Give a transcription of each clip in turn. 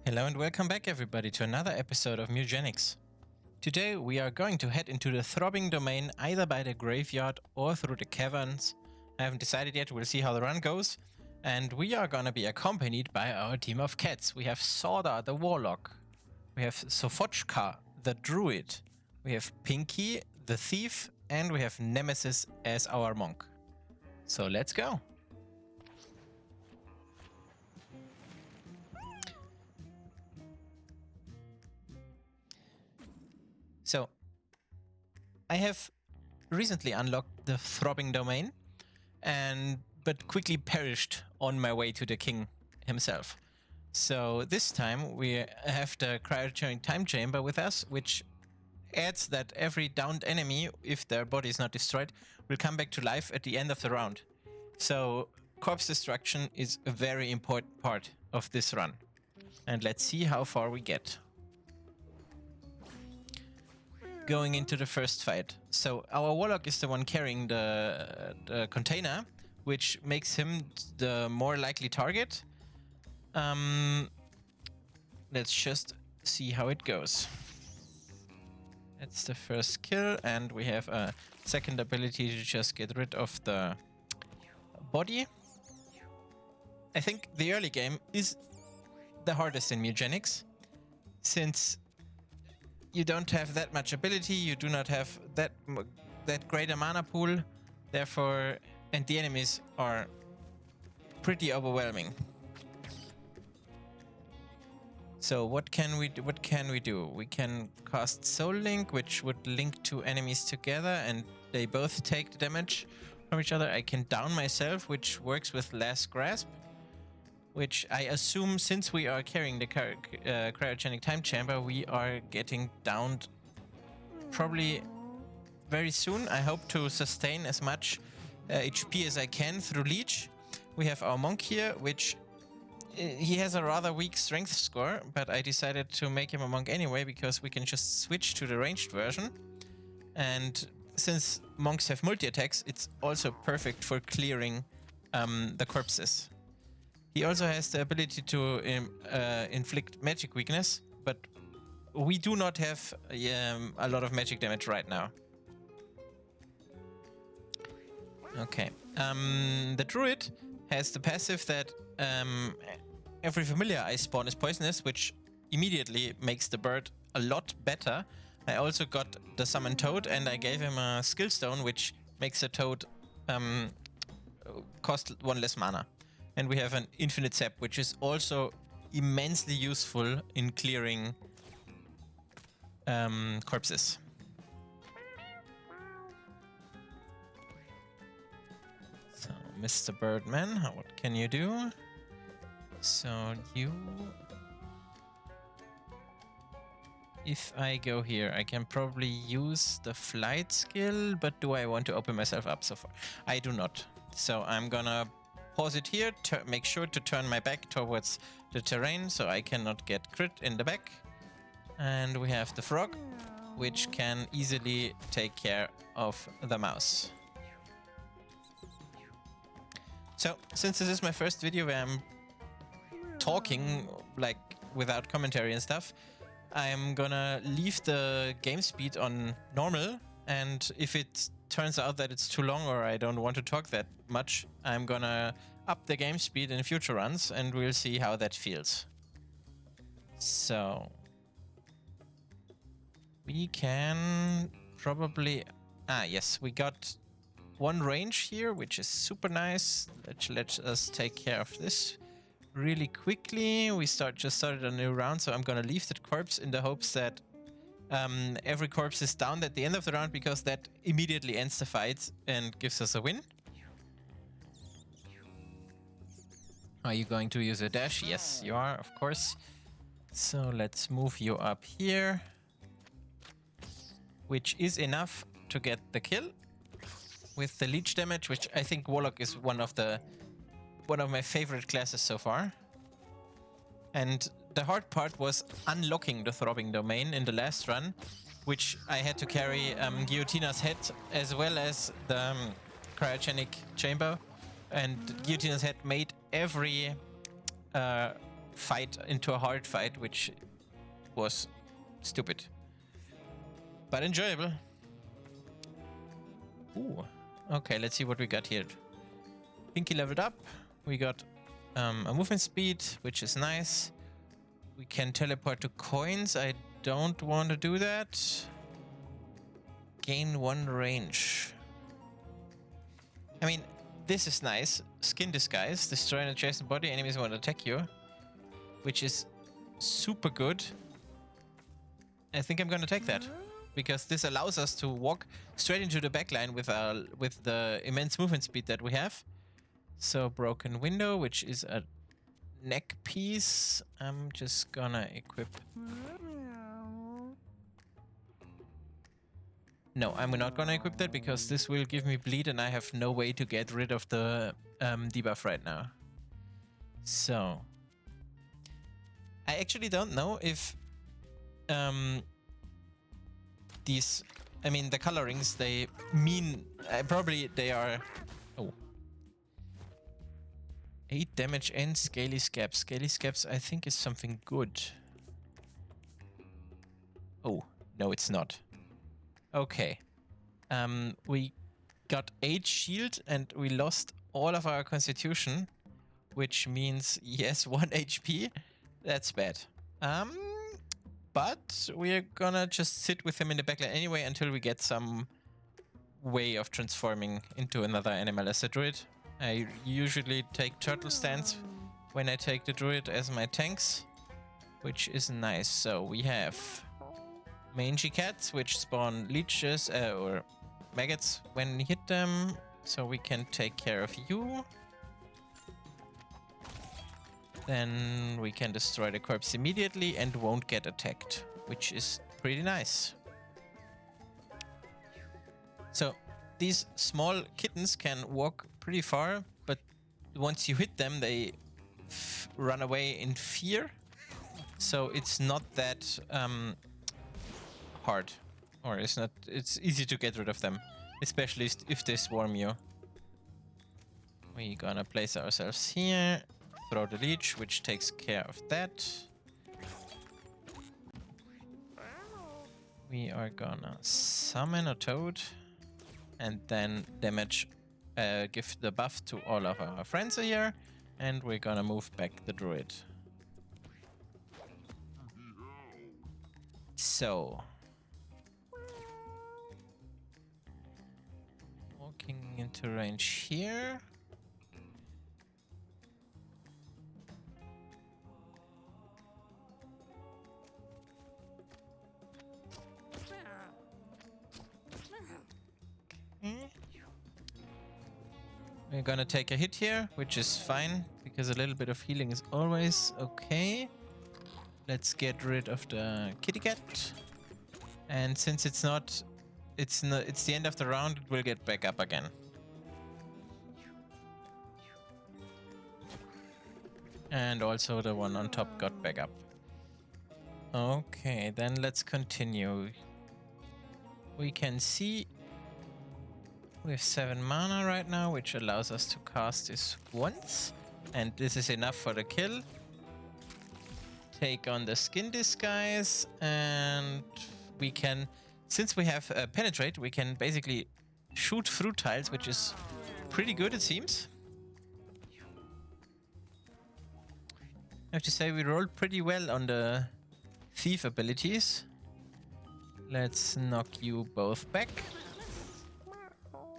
Hello and welcome back everybody to another episode of Mewgenics. Today we are going to head into the Throbbing Domain either by the graveyard or through the Caverns. I haven't decided yet, we'll see how the run goes. And we are gonna be accompanied by our team of cats. We have Sorda, the Warlock. We have Sofochka, the Druid. We have Pinky, the Thief. And we have Nemesis as our monk. So let's go. So, I have recently unlocked the Throbbing Domain, but quickly perished on my way to the king himself. So this time we have the cryogenic time chamber with us, which adds that every downed enemy, if their body is not destroyed, will come back to life at the end of the round. So corpse destruction is a very important part of this run. And let's see how far we get. Going into the first fight. So our Warlock is the one carrying the container, which makes him the more likely target. Let's just see how it goes. That's the first kill, and we have a second ability to just get rid of the body. I think the early game is the hardest in Mewgenics, since you don't have that much ability, you do not have that great a mana pool, therefore, and the enemies are pretty overwhelming. So what can we do? We can cast Soul Link, which would link two enemies together and they both take the damage from each other. I can down myself, which works with Last Grasp, which I assume, since we are carrying the cryogenic time chamber, we are getting downed probably very soon. I hope to sustain as much HP as I can through Leech. We have our monk here, which he has a rather weak strength score, but I decided to make him a monk anyway because we can just switch to the ranged version. And since monks have multi-attacks, it's also perfect for clearing the corpses. He also has the ability to inflict magic weakness, but we do not have a lot of magic damage right now. Okay. The Druid has the passive that every familiar I spawn is poisonous, which immediately makes the bird a lot better. I also got the Summon Toad, and I gave him a Skill Stone, which makes the Toad cost one less mana. And we have an Infinite Sap, which is also immensely useful in clearing corpses. So, Mr. Birdman, what can you do? So you... If I go here, I can probably use the flight skill, but do I want to open myself up so far? I do not. So I'm gonna pause it here, make sure to turn my back towards the terrain so I cannot get crit in the back. And we have the frog, which can easily take care of the mouse. So, since this is my first video where I'm talking like without commentary and stuff, I'm gonna leave the game speed on normal, and if it turns out that it's too long or I don't want to talk that much, I'm gonna up the game speed in future runs and we'll see how that feels. So we can probably... yes, we got one range here, which is super nice. Let us take care of this really quickly. We just started a new round, so I'm gonna leave that corpse in the hopes that every corpse is down at the end of the round, because that immediately ends the fight and gives us a win. Are you going to use a dash? Yes, you are, of course. So let's move you up here, which is enough to get the kill with the leech damage, which I think Warlock is one of my favorite classes so far. And the hard part was unlocking the Throbbing Domain in the last run, which I had to carry Guillotina's head as well as the cryogenic chamber. And Guillotina's head made every fight into a hard fight, which was stupid. But enjoyable. Ooh. Okay, let's see what we got here. Pinky leveled up. We got a movement speed, which is nice. We can teleport to coins. I don't want to do that. Gain 1 range. I mean, this is nice. Skin disguise. Destroy an adjacent body. Enemies won't attack you. Which is super good. I think I'm gonna take that. Because this allows us to walk straight into the backline with the immense movement speed that we have. So broken window, which is a neck piece. I'm just gonna equip. No, I'm not gonna equip that because this will give me bleed and I have no way to get rid of the debuff right now. So I actually don't know if these, I mean, the colorings, they mean, probably they are, oh. 8 damage and Scaly Scabs. Scaly Scabs, I think, is something good. Oh, no, it's not. Okay. We got 8 shield and we lost all of our constitution, which means, yes, 1 HP. That's bad. But we're gonna just sit with him in the backline anyway until we get some way of transforming into another animal as a druid. I usually take turtle stance when I take the druid as my tanks, which is nice. So we have mangy cats, which spawn leeches or maggots when you hit them, so we can take care of you. Then we can destroy the corpse immediately and won't get attacked, which is pretty nice. So these small kittens can walk pretty far, but once you hit them, they run away in fear. So it's not that hard, or it's easy to get rid of them, especially if they swarm you. We're gonna place ourselves here, throw the leech, which takes care of that. We are gonna summon a toad and then damage, give the buff to all of our friends here, and we're gonna move back the druid. So, walking into range here. We're gonna take a hit here, which is fine, because a little bit of healing is always okay. Let's get rid of the kitty cat. And since it's the end of the round, it will get back up again. And also the one on top got back up. Okay, then let's continue. We can see we have 7 mana right now, which allows us to cast this once. And this is enough for the kill. Take on the skin disguise, and we can, since we have penetrate, we can basically shoot through tiles, which is pretty good, it seems. I have to say we rolled pretty well on the thief abilities. Let's knock you both back.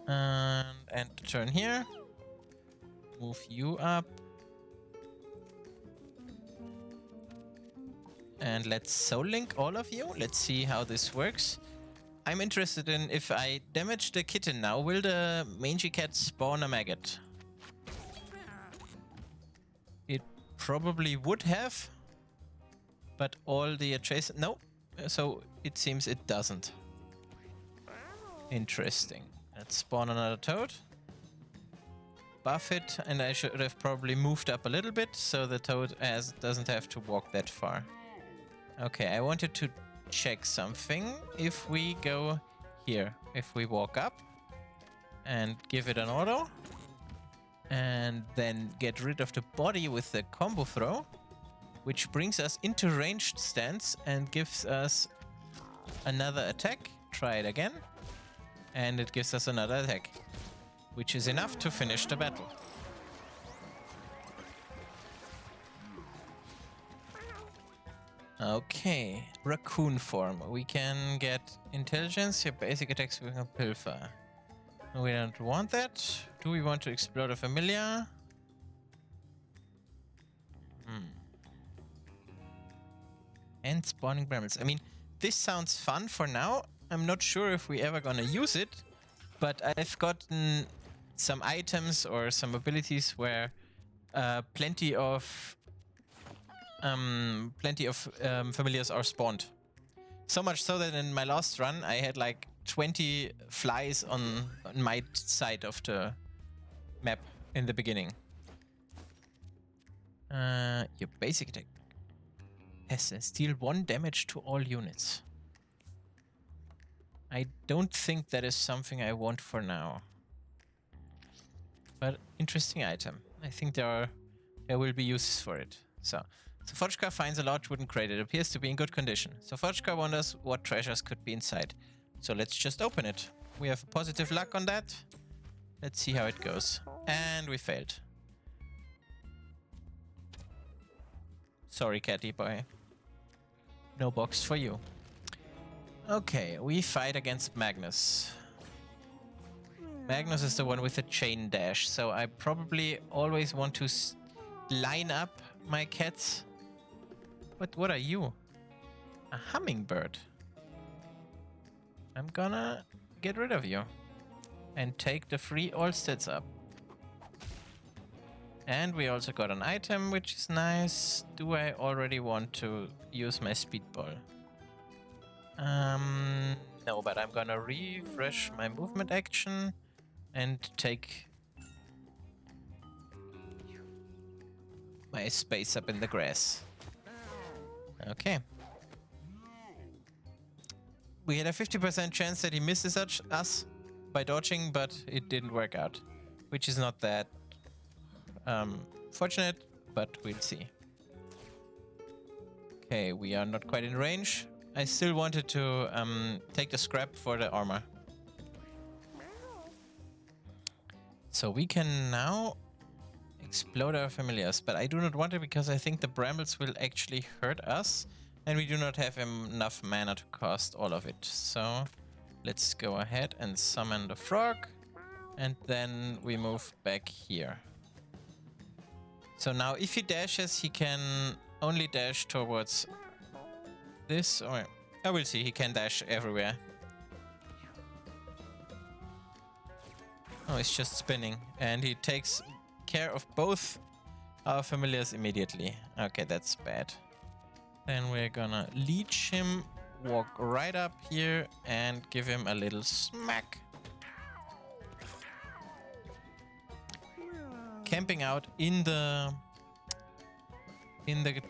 And end the turn here. Move you up. And let's soul link all of you. Let's see how this works. I'm interested in, if I damage the kitten now, will the mangy cat spawn a maggot? It probably would have, but all the adjacent, no. So it seems it doesn't. Interesting. Let's spawn another toad. Buff it, and I should have probably moved up a little bit so the toad doesn't have to walk that far. Okay, I wanted to check something. If we go here, if we walk up and give it an auto, and then get rid of the body with the combo throw, which brings us into ranged stance and gives us another attack. Try it again. And it gives us another attack, which is enough to finish the battle. Okay, raccoon form. We can get intelligence, your basic attacks with a pilfer. We don't want that. Do we want to explode a familiar? And spawning brambles. I mean, this sounds fun for now. I'm not sure if we ever gonna use it, but I've gotten some items or some abilities where plenty of familiars are spawned. So much so that in my last run I had like 20 flies on my side of the map in the beginning. Your basic attack has deal 1 damage to all units. I don't think that is something I want for now. But interesting item. I think there will be uses for it. So Sofochka finds a large wooden crate. It appears to be in good condition. Sofochka wonders what treasures could be inside. So let's just open it. We have positive luck on that. Let's see how it goes. And we failed. Sorry, catty boy. No box for you. Okay, we fight against Magnus. Magnus is the one with the chain dash, so I probably always want to line up my cats. But what are you? A hummingbird. I'm gonna get rid of you and take the free all stats up. And we also got an item, which is nice. Do I already want to use my speedball? No, but I'm gonna refresh my movement action and take my space up in the grass. Okay. We had a 50% chance that he misses us by dodging, but it didn't work out, which is not that fortunate, but we'll see. Okay, we are not quite in range. I still wanted to take the scrap for the armor. So we can now explode our familiars, but I do not want it because I think the brambles will actually hurt us, and we do not have enough mana to cast all of it. So let's go ahead and summon the frog, and then we move back here. So now if he dashes, he can only dash towards this, or I will see, he can dash everywhere. Oh, it's just spinning, and he takes care of both our familiars immediately. Okay, that's bad. Then we're gonna leech him, walk right up here, and give him a little smack. Camping out in the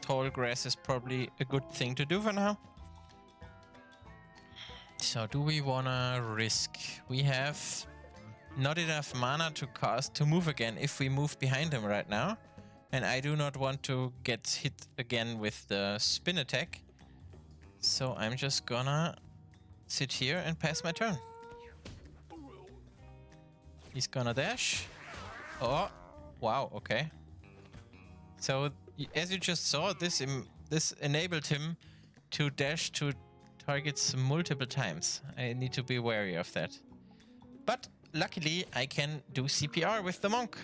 tall grass is probably a good thing to do for now. So do we wanna risk? We have not enough mana to move again if we move behind him right now. And I do not want to get hit again with the spin attack. So I'm just gonna sit here and pass my turn. He's gonna dash. Oh, wow, okay. So as you just saw, this enabled him to dash to targets multiple times. I need to be wary of that. But luckily, I can do CPR with the monk.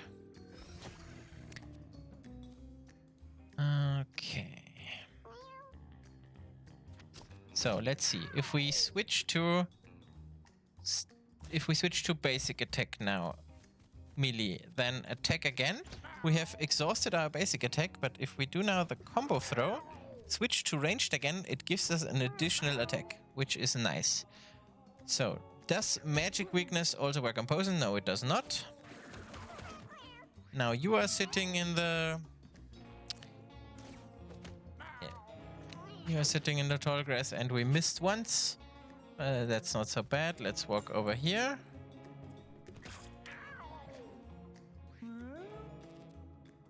Okay. So let's see. If we switch to basic attack now, melee, then attack again. We have exhausted our basic attack, but if we do now the combo throw, switch to ranged again, it gives us an additional attack, which is nice. So, does magic weakness also work on poison? No, it does not. Now you are sitting in the... Yeah. You are sitting in the tall grass and we missed once. That's not so bad. Let's walk over here.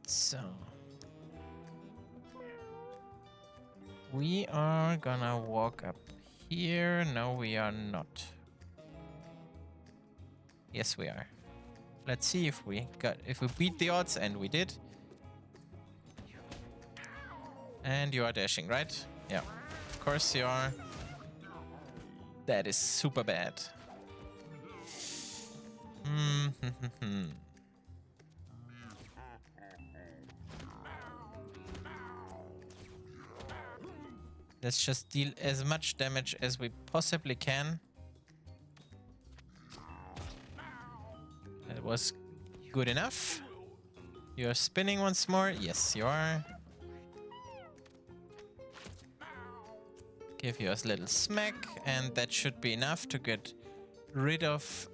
So... we are gonna walk up here. No, we are not. Yes, we are. Let's see if we beat the odds, and we did. And you are dashing, right? Yeah. Of course you are. That is super bad. Let's just deal as much damage as we possibly can. That was good enough. You're spinning once more. Yes, you are. Give you a little smack, and that should be enough to get rid of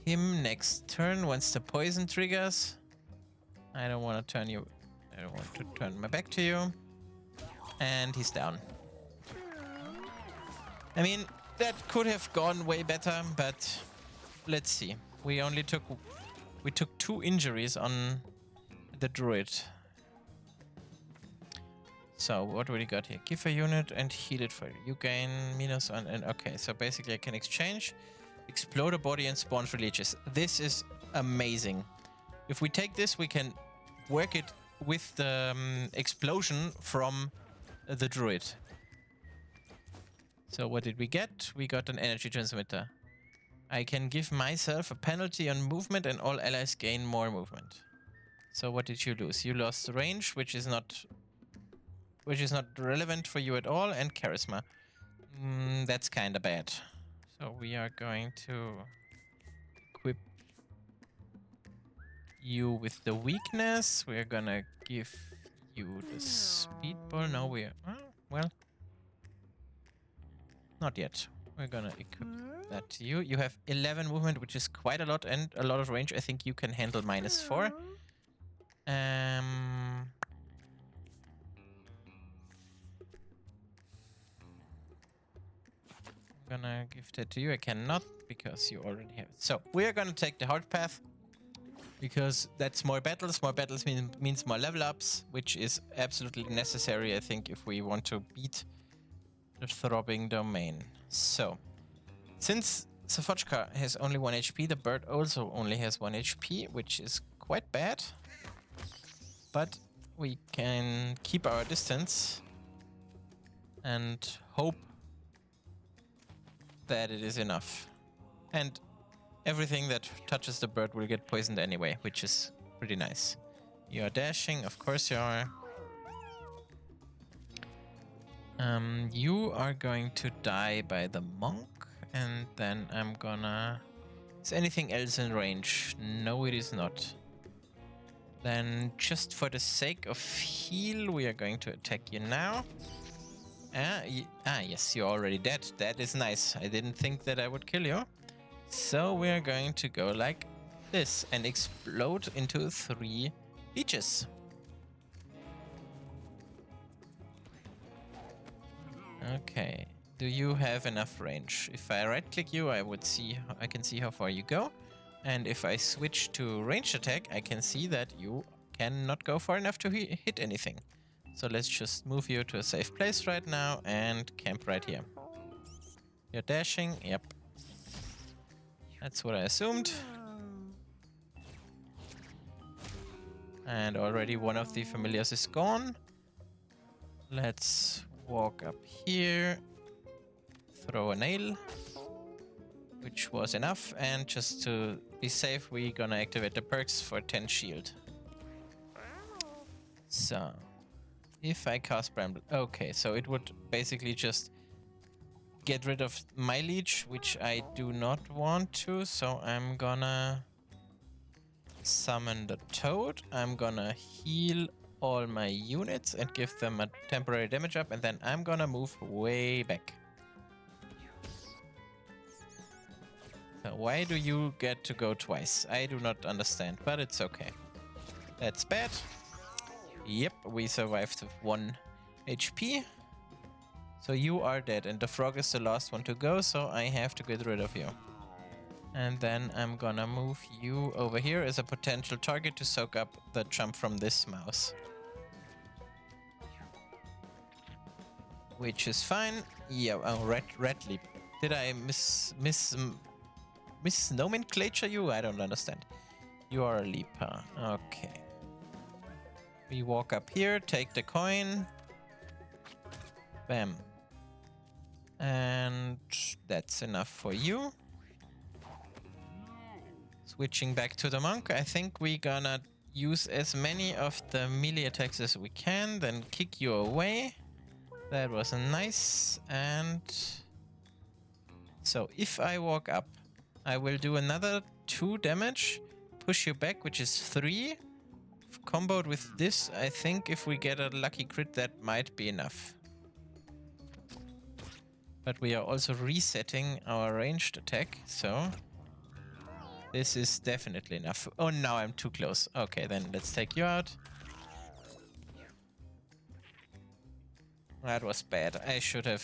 him next turn once the poison triggers. I don't want to turn you. I don't want to turn my back to you. And he's down. I mean, that could have gone way better, but let's see. We took 2 injuries on the druid. So what do we got here? Give a unit and heal it for you. You gain -1 and okay. So basically I can exchange, explode a body and spawn 3 leeches. This is amazing. If we take this, we can work it with the explosion from the druid. So what did we get? We got an energy transmitter. I can give myself a penalty on movement and all allies gain more movement. So what did you lose? You lost range, which is not relevant for you at all, and charisma. That's kind of bad. So we are going to equip you with the weakness. We're gonna give you the speedball. No, we're well, not yet. We're gonna equip that to you. You have 11 movement, which is quite a lot, and a lot of range. I think you can handle -4. I'm gonna give that to you. I cannot because you already have it. So we are gonna take the hard path because that's more battles. More battles means more level ups, which is absolutely necessary, I think, if we want to beat the Throbbing Domain. So, since Safotchka has only 1 HP, the bird also only has 1 HP, which is quite bad. But we can keep our distance and hope that it is enough. And everything that touches the bird will get poisoned anyway, which is pretty nice. You are dashing, of course you are. You are going to die by the monk, and then I'm gonna... Is anything else in range? No, it is not. Then, just for the sake of heal, we are going to attack you now. Yes, you're already dead. That is nice. I didn't think that I would kill you. So we are going to go like this and explode into 3 leeches. Okay. Do you have enough range? If I right-click you, I can see how far you go. And if I switch to ranged attack, I can see that you cannot go far enough to hit anything. So let's just move you to a safe place right now and camp right here. You're dashing? Yep. That's what I assumed. And already one of the familiars is gone. Let's walk up here. Throw a nail. Which was enough. And just to be safe, we're gonna activate the perks for 10 shield. So, if I cast Bramble... Okay, so it would basically just get rid of my leech, which I do not want to. So I'm gonna summon the toad. I'm gonna heal all my units and give them a temporary damage up. And then I'm gonna move way back. So why do you get to go twice? I do not understand, but it's okay. That's bad. Yep, we survived with 1 HP. So you are dead, and the frog is the last one to go, so I have to get rid of you. And then I'm gonna move you over here as a potential target to soak up the jump from this mouse. which is fine. Yeah, oh, red leap. Did I misnomenclature you? I don't understand. You are a leaper. Okay. We walk up here, take the coin. Bam. And that's enough for you. Switching back to the monk, I think we're gonna use as many of the melee attacks as we can, then kick you away. That was nice. And so if I walk up, I will do another 2 damage, push you back, which is 3. Comboed with this, I think if we get a lucky crit, that might be enough. But we are also resetting our ranged attack, so this is definitely enough. Oh, now I'm too close. Okay, then let's take you out. That was bad. I should have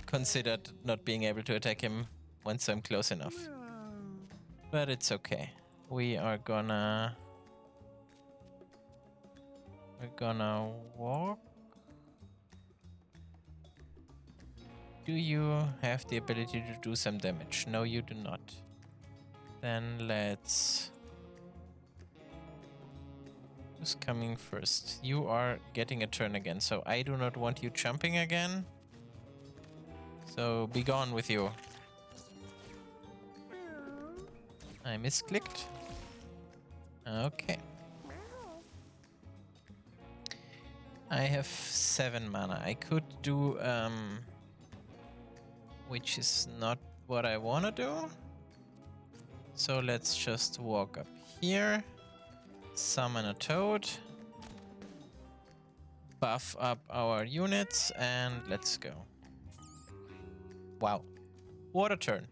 considered not being able to attack him once I'm close enough. But it's okay. We're gonna walk. Do you have the ability to do some damage? No, you do not. Then let's... Who's coming first? You are getting a turn again, so I do not want you jumping again. So be gone with you. I misclicked. Okay. I have 7 mana. I could do, which is not what I want to do. So let's just walk up here, summon a toad, buff up our units, and let's go. Wow. What a turn.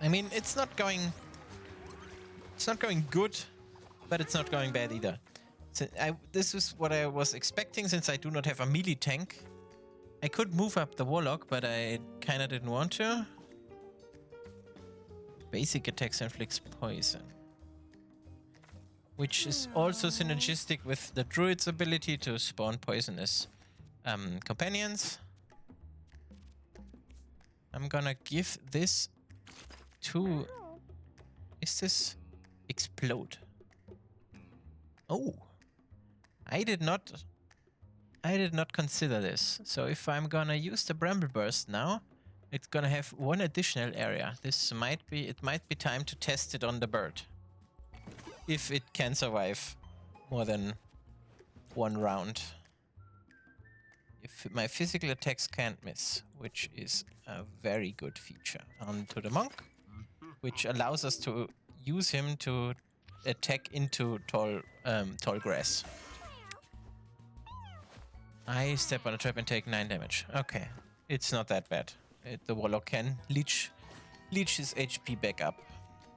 I mean, it's not going good, but it's not going bad either. So this is what I was expecting, since I do not have a melee tank. I could move up the Warlock, but I kind of didn't want to. Basic attacks inflicts poison, which is also synergistic with the Druid's ability to spawn poisonous companions. I'm gonna give this to... Is this... Explode? Oh! I did not consider this. So if I'm gonna use the Bramble Burst now, it's gonna have 1 additional area. It might be time to test it on the bird. If it can survive more than 1 round. If my physical attacks can't miss, which is a very good feature. Onto the monk, which allows us to use him to attack into tall grass. I step on a trap and take 9 damage. Okay, it's not that bad. The Warlock can leech his HP back up.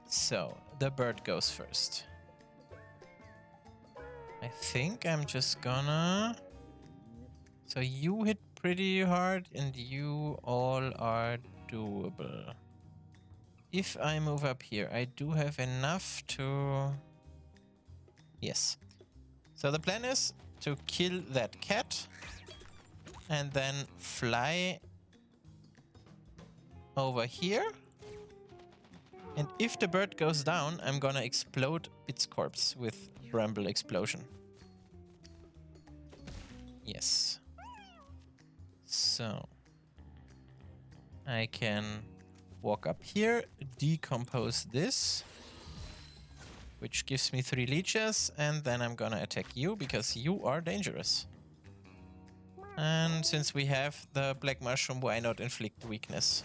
So, the bird goes first. I think I'm just gonna... So you hit pretty hard and you all are doable. If I move up here, I do have enough to... Yes. So the plan is to kill that cat and then fly over here. And if the bird goes down, I'm gonna explode its corpse with Bramble Explosion. Yes. So I can walk up here, decompose this, which gives me 3 leeches, and then I'm gonna attack you because you are dangerous. And since we have the black mushroom, why not inflict weakness?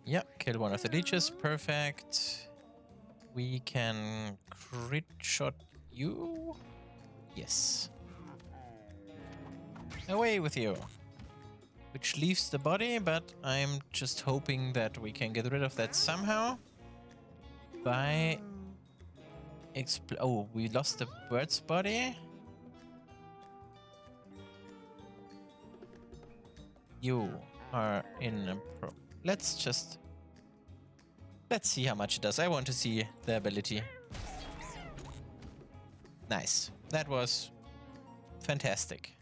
Yeah, kill 1 of the leeches, perfect. We can crit shot you. Yes. Away with you. Which leaves the body, but I'm just hoping that we can get rid of that somehow. By... Oh, we lost the bird's body. You are in a Let's just Let's see how much it does. I want to see the ability. Nice. That was fantastic.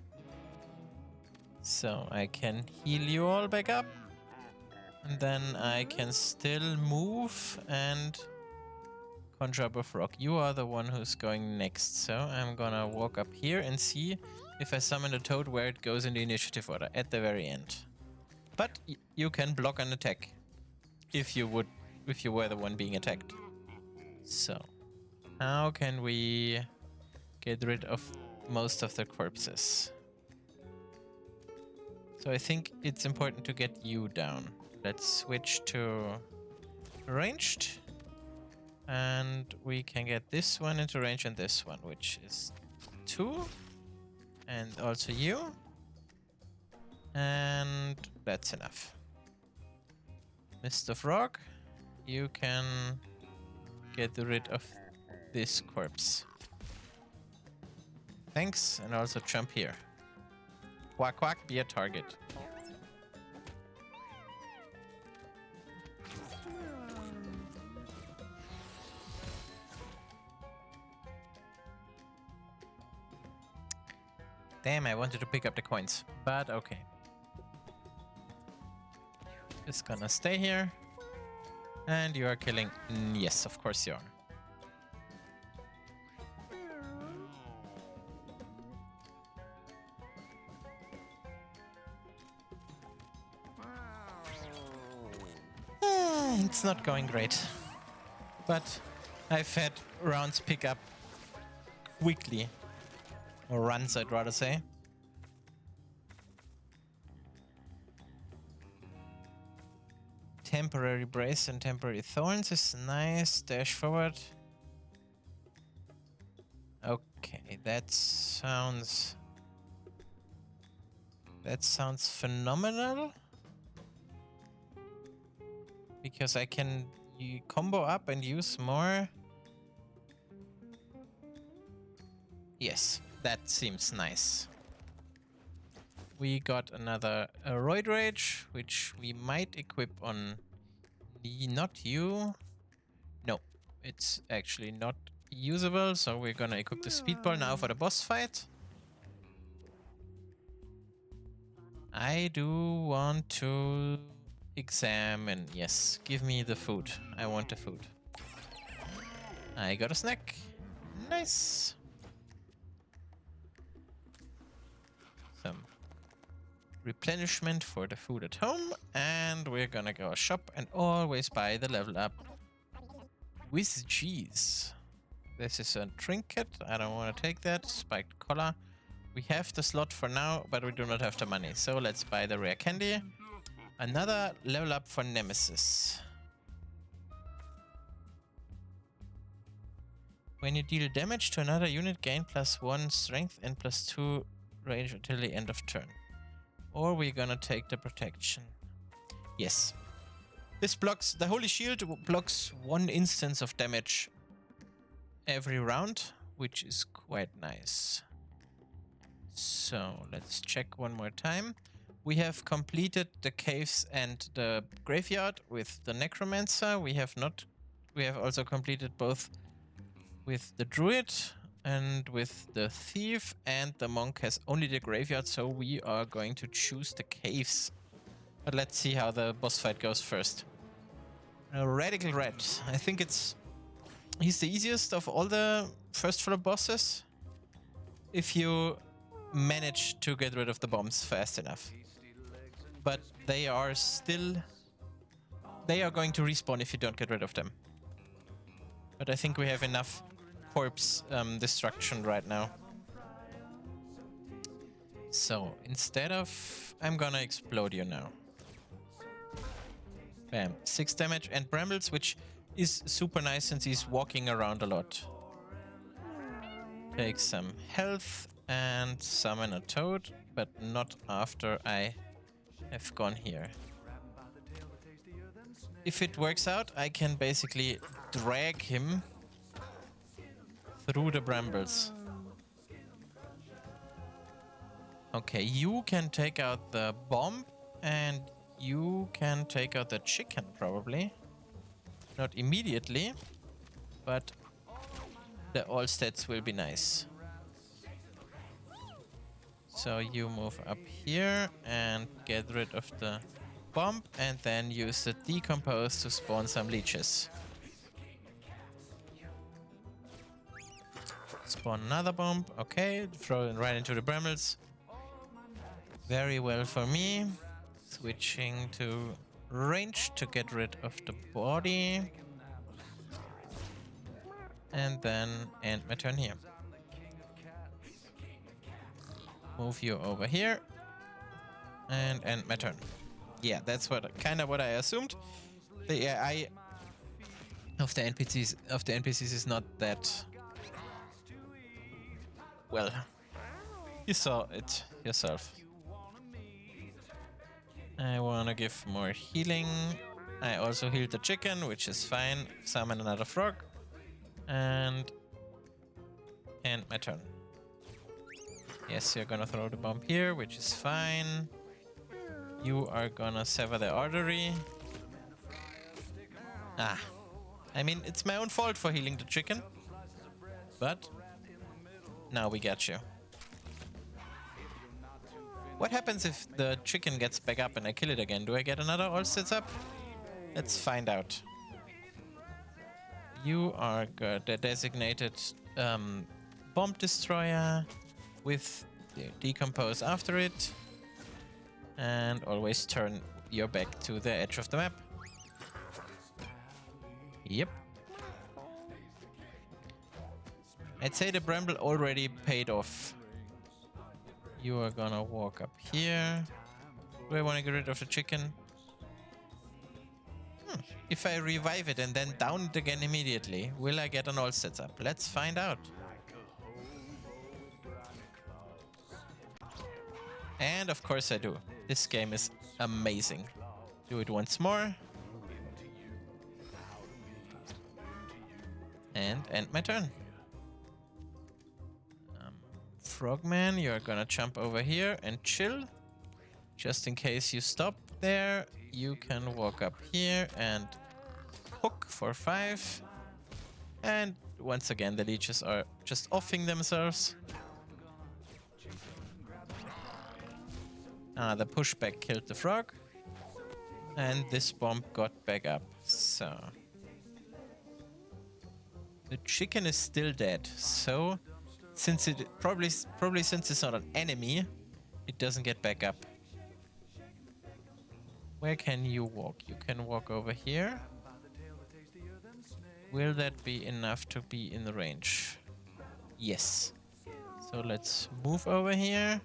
So I can heal you all back up. And then I can still move and conjure up a frog. You are the one who's going next. So I'm gonna walk up here and see if I summon a toad where it goes in the initiative order at the very end. But you can block an attack if you were the one being attacked. So how can we get rid of most of the corpses? So I think it's important to get you down. Let's switch to ranged. And we can get this one into range and this one, which is 2. And also you. And that's enough. Mr. Frog, you can get rid of this corpse. Thanks, and also jump here. Quack quack, be a target. Damn, I wanted to pick up the coins, but okay. Just gonna stay here. And you are killing... Yes, of course you are. It's not going great. But I've had rounds pick up quickly. Or runs, I'd rather say. Temporary brace and temporary thorns is nice. Dash forward. Okay, that sounds phenomenal. Because I can combo up and use more. Yes, that seems nice. We got another Roid Rage, which we might equip on not you. No, it's actually not usable, so we're gonna equip the Speedball now for the boss fight. I do want to examine. Yes, give me the food. I want the food. I got a snack. Nice. Some replenishment for the food at home, and we're gonna go shop and always buy the level up with cheese. This is a trinket. I don't want to take that. Spiked collar. We have the slot for now, but we do not have the money, so let's buy the rare candy. Another level up for Nemesis. When you deal damage to another unit, gain +1 strength and +2 range until the end of turn. Or we're gonna take the protection. Yes. This blocks, the Holy Shield blocks 1 instance of damage every round, which is quite nice. So let's check one more time. We have completed the caves and the graveyard with the Necromancer. We have also completed both with the Druid and with the Thief, and the Monk has only the graveyard, so we are going to choose the caves. But let's see how the boss fight goes first. Radical Red. I think he's the easiest of all the first floor bosses, if you manage to get rid of the bombs fast enough. But they are going to respawn if you don't get rid of them. But I think we have enough corpse destruction right now. So instead of... I'm gonna explode you now. Bam. 6 damage and Brambles, which is super nice since he's walking around a lot. Take some health and summon a toad, but not after I have gone here. If it works out, I can basically drag him through the brambles. Okay, you can take out the bomb and you can take out the chicken probably. Not immediately, but the all stats will be nice. So you move up here and get rid of the bomb, and then use the decompose to spawn some leeches. Spawn another bomb. Okay, throw it right into the brambles. Very well for me. Switching to range to get rid of the body. And then end my turn here. Move you over here. And end my turn. Yeah, that's kind of what I assumed. The AI of the NPCs is not that well. You saw it yourself. I wanna give more healing. I also healed the chicken, which is fine. Summon another frog. And end my turn. Yes, you're gonna throw the bomb here, which is fine. You are gonna sever the artery. Ah. I mean, it's my own fault for healing the chicken. But now we got you. What happens if the chicken gets back up and I kill it again? Do I get another all sets up? Let's find out. You are the designated bomb destroyer with the decompose after it. And always turn your back to the edge of the map. Yep. I'd say the bramble already paid off. You are gonna walk up here. Do I want to get rid of the chicken? If I revive it and then down it again immediately, will I get an all sets up? Let's find out. And of course I do. This game is amazing. Do it once more. And end my turn. Frogman, you're gonna jump over here and chill. Just in case you stop there, you can walk up here and hook for 5. And once again, the leeches are just offing themselves. The pushback killed the frog. And this bomb got back up. So the chicken is still dead. So since it probably since it's not an enemy, it doesn't get back up. Where can you walk? You can walk over here. Will that be enough to be in the range? Yes. So let's move over here.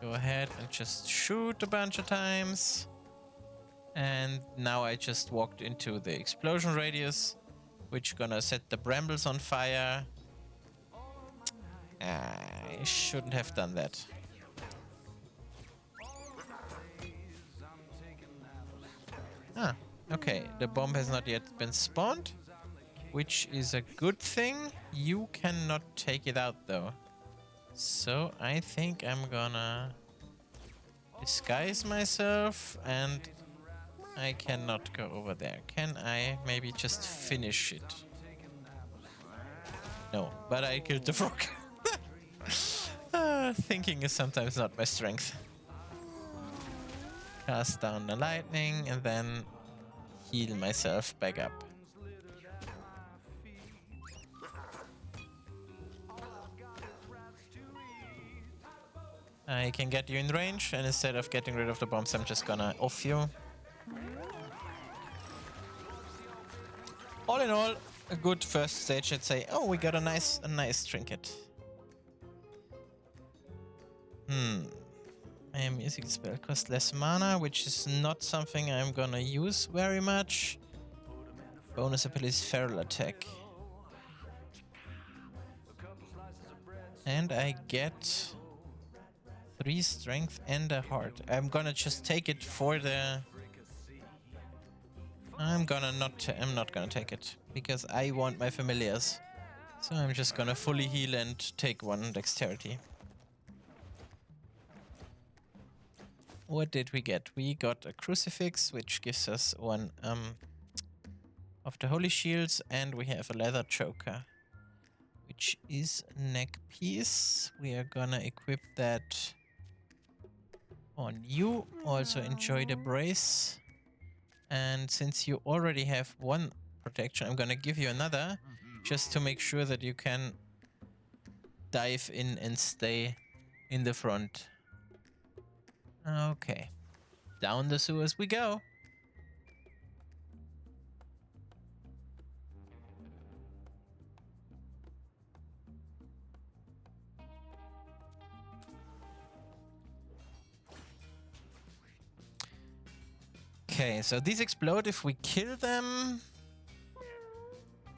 Go ahead and just shoot a bunch of times. And now I just walked into the explosion radius, which gonna set the brambles on fire. I shouldn't have done that. Okay. The bomb has not yet been spawned, which is a good thing. You cannot take it out though. So I think I'm gonna disguise myself and I cannot go over there. Can I maybe just finish it? No, but I killed the frog. Thinking is sometimes not my strength. Cast down the lightning and then heal myself back up. I can get you in range, and instead of getting rid of the bombs, I'm just gonna off you. All in all, a good first stage, I'd say. Oh, we got a nice trinket. My music spell costs less mana, which is not something I'm gonna use very much. Bonus ability is feral attack. And I get 3 strength and a heart. I'm gonna just take it for the... I'm not gonna take it because I want my familiars. So I'm just gonna fully heal and take 1 dexterity. What did we get? We got a crucifix, which gives us 1 of the holy shields, and we have a leather choker, which is neck piece. We are gonna equip that on you. Also enjoy the brace. And since you already have one protection, I'm gonna give you another, just to make sure that you can dive in and stay in the front. Okay. Down the sewers we go. Okay, so these explode if we kill them.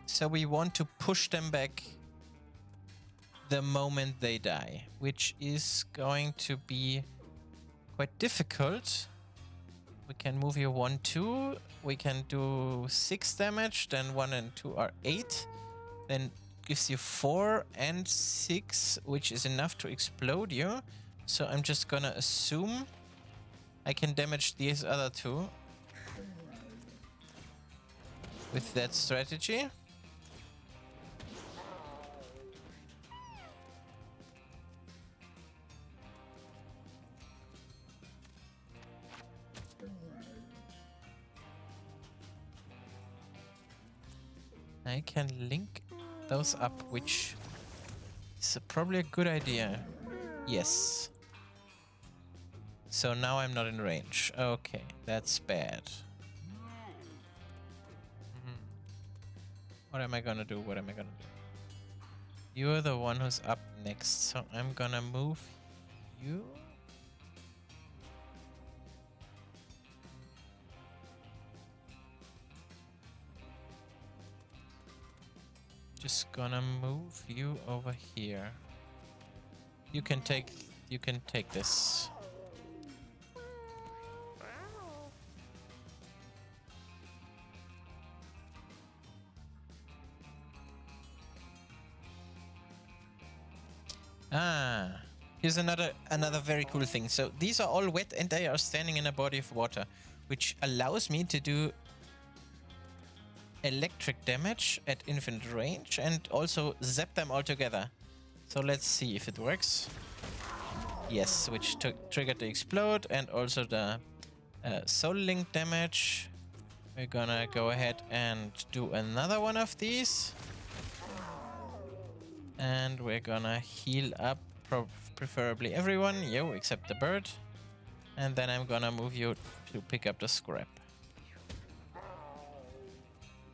So we want to push them back the moment they die, which is going to be quite difficult. We can move here 1, 2. We can do 6 damage, then 1 and 2 are 8. Then gives you 4 and 6, which is enough to explode you. So I'm just gonna assume I can damage these other 2 with that strategy. I can link those up, which is probably a good idea. Yes. So now I'm not in range. Okay, that's bad. What am I gonna do? What am I gonna do? You're the one who's up next, so I'm gonna move you. Just gonna move you over here. You can take this. Here's another very cool thing. So these are all wet and they are standing in a body of water, which allows me to do electric damage at infinite range and also zap them all together. So let's see if it works. Yes, which triggered the explode and also the soul link damage. We're gonna go ahead and do another one of these. And we're gonna heal up preferably everyone, yo, except the bird. And then I'm gonna move you to pick up the scrap.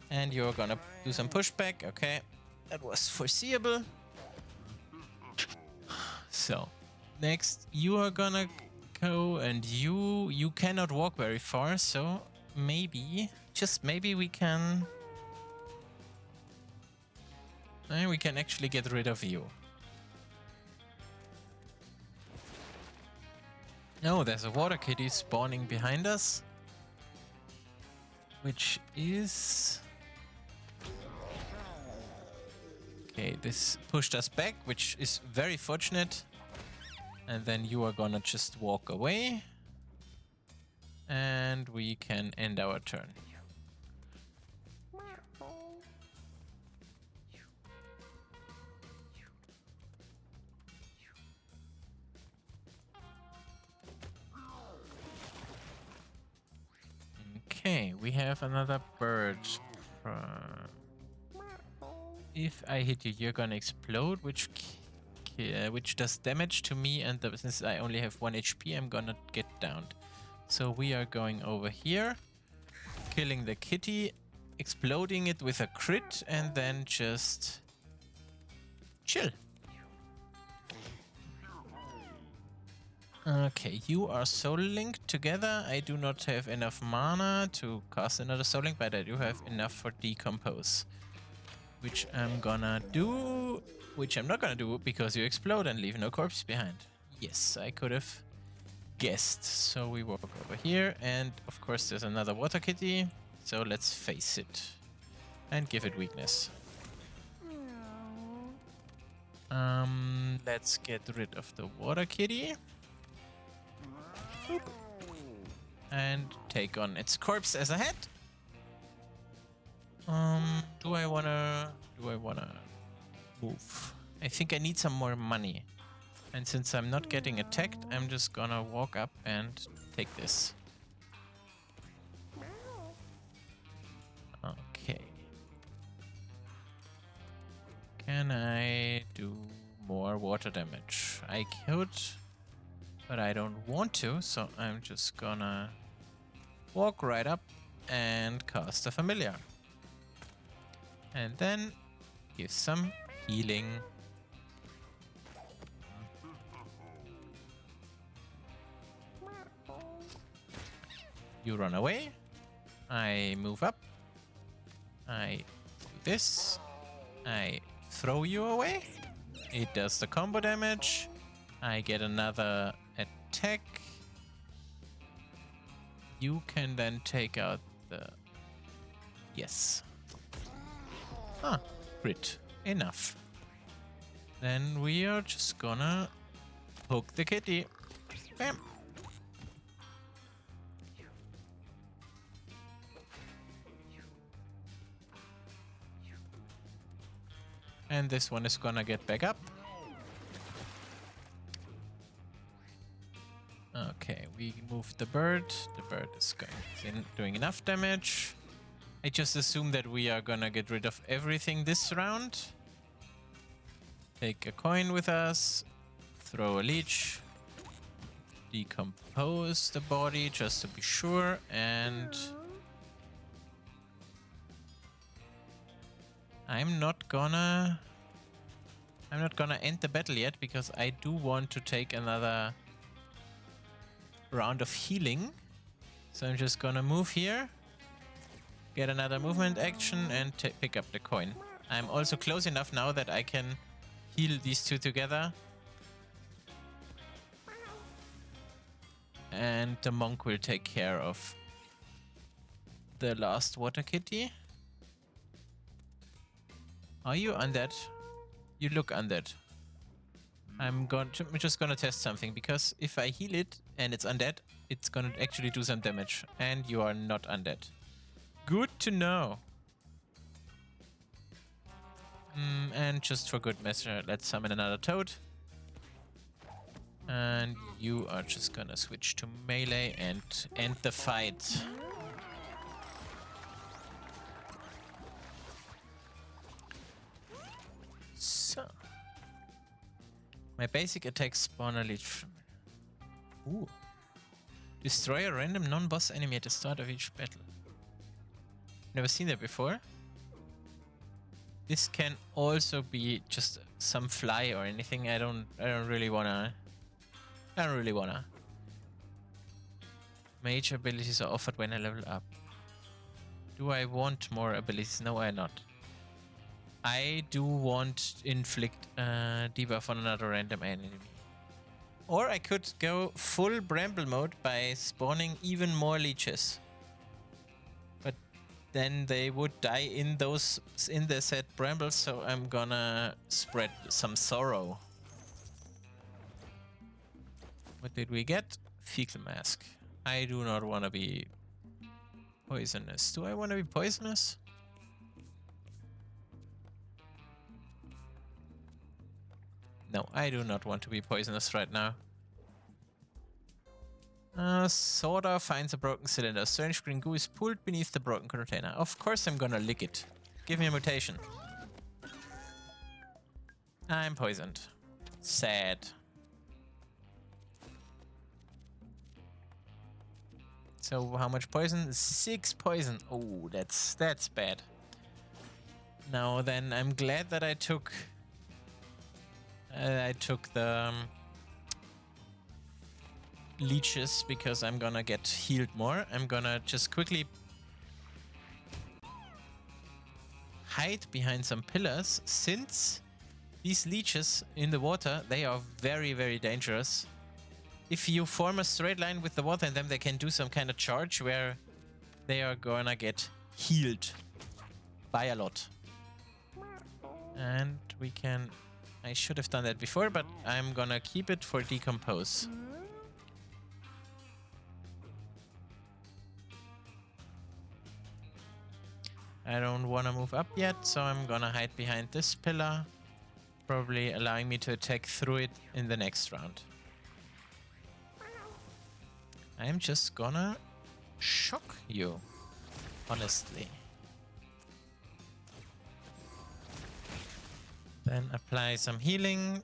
And you're gonna do some pushback, okay. That was foreseeable. So, next you are gonna go, and you cannot walk very far, so maybe, just maybe we can actually get rid of you. No, there's a water kitty spawning behind us, which is... Okay, this pushed us back, which is very fortunate. And then you are gonna just walk away. And we can end our turn. Okay, we have another bird. If I hit you, you're gonna explode, which does damage to me, and since I only have 1 HP, I'm gonna get downed. So we are going over here, killing the kitty, exploding it with a crit, and then just chill. Okay, you are soul linked together. I do not have enough mana to cast another soul link, but I do have enough for decompose. Which I'm gonna do, which I'm not gonna do because you explode and leave no corpse behind. Yes, I could have guessed. So we walk over here, and of course there's another water kitty. So let's face it and give it weakness. Let's get rid of the water kitty. Boop. And take on its corpse as a head. I wanna move? I think I need some more money. And since I'm not getting attacked, I'm just gonna walk up and take this. Okay. Can I do more water damage? I could, but I don't want to, so I'm just gonna walk right up and cast a familiar. And then give some healing. You run away. I move up. I do this. I throw you away. It does the combo damage. I get another attack. You can then take out the... Yes. Ah, crit. Enough. Then we are just gonna poke the kitty. Bam. And this one is gonna get back up. Okay, we moved the bird. The bird is doing enough damage. I just assume that we are gonna get rid of everything this round. Take a coin with us. Throw a leech. Decompose the body just to be sure. And... I'm not gonna end the battle yet because I do want to take another round of healing. So I'm just gonna move here, get another movement action and pick up the coin. I'm also close enough now that I can heal these two together. And the monk will take care of the last water kitty. Are you undead? You look undead. I'm just gonna test something, because if I heal it and it's undead, it's gonna actually do some damage. And you are not undead. Good to know. And just for good measure, let's summon another toad. And you are just gonna switch to melee and end the fight. So, my basic attack spawn a leech. Ooh. Destroy a random non-boss enemy at the start of each battle. Never seen that before. This can also be just some fly or anything. I don't really wanna. Mage abilities are offered when I level up. Do I want more abilities? No, I not. I do want inflict debuff on another random enemy. Or I could go full bramble mode by spawning even more leeches. But then they would die in the said brambles, so I'm gonna spread some sorrow. What did we get? Fecal mask. I do not want to be poisonous. Do I want to be poisonous? No, I do not want to be poisonous right now. Soda finds a broken cylinder. Strange green goo is pulled beneath the broken container. Of course I'm gonna lick it. Give me a mutation. I'm poisoned. Sad. So how much poison? 6 poison. Oh, that's bad. Now then, I'm glad that I took the leeches, because I'm gonna get healed more. I'm gonna just quickly hide behind some pillars, since these leeches in the water, they are very, very dangerous. If you form a straight line with the water in them, they can do some kind of charge where they are gonna get healed by a lot. And we can... I should have done that before, but I'm gonna keep it for decompose. I don't want to move up yet, so I'm gonna hide behind this pillar, probably allowing me to attack through it in the next round. I'm just gonna shock you, honestly. Then apply some healing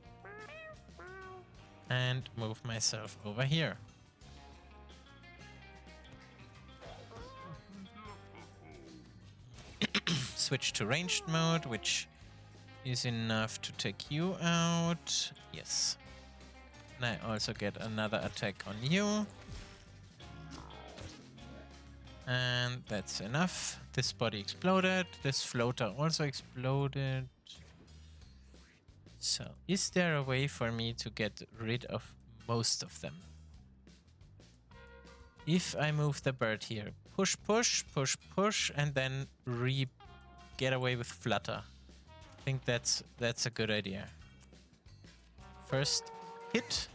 and move myself over here. Switch to ranged mode, which is enough to take you out. Yes. And I also get another attack on you. And that's enough. This body exploded. This floater also exploded. So, is there a way for me to get rid of most of them? If I move the bird here, push, push, push, push, and then get away with flutter. I think that's a good idea. First hit.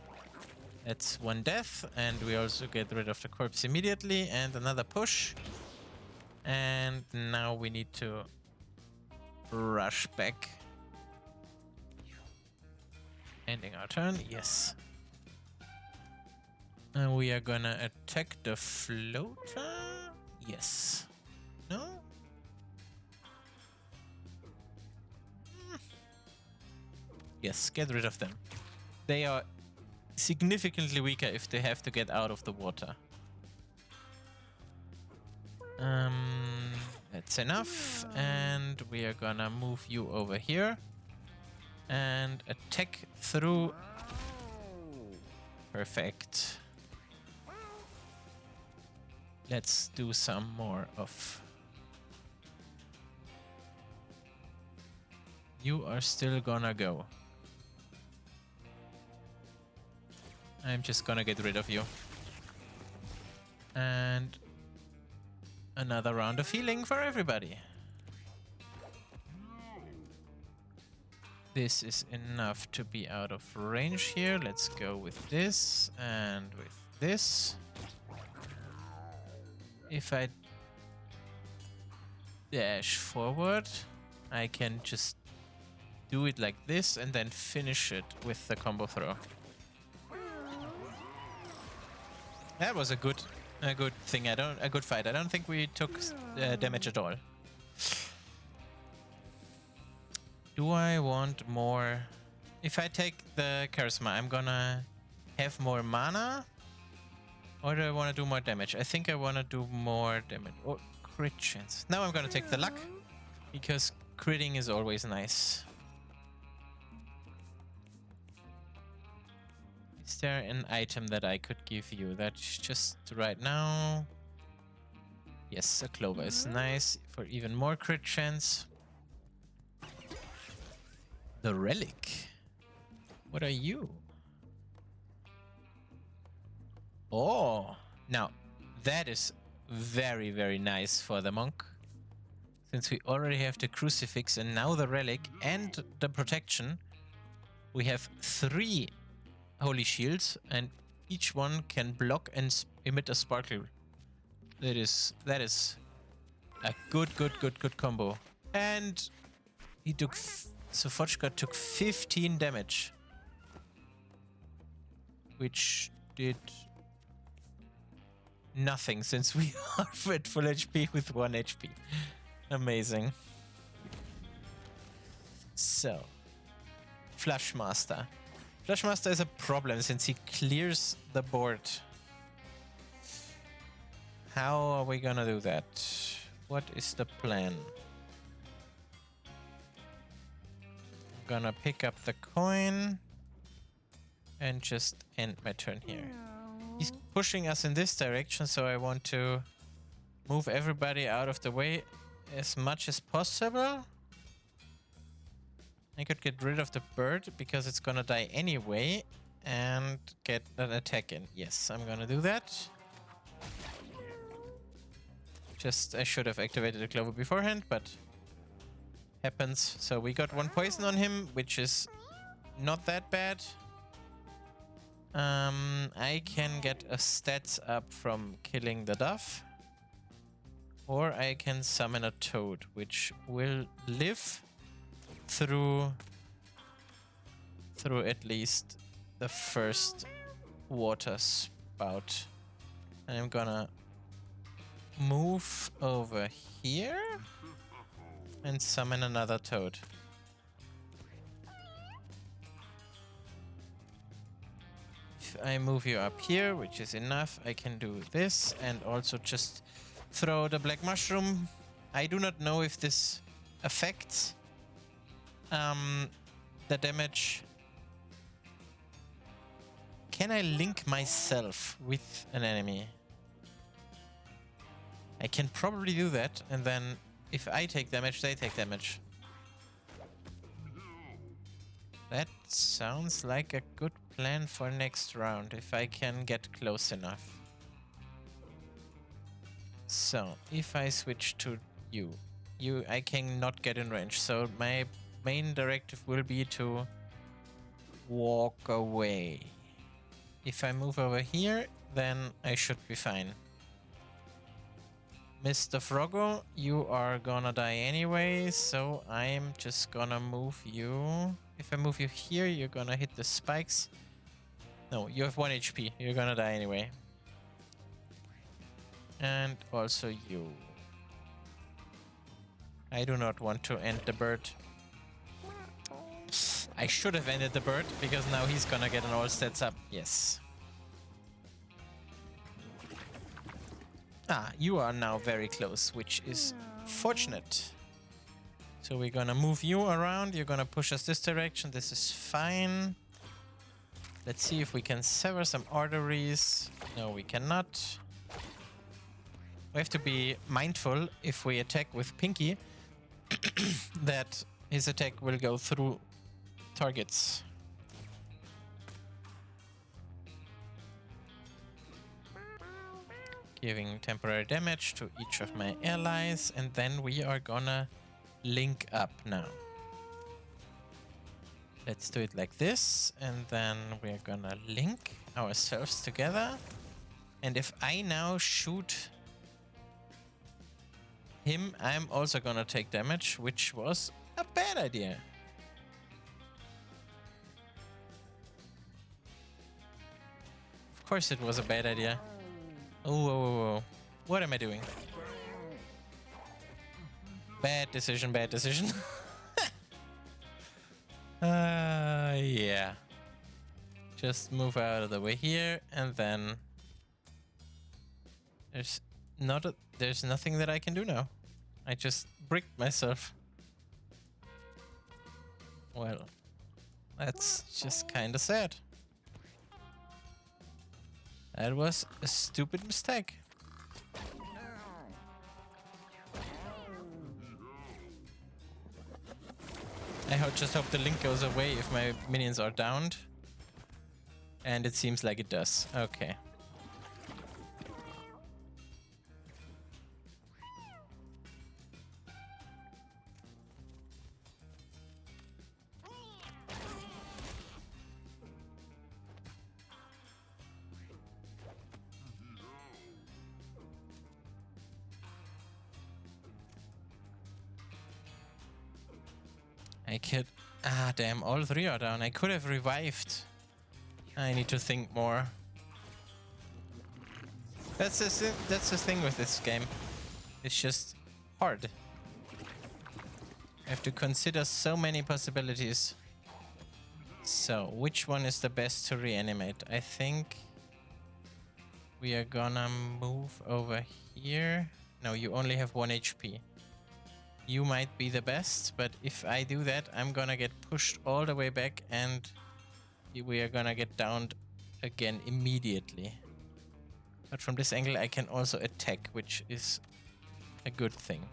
That's one death, and we also get rid of the corpse immediately, and another push. And now we need to rush back. Ending our turn, yes. And we are gonna attack the floater? Yes. No? Yes, get rid of them. They are significantly weaker if they have to get out of the water. That's enough, and we are gonna move you over here and attack through. Perfect. Let's do some more of. You are still gonna go. I'm just gonna get rid of you. And another round of healing for everybody. This is enough to be out of range here. Let's go with this and with this. If I dash forward, I can just do it like this and then finish it with the combo throw. That was a good thing. A good fight. I don't think we took damage at all. Do I want more? If I take the charisma, I'm gonna have more mana, or do I want to do more damage? I think I want to do more damage. Or crit chance. Now I'm gonna take the luck, because critting is always nice. Is there an item that I could give you? That's just right now. Yes, a clover is nice for even more crit chance. The relic. What are you? Oh, now that is very, very nice for the monk. Since we already have the crucifix and now the relic and the protection, we have 3 holy shields, and each one can block and emit a sparkle. That is a good combo. And he took so Fochka took 15 damage, which did nothing since we are at full HP with 1 HP. Amazing. So, Flushmaster. Flushmaster is a problem since he clears the board. How are we gonna do that? What is the plan? I'm gonna pick up the coin and just end my turn here. He's pushing us in this direction, so I want to move everybody out of the way as much as possible. I could get rid of the bird because it's gonna die anyway and get an attack in. Yes, I'm gonna do that. I should have activated the clover beforehand, but happens. So we got 1 poison on him, which is not that bad. I can get a stats up from killing the dove. Or I can summon a toad, which will live through at least the first water spout. And I'm gonna move over here and summon another toad. If I move you up here, which is enough, I can do this and also just throw the black mushroom. I do not know if this affects the damage. Can I link myself with an enemy? I can probably do that, and then if I take damage, they take damage. That sounds like a good plan for next round, if I can get close enough. So, if I switch to you, I cannot get in range, so my main directive will be to walk away. If I move over here, then I should be fine. Mr. Froggo, you are gonna die anyway, so I'm just gonna move you. If I move you here, you're gonna hit the spikes. No, you have 1 HP. You're gonna die anyway. And also you. I do not want to end the bird. I should have ended the bird, because now he's gonna get an all stats up. Yes. Ah, you are now very close, which is fortunate. So we're gonna move you around. You're gonna push us this direction. This is fine. Let's see if we can sever some arteries. No, we cannot. We have to be mindful if we attack with Pinky that his attack will go through targets. Giving temporary damage to each of my allies, and then we are gonna link up now. Let's do it like this, and then we're gonna link ourselves together. And if I now shoot him, I'm also gonna take damage, which was a bad idea. Of course it was a bad idea. Oh, whoa, whoa, whoa. What am I doing? Bad decision, bad decision. Yeah. Just move out of the way here, and then there's nothing that I can do now. I just bricked myself. Well, that's just kind of sad. That was a stupid mistake. Just hope the link goes away if my minions are downed. And it seems like it does. Okay. I could... Ah, damn, all three are down. I could have revived. I need to think more. That's the thing with this game. It's just hard. I have to consider so many possibilities. So, which one is the best to reanimate? I think we are gonna move over here. No, you only have 1 HP. You might be the best, but if I do that, I'm gonna get pushed all the way back and we are gonna get downed again immediately. But from this angle I can also attack, which is a good thing.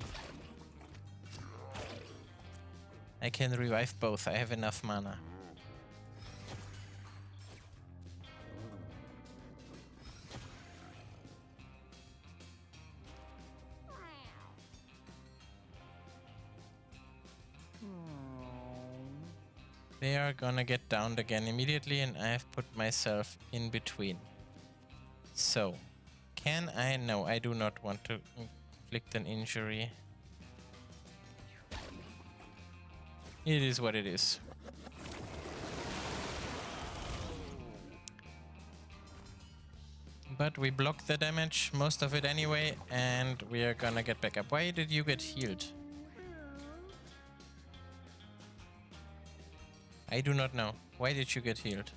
I can revive both, I have enough mana. They are gonna get downed again immediately, and I have put myself in between. So, can I? No, I do not want to inflict an injury. It is what it is. But we block the damage, most of it anyway, and we are gonna get back up. Why did you get healed? I do not know. Why did you get healed?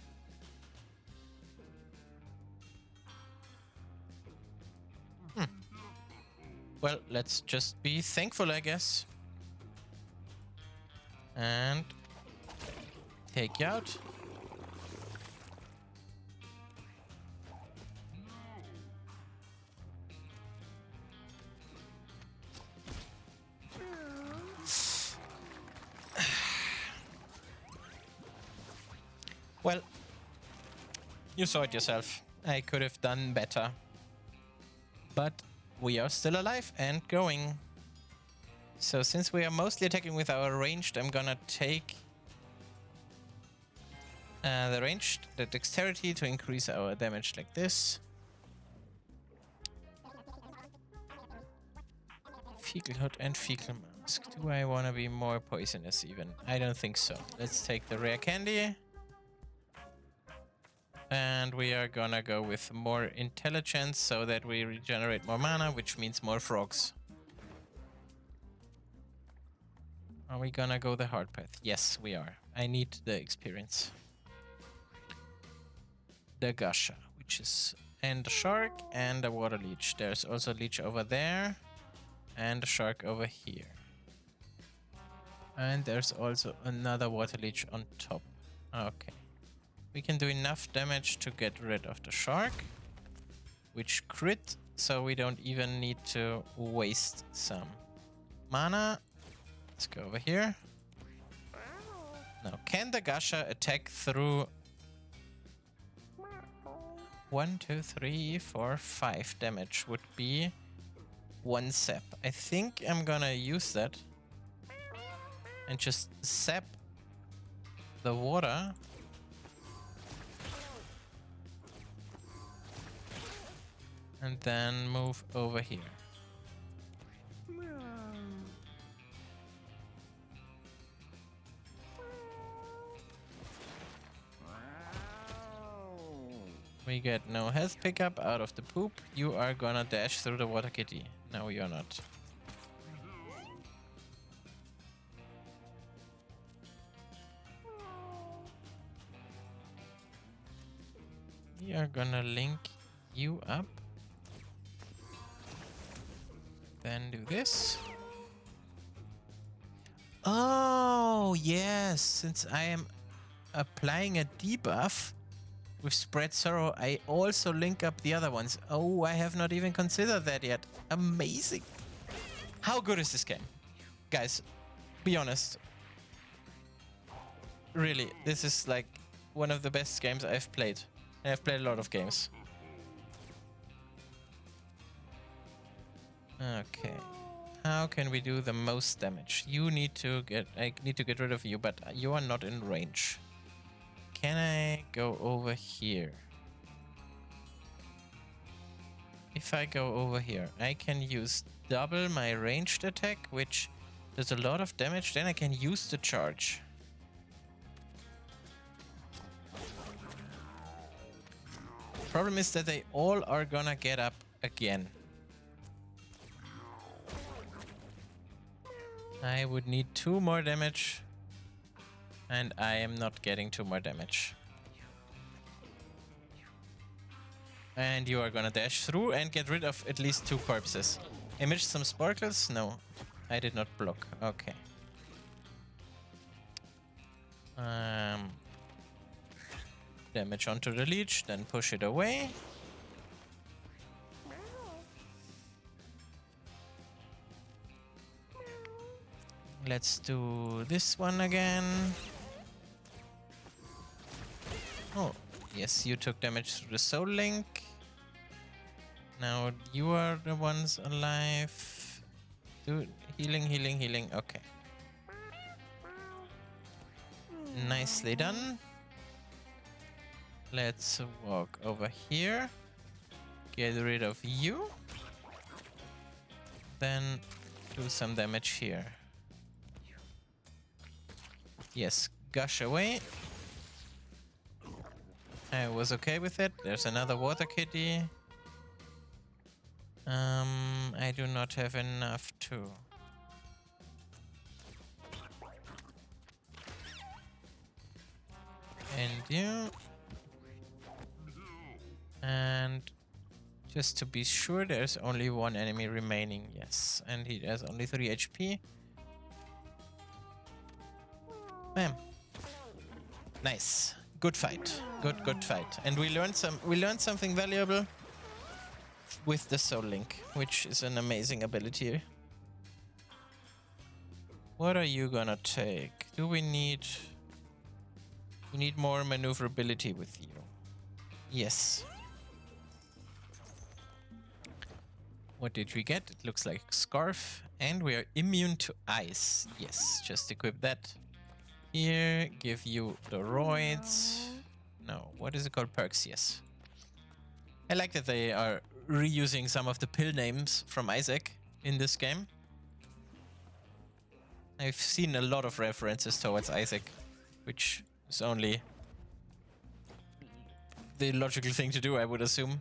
Well, let's just be thankful, I guess. And take you out. Well, you saw it yourself. I could have done better. But we are still alive and going. So since we are mostly attacking with our ranged, I'm gonna take the dexterity to increase our damage like this. Fecal Hood and Fecal Mask. Do I want to be more poisonous even? I don't think so. Let's take the rare candy. And we are gonna go with more intelligence so that we regenerate more mana, which means more frogs. Are we gonna go the hard path? Yes, we are. I need the experience. The Gusha, which is... and the shark and the water leech. There's also a leech over there. And a shark over here. And there's also another water leech on top. Okay. We can do enough damage to get rid of the shark, which crit, so we don't even need to waste some mana. Let's go over here. Now, can the Gusha attack through 1, 2, 3, 4, 5 damage? Would be 1 sap. I think I'm gonna use that and just sap the water. And then move over here. We get no health pickup out of the poop. You are gonna dash through the water kitty. No, you're not. We are gonna link you up. Then do this. Oh, yes. Since I am applying a debuff with Spread Sorrow, I also link up the other ones. Oh, I have not even considered that yet. Amazing. How good is this game? Guys, be honest. Really, this is like one of the best games I've played. I've played a lot of games. Okay. How can we do the most damage? You need to get... I need to get rid of you, but you are not in range. Can I go over here? If I go over here, I can use double my ranged attack, which does a lot of damage. Then I can use the charge. Problem is that they all are gonna get up again. I would need 2 more damage, and I am not getting 2 more damage. And you are gonna dash through and get rid of at least 2 corpses. Image some sparkles? No, I did not block. Okay. Damage onto the leech, then push it away. Let's do this one again. Oh, yes, you took damage through the soul link. Now you are the ones alive. Do healing, healing, healing. Okay. Nicely done. Let's walk over here. Get rid of you. then do some damage here. Yes, gush away. I was okay with it. There's another water kitty. I do not have enough to... And you... And... Just to be sure, there's only one enemy remaining. Yes, and he has only 3 HP. Bam. Nice. Good fight. Good fight. And we learned something valuable with the Soul Link, which is an amazing ability. What are you gonna take? Do we need... We need more maneuverability with you. Yes. What did we get? It looks like Scarf. And we are immune to ice. Yes, just equip that. Here, give you the roids. No, what is it called? Perks, yes. I like that they are reusing some of the pill names from Isaac in this game. I've seen a lot of references towards Isaac, which is only the logical thing to do, I would assume.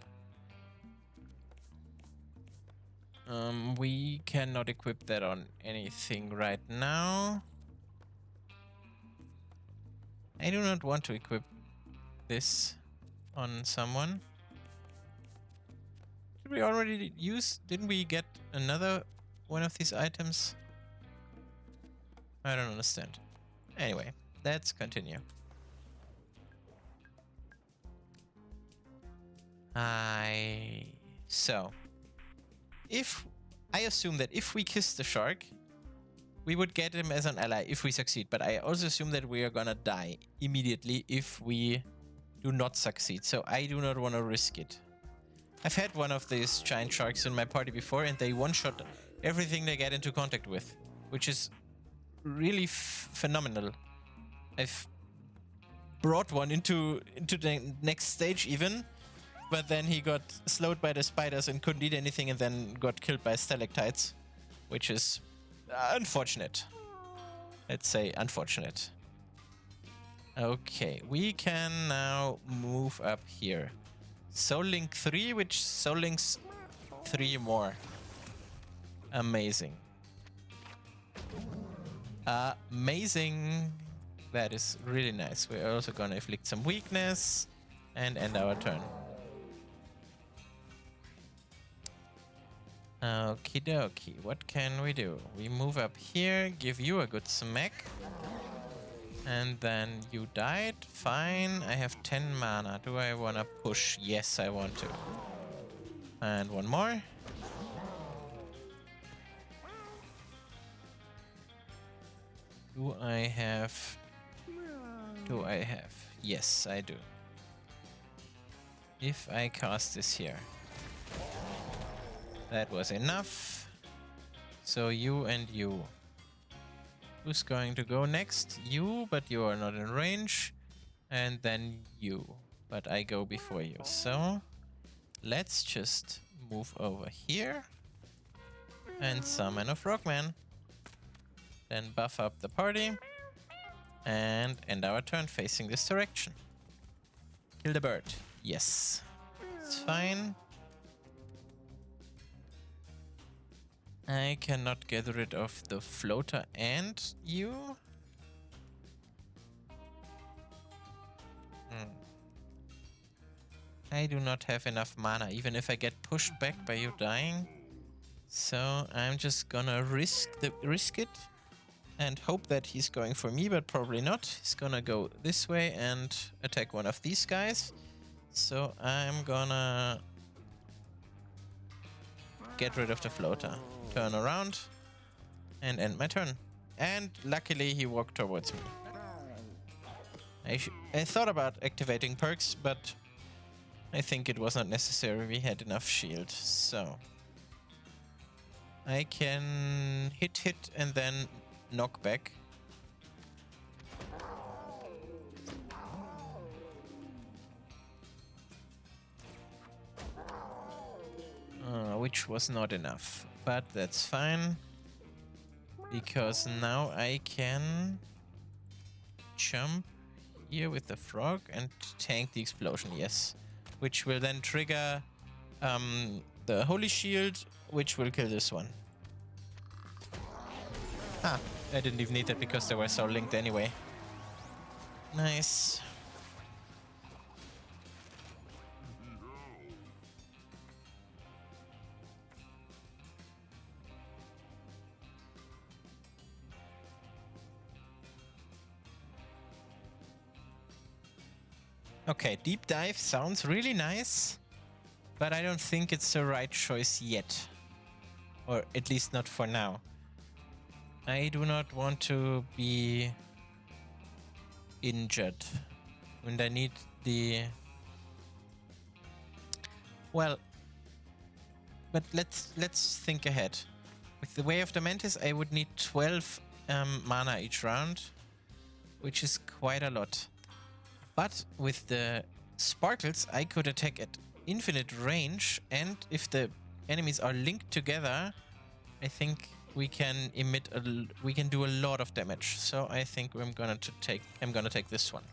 We cannot equip that on anything right now. I do not want to equip this on someone. Did we already use... Didn't we get another one of these items? I don't understand. Anyway, let's continue. So... I assume that if we kiss the shark, we would get him as an ally if we succeed. But I also assume that we are gonna die immediately if we do not succeed. So I do not want to risk it. I've had one of these giant sharks in my party before, and they one-shot everything they get into contact with, which is really phenomenal. I've brought one into the next stage even, but then he got slowed by the spiders and couldn't eat anything, and then got killed by stalactites, which is unfortunate. Let's say unfortunate. Okay, we can now move up here. Soul Link 3, which Soul Links 3 more. Amazing. Amazing. That is really nice. We're also gonna inflict some weakness and end our turn. Okie dokie, what can we do? We move up here, give you a good smack. And then you died. Fine, I have 10 mana. Do I want to push? Yes, I want to. And one more. Do I have... Yes, I do. If I cast this here. That was enough. So you and you. Who's going to go next? You, but you are not in range. And then you. But I go before you. So let's just move over here. And summon a frogman. Then buff up the party. And end our turn facing this direction. Kill the bird. Yes. It's fine. I cannot get rid of the floater and you. I do not have enough mana, even if I get pushed back by you dying. So I'm just gonna risk it and hope that he's going for me, but probably not. He's gonna go this way and attack one of these guys. So I'm gonna get rid of the floater. Turn around and end my turn. And luckily he walked towards me. I thought about activating perks, but I think it was not necessary. We had enough shield. So I can hit and then knock back. which was not enough. But that's fine. Because now I can jump here with the frog and tank the explosion, yes. Which will then trigger the holy shield, which will kill this one. Ah, I didn't even need that because they were so linked anyway. Nice. Okay, deep dive sounds really nice, but I don't think it's the right choice yet. Or at least not for now. I do not want to be injured and I need the... Well, but let's think ahead. With the Way of the Mantis, I would need 12 mana each round, which is quite a lot. But with the sparkles, I could attack at infinite range, and if the enemies are linked together, I think we can we can do a lot of damage. So I think I'm gonna take this one.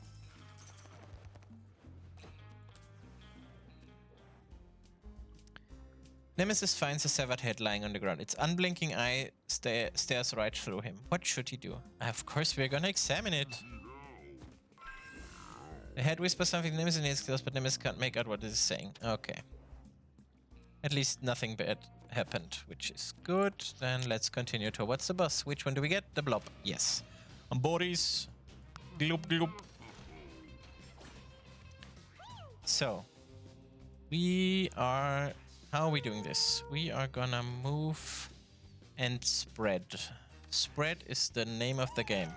Nemesis finds a severed head lying on the ground. Its unblinking eye stares right through him. What should he do? Of course, we're gonna examine it. The head whispers something Nemesis needs close, but Nemesis can't make out what it is saying. Okay. At least nothing bad happened, which is good. Then let's continue towards the boss. Which one do we get? The blob. Yes. Bodies. Gloop gloop. So, we are... How are we doing this? We are gonna move and spread. Spread is the name of the game.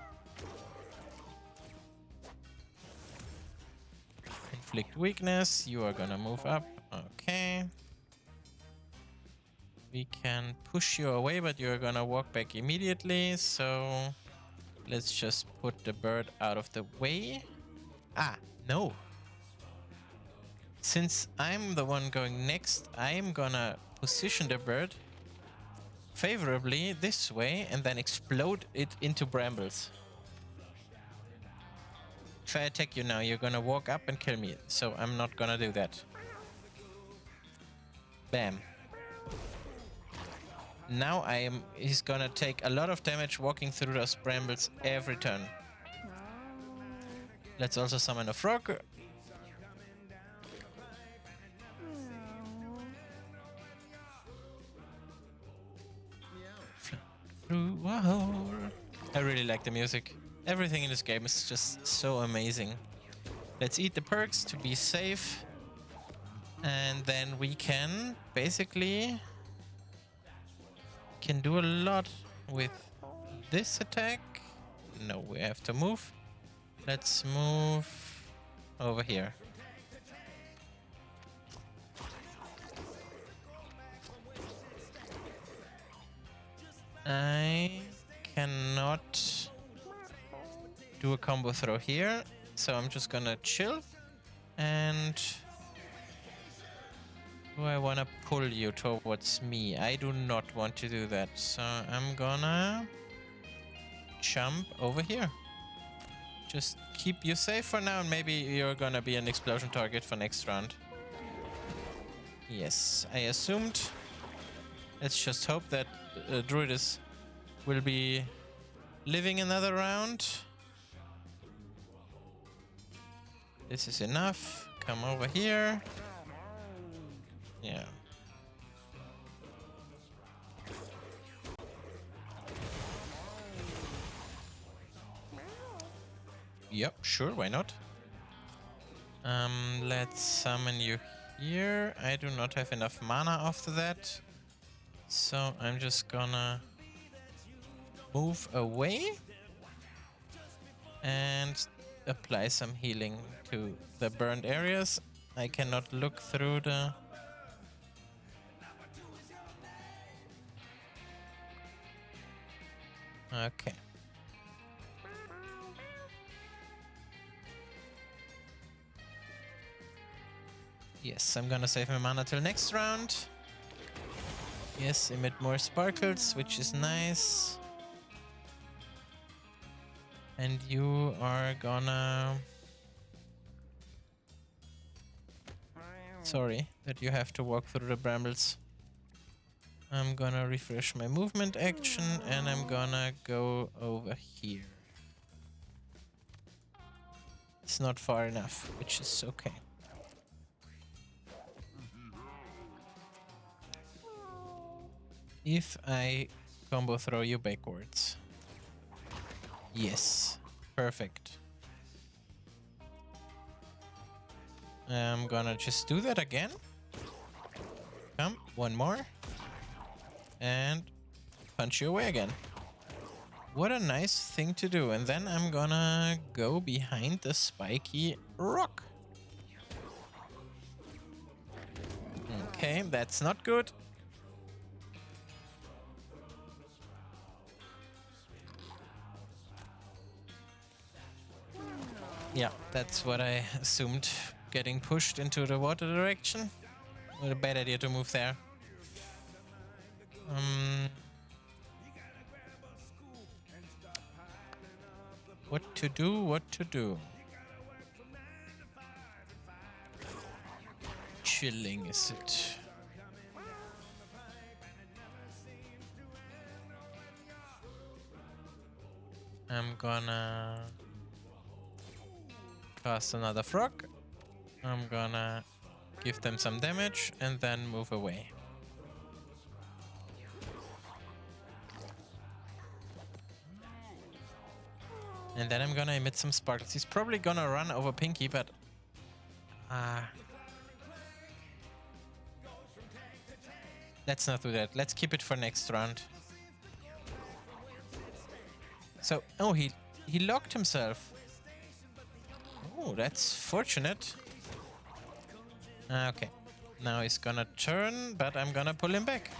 Inflict weakness. You are gonna move up. Okay. We can push you away, but you're gonna walk back immediately. So let's just put the bird out of the way. Ah, no. Since I'm the one going next, I'm gonna position the bird favorably this way and then explode it into brambles. If I attack you now, you're gonna walk up and kill me, so I'm not gonna do that. Bam. Now he's gonna take a lot of damage walking through those brambles every turn. Let's also summon a frog. Wow. I really like the music. Everything in this game is just so amazing. Let's eat the perks to be safe. And then we can basically do a lot with this attack. No, we have to move. Let's move over here. I cannot do a combo throw here, so I'm just gonna chill. And do I wanna pull you towards me? I do not want to do that, so I'm gonna jump over here. Just keep you safe for now, and maybe you're gonna be an explosion target for next round. Yes, I assumed. Let's just hope that Druidus will be living another round. This is enough. Come over here. Yeah. Yep, sure, why not? Let's summon you here. I do not have enough mana after that. So I'm just gonna move away and apply some healing to the burned areas. I cannot look through the... Okay. Yes, I'm gonna save my mana till next round. Yes, emit more sparkles, which is nice. And you are gonna... Sorry that you have to walk through the brambles. I'm gonna refresh my movement action and I'm gonna go over here. It's not far enough, which is okay. If I combo throw you backwards. Yes, perfect. I'm gonna just do that again. Come, one more. And punch you away again. What a nice thing to do. And then I'm gonna go behind the spiky rock. Okay, that's not good. Yeah, that's what I assumed. Getting pushed into the water direction. What a bad idea to move there. What to do, what to do. Chilling, is it? I'm gonna cast another frog. I'm gonna give them some damage and then move away. And then I'm gonna emit some sparkles. He's probably gonna run over Pinky, but... let's not do that. Let's keep it for next round. So, oh, he locked himself. Oh, that's fortunate. Okay. Now he's gonna turn, but I'm gonna pull him back.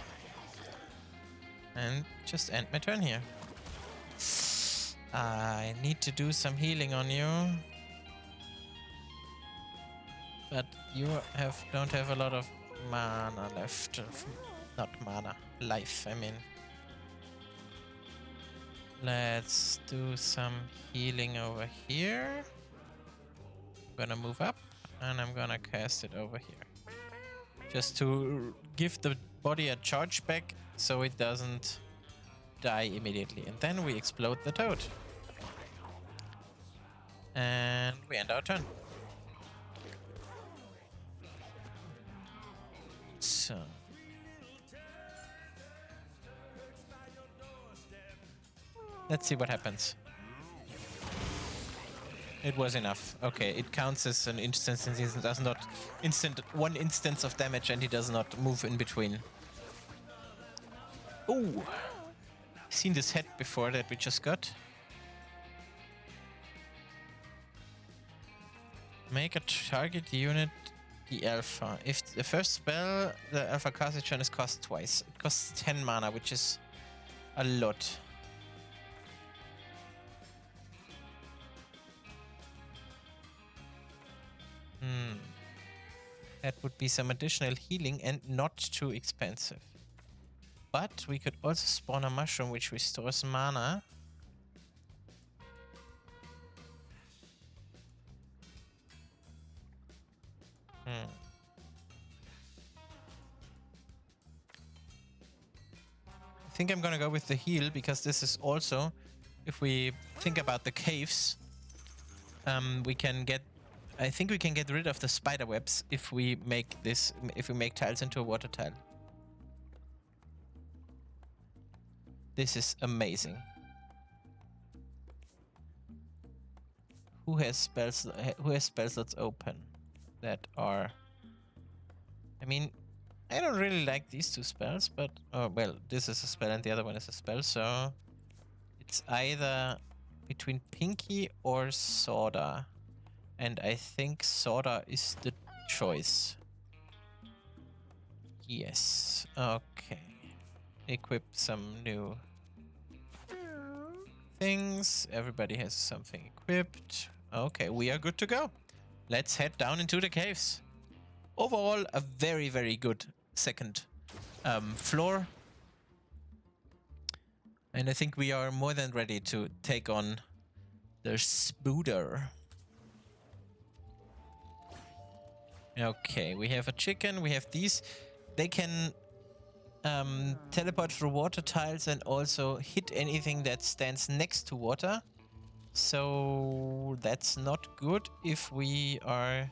And just end my turn here. I need to do some healing on you. But you don't have a lot of mana left. Not mana. Life, I mean. Let's do some healing over here. I'm gonna move up and I'm gonna cast it over here. Just to give the body a charge back so it doesn't die immediately. And then we explode the toad. And we end our turn. So... let's see what happens. It was enough. Okay, it counts as an instance and he does not one instance of damage and he does not move in between. Oh, seen this head before that we just got. Make a target unit the alpha. If the first spell the alpha cast turn is cost twice. It costs 10 mana, which is a lot. That would be some additional healing and not too expensive. But we could also spawn a mushroom which restores mana. I think I'm gonna go with the heal because this is also, if we think about the caves, we can get... I think we can get rid of the spider webs if we make this, if we make tiles into a water tile. This is amazing. Who has spells? Who has spell slots open that are? I mean, I don't really like these two spells, but oh well, this is a spell and the other one is a spell, so it's either between Pinky or Soda. And I think Soda is the choice. Yes. Okay. Equip some new things. Everybody has something equipped. Okay, we are good to go. Let's head down into the caves. Overall, a very, very good second floor. And I think we are more than ready to take on the Spooder. Okay, we have a chicken, we have these. They can teleport through water tiles and also hit anything that stands next to water. So that's not good if we are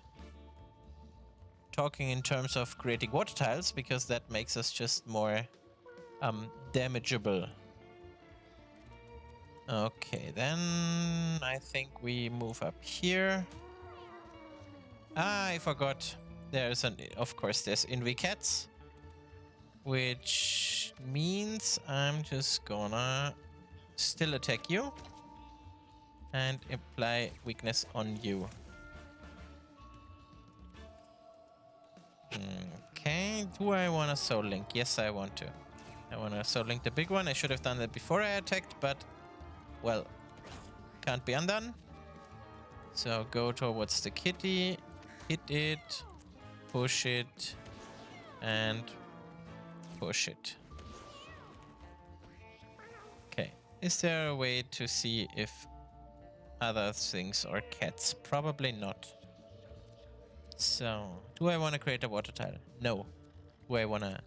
talking in terms of creating water tiles, because that makes us just more damageable. Okay, then I think we move up here. Ah, I forgot. There's of course, there's Invi Cats, which means I'm just gonna still attack you and apply weakness on you. Okay, do I want to Soul Link? Yes, I want to. I want to Soul Link the big one. I should have done that before I attacked, but, well, can't be undone. So go towards the kitty, hit it, push it, and push it. Okay, is there a way to see if other things are cats? Probably not. So, do I want to create a water tile? No. Do I want to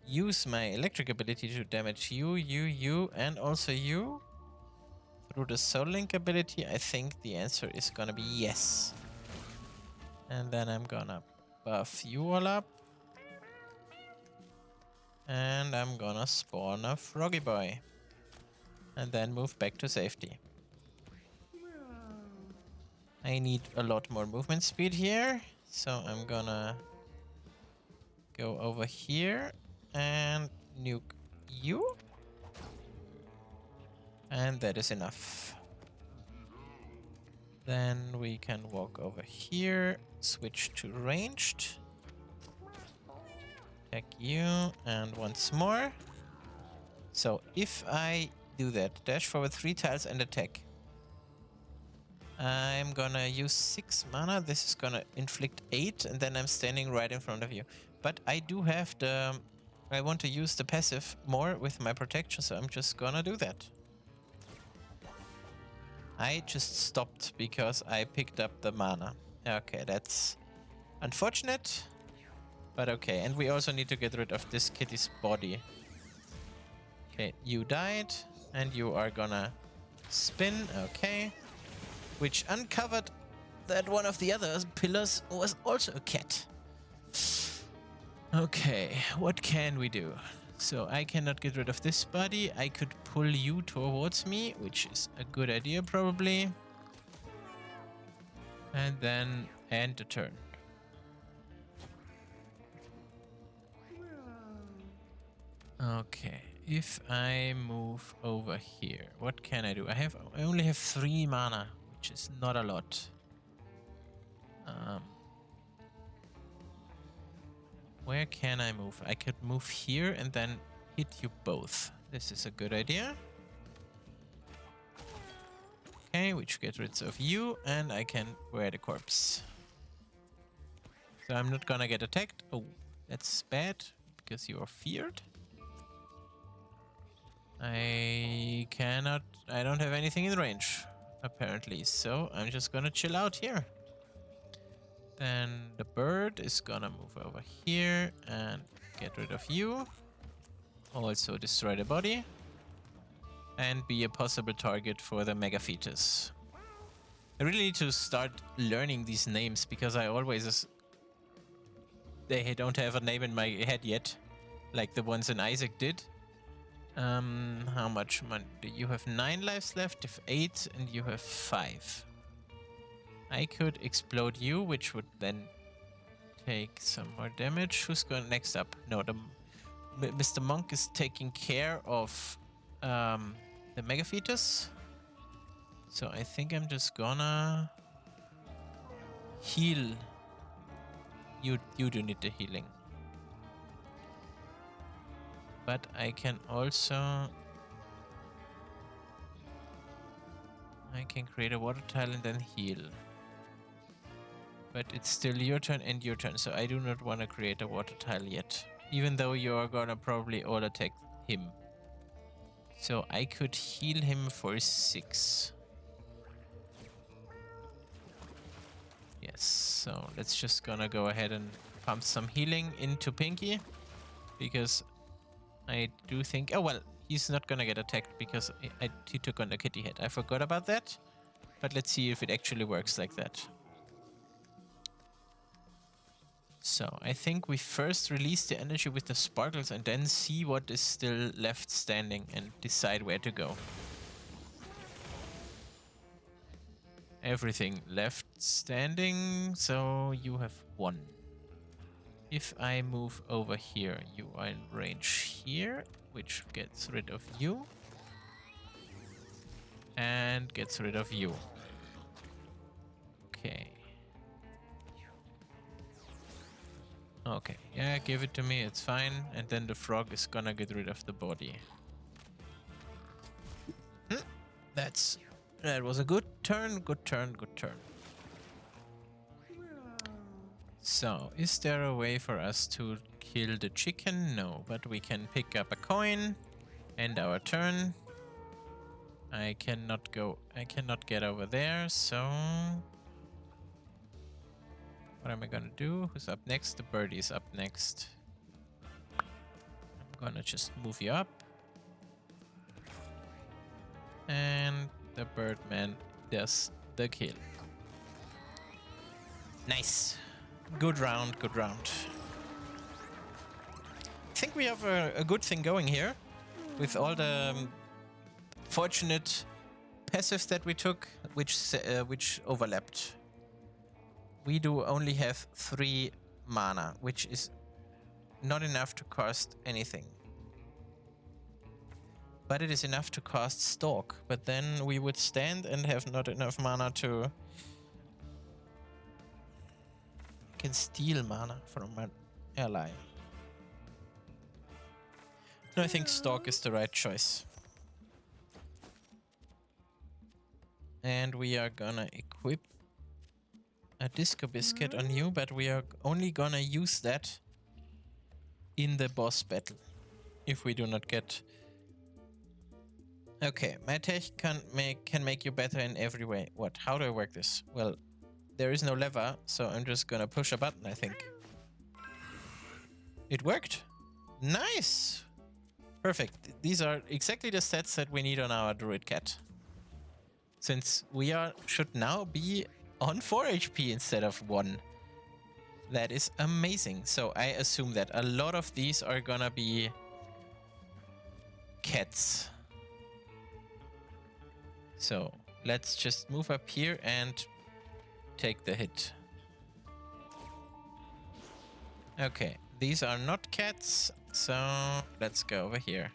use my electric ability to damage you, and also you? Through the Soul Link ability, I think the answer is gonna be yes. And then I'm gonna buff you all up. And I'm gonna spawn a Froggy Boy. And then move back to safety. I need a lot more movement speed here. So I'm gonna go over here and nuke you. And that is enough. Then we can walk over here, switch to ranged. Attack you, and once more. So if I do that, dash forward 3 tiles and attack, I'm gonna use 6 mana. This is gonna inflict 8, and then I'm standing right in front of you. But I do have the... I want to use the passive more with my protection, so I'm just gonna do that. I just stopped because I picked up the mana. Okay, that's unfortunate, but okay. And we also need to get rid of this kitty's body. Okay, you died, and you are gonna spin. Okay. Which uncovered that one of the other pillars was also a cat. Okay, what can we do? So I cannot get rid of this body. I could pull you towards me, which is a good idea probably. And then end the turn. Okay, if I move over here, what can I do? I only have 3 mana, which is not a lot. Where can I move? I could move here and then hit you both. This is a good idea. Okay, which gets rid of you, and I can wear the corpse. So I'm not gonna get attacked. Oh, that's bad, because you are feared. I don't have anything in range, apparently, so I'm just gonna chill out here. Then the bird is gonna move over here and get rid of you. Also destroy the body. And be a possible target for the Mega Fetus. I really need to start learning these names, because I always... They don't have a name in my head yet, like the ones in Isaac did. How much money? You have 9 lives left, you have 8, and you have 5. I could explode you, which would then take some more damage. Who's going next up? No, Mr. Monk is taking care of the Mega Fetus. So I think I'm just gonna heal. You do need the healing. But I can also... I can create a water tile and then heal. But it's still your turn and your turn, so I do not want to create a water tile yet. Even though you're gonna probably all attack him. So I could heal him for 6. Yes, so let's just gonna go ahead and pump some healing into Pinky. Because I do think... Oh, well, he's not gonna get attacked because he took on the kitty head. I forgot about that. But let's see if it actually works like that. So I think we first release the energy with the sparkles and then see what is still left standing and decide where to go. Everything left standing, so you have 1. If I move over here, you are in range here, which gets rid of you. And gets rid of you. Okay. Okay, yeah, give it to me, it's fine. And then the frog is gonna get rid of the body. That was a good turn, good turn, good turn. So, is there a way for us to kill the chicken? No, but we can pick up a coin. End our turn. I cannot get over there, so... What am I gonna do? Who's up next? The birdie's up next. I'm gonna just move you up. And the birdman does the kill. Nice. Good round, good round. I think we have a good thing going here. With all the fortunate passives that we took, which overlapped. We do only have 3 mana, which is not enough to cast anything. But it is enough to cast Stalk. But then we would stand and have not enough mana to... can steal mana from an ally. No, I think Stalk is the right choice. And we are gonna equip a Disco Biscuit on you, but we are only gonna use that in the boss battle. If we do not get... Okay, my tech can make you better in every way. What? How do I work this? Well, there is no lever, so I'm just gonna push a button, I think. It worked! Nice! Perfect. These are exactly the stats that we need on our Druid Cat. Since we should now be on 4 HP instead of 1. That is amazing. So I assume that a lot of these are gonna be cats. So let's just move up here and take the hit. Okay, these are not cats, so let's go over here.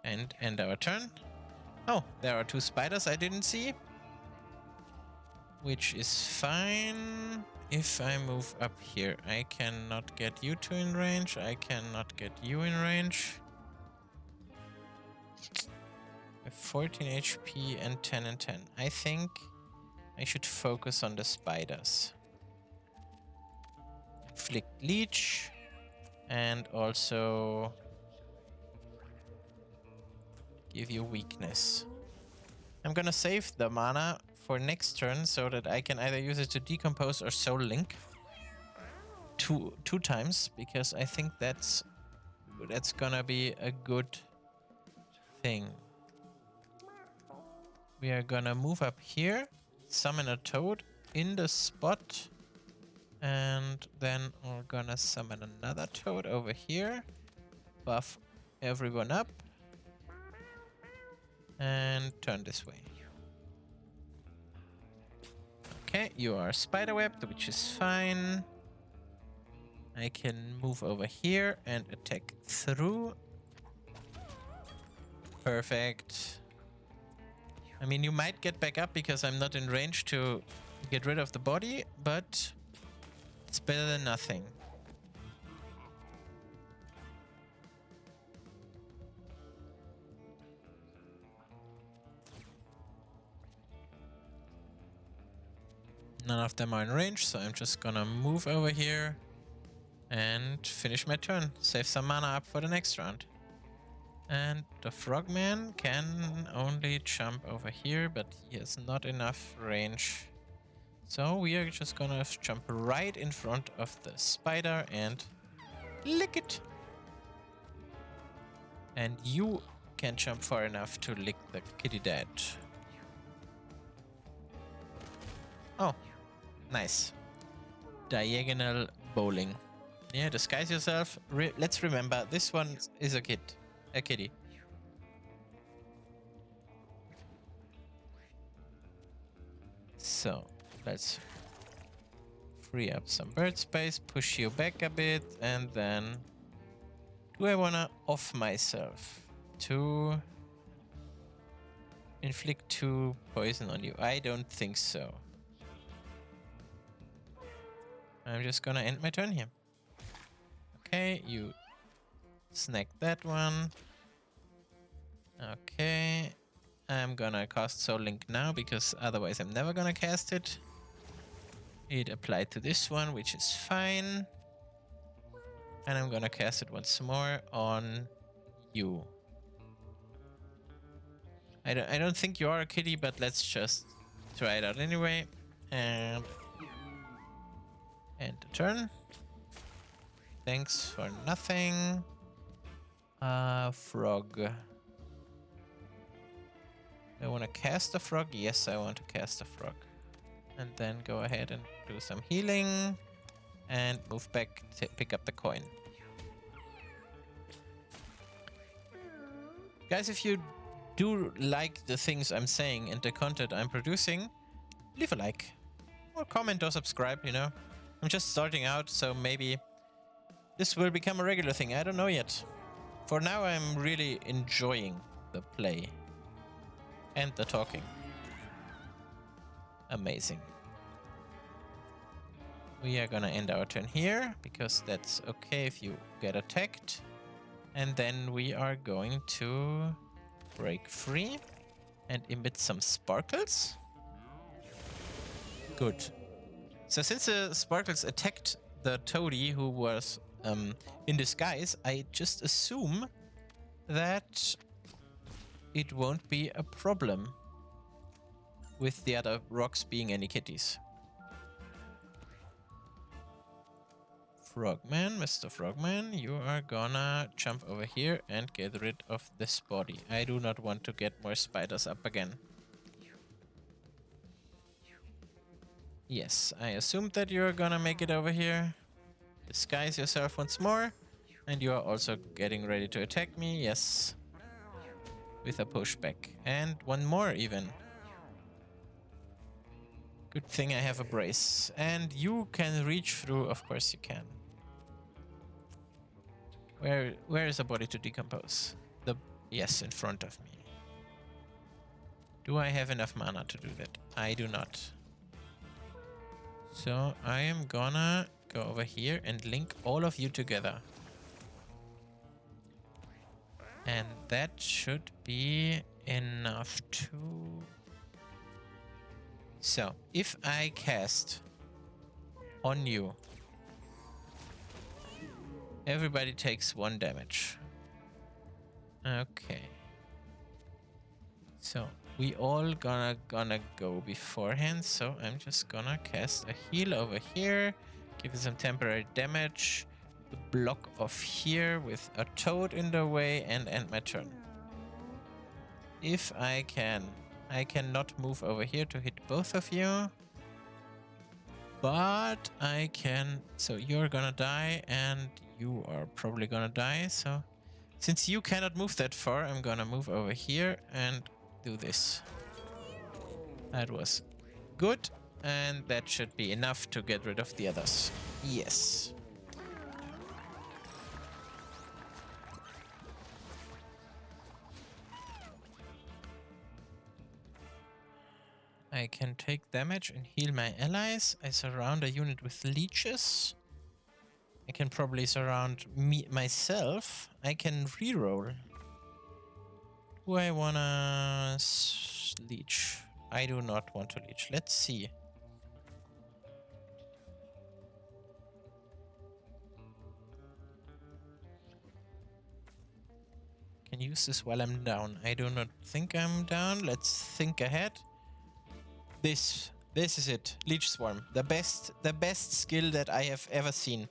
And end our turn. Oh, there are 2 spiders I didn't see. Which is fine. If I move up here, I cannot get you 2 in range. I cannot get you in range. I have 14 HP and 10 and 10. I think I should focus on the spiders. Inflict Leech. And also give you weakness. I'm gonna save the mana for next turn so that I can either use it to decompose or soul link two times, because I think that's gonna be a good thing. We are gonna move up here, summon a toad in the spot, and then we're gonna summon another toad over here, buff everyone up, and turn this way. Okay, you are spiderwebbed, which is fine. I can move over here and attack through. Perfect. I mean, you might get back up because I'm not in range to get rid of the body, but it's better than nothing. None of them are in range, so I'm just gonna move over here and finish my turn. Save some mana up for the next round. And the frogman can only jump over here, but he has not enough range. So we are just gonna jump right in front of the spider and lick it. And you can jump far enough to lick the kitty dead. Oh, nice. Diagonal bowling. Yeah, disguise yourself. Let's remember, this one is a kitty. So, let's free up some bird space, push you back a bit, and then... Do I wanna off myself to inflict 2 poison on you? I don't think so. I'm just gonna end my turn here. Okay, you snag that one. Okay, I'm gonna cast Soul Link now because otherwise I'm never gonna cast it. It applied to this one, which is fine. And I'm gonna cast it once more on you. I don't think you are a kitty, but let's just try it out anyway. And end the turn. Thanks for nothing. Frog. I want to cast a frog? Yes, I want to cast a frog. And then go ahead and do some healing. And move back to pick up the coin. Guys, if you do like the things I'm saying and the content I'm producing, leave a like. Or comment or subscribe, you know. I'm just starting out, so maybe this will become a regular thing. I don't know yet. For now, I'm really enjoying the play. And the talking. Amazing. We are gonna end our turn here, because that's okay if you get attacked. And then we are going to break free and emit some sparkles. Good. So since the sparkles attacked the toady who was in disguise, I just assume that it won't be a problem with the other rocks being any kitties. Frogman, Mr. Frogman, you are gonna jump over here and get rid of this body. I do not want to get more spiders up again. Yes, I assumed that you are gonna make it over here. Disguise yourself once more. And you are also getting ready to attack me, yes. With a pushback. And one more even. Good thing I have a brace. And you can reach through, of course you can. Where is a body to decompose? Yes, in front of me. Do I have enough mana to do that? I do not. So I am gonna go over here and link all of you together. And that should be enough to... So, if I cast on you, everybody takes 1 damage. Okay. So, we all gonna go beforehand, so I'm just gonna cast a heal over here, give it some temporary damage, block off here with a toad in the way, and end my turn. If I can. I cannot move over here to hit both of you. But I can... So you're gonna die and you are probably gonna die. So since you cannot move that far, I'm gonna move over here and do this. That was good. And that should be enough to get rid of the others. Yes. I can take damage and heal my allies. I surround a unit with leeches. I can probably surround myself. I can reroll. Do I wanna leech? I do not want to leech. Let's see. use this while I'm down. I do not think I'm down. Let's think ahead. This is it. Leech Swarm. The best skill that I have ever seen.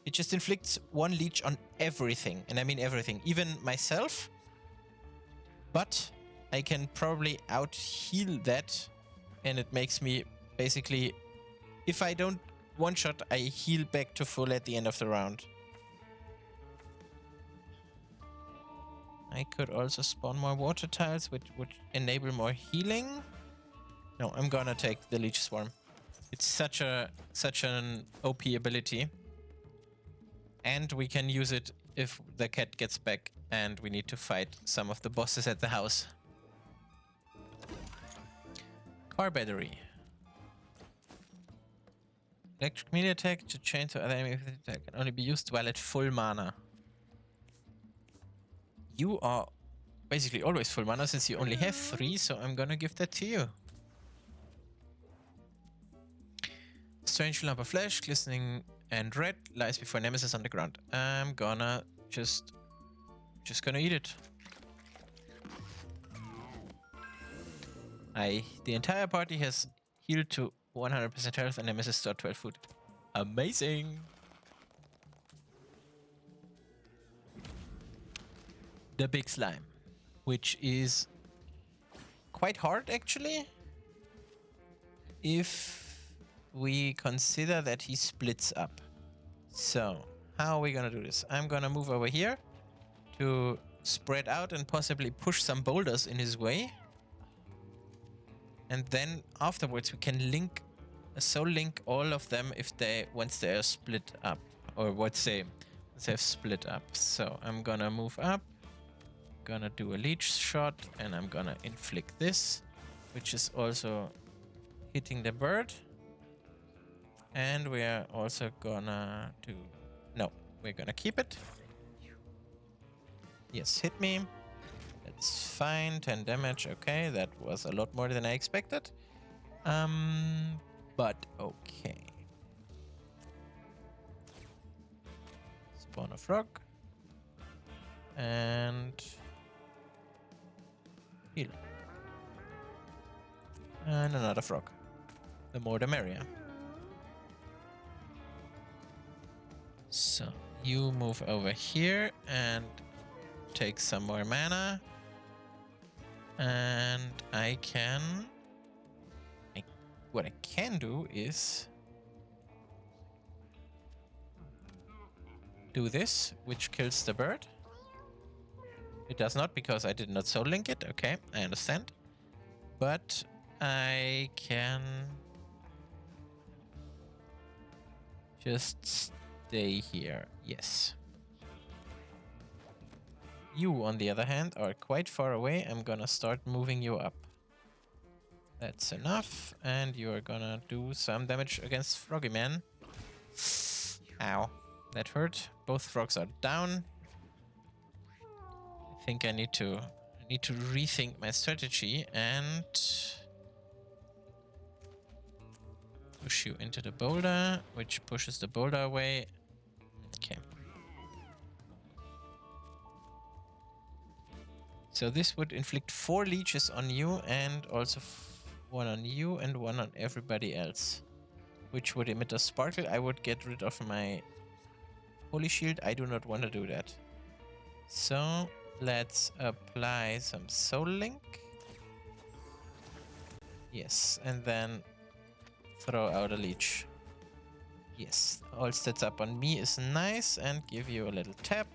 It just inflicts one leech on everything. And I mean everything. Even myself. But I can probably out-heal that. And it makes me basically... If I don't one-shot, I heal back to full at the end of the round. I could also spawn more water tiles, which would enable more healing. No, I'm gonna take the Leech Swarm. It's such an OP ability. And we can use it if the cat gets back and we need to fight some of the bosses at the house. Car battery. Electric melee attack to chain to other enemy attack can only be used while at full mana. You are basically always full mana since you only have 3, so I'm gonna give that to you. Strange lump of flesh, glistening and red, lies before Nemesis on the ground. I'm gonna just gonna eat it. The entire party has healed to 100% health and Nemesis stored 12 food. Amazing! The big slime, which is quite hard actually, if we consider that he splits up. So, how are we gonna do this? I'm gonna move over here to spread out and possibly push some boulders in his way. And then afterwards we can link, soul link all of them once they are split up. Or once they have split up. So I'm gonna move up, gonna do a leech shot, and I'm gonna inflict this, which is also hitting the bird. And we are also gonna do... No, we're gonna keep it. Yes, hit me. That's fine, 10 damage, okay. That was a lot more than I expected. But okay. Spawn a frog. And... heal. And another frog. The more the merrier. So, you move over here and take some more mana. And what I can do is do this, which kills the bird. It does not because I did not soul link it. Okay, I understand. But I can just stay here. Yes. You, on the other hand, are quite far away. I'm gonna start moving you up. That's enough. And you are gonna do some damage against Froggy Man. Ow. That hurt. Both frogs are down. I think I need to rethink my strategy and push you into the boulder, which pushes the boulder away. Okay. So this would inflict 4 leeches on you and also 1 on you and 1 on everybody else, which would emit a sparkle. I would get rid of my holy shield. I do not want to do that. So let's apply some soul link. Yes, and then throw out a leech. Yes, all stats up on me is nice, and give you a little tap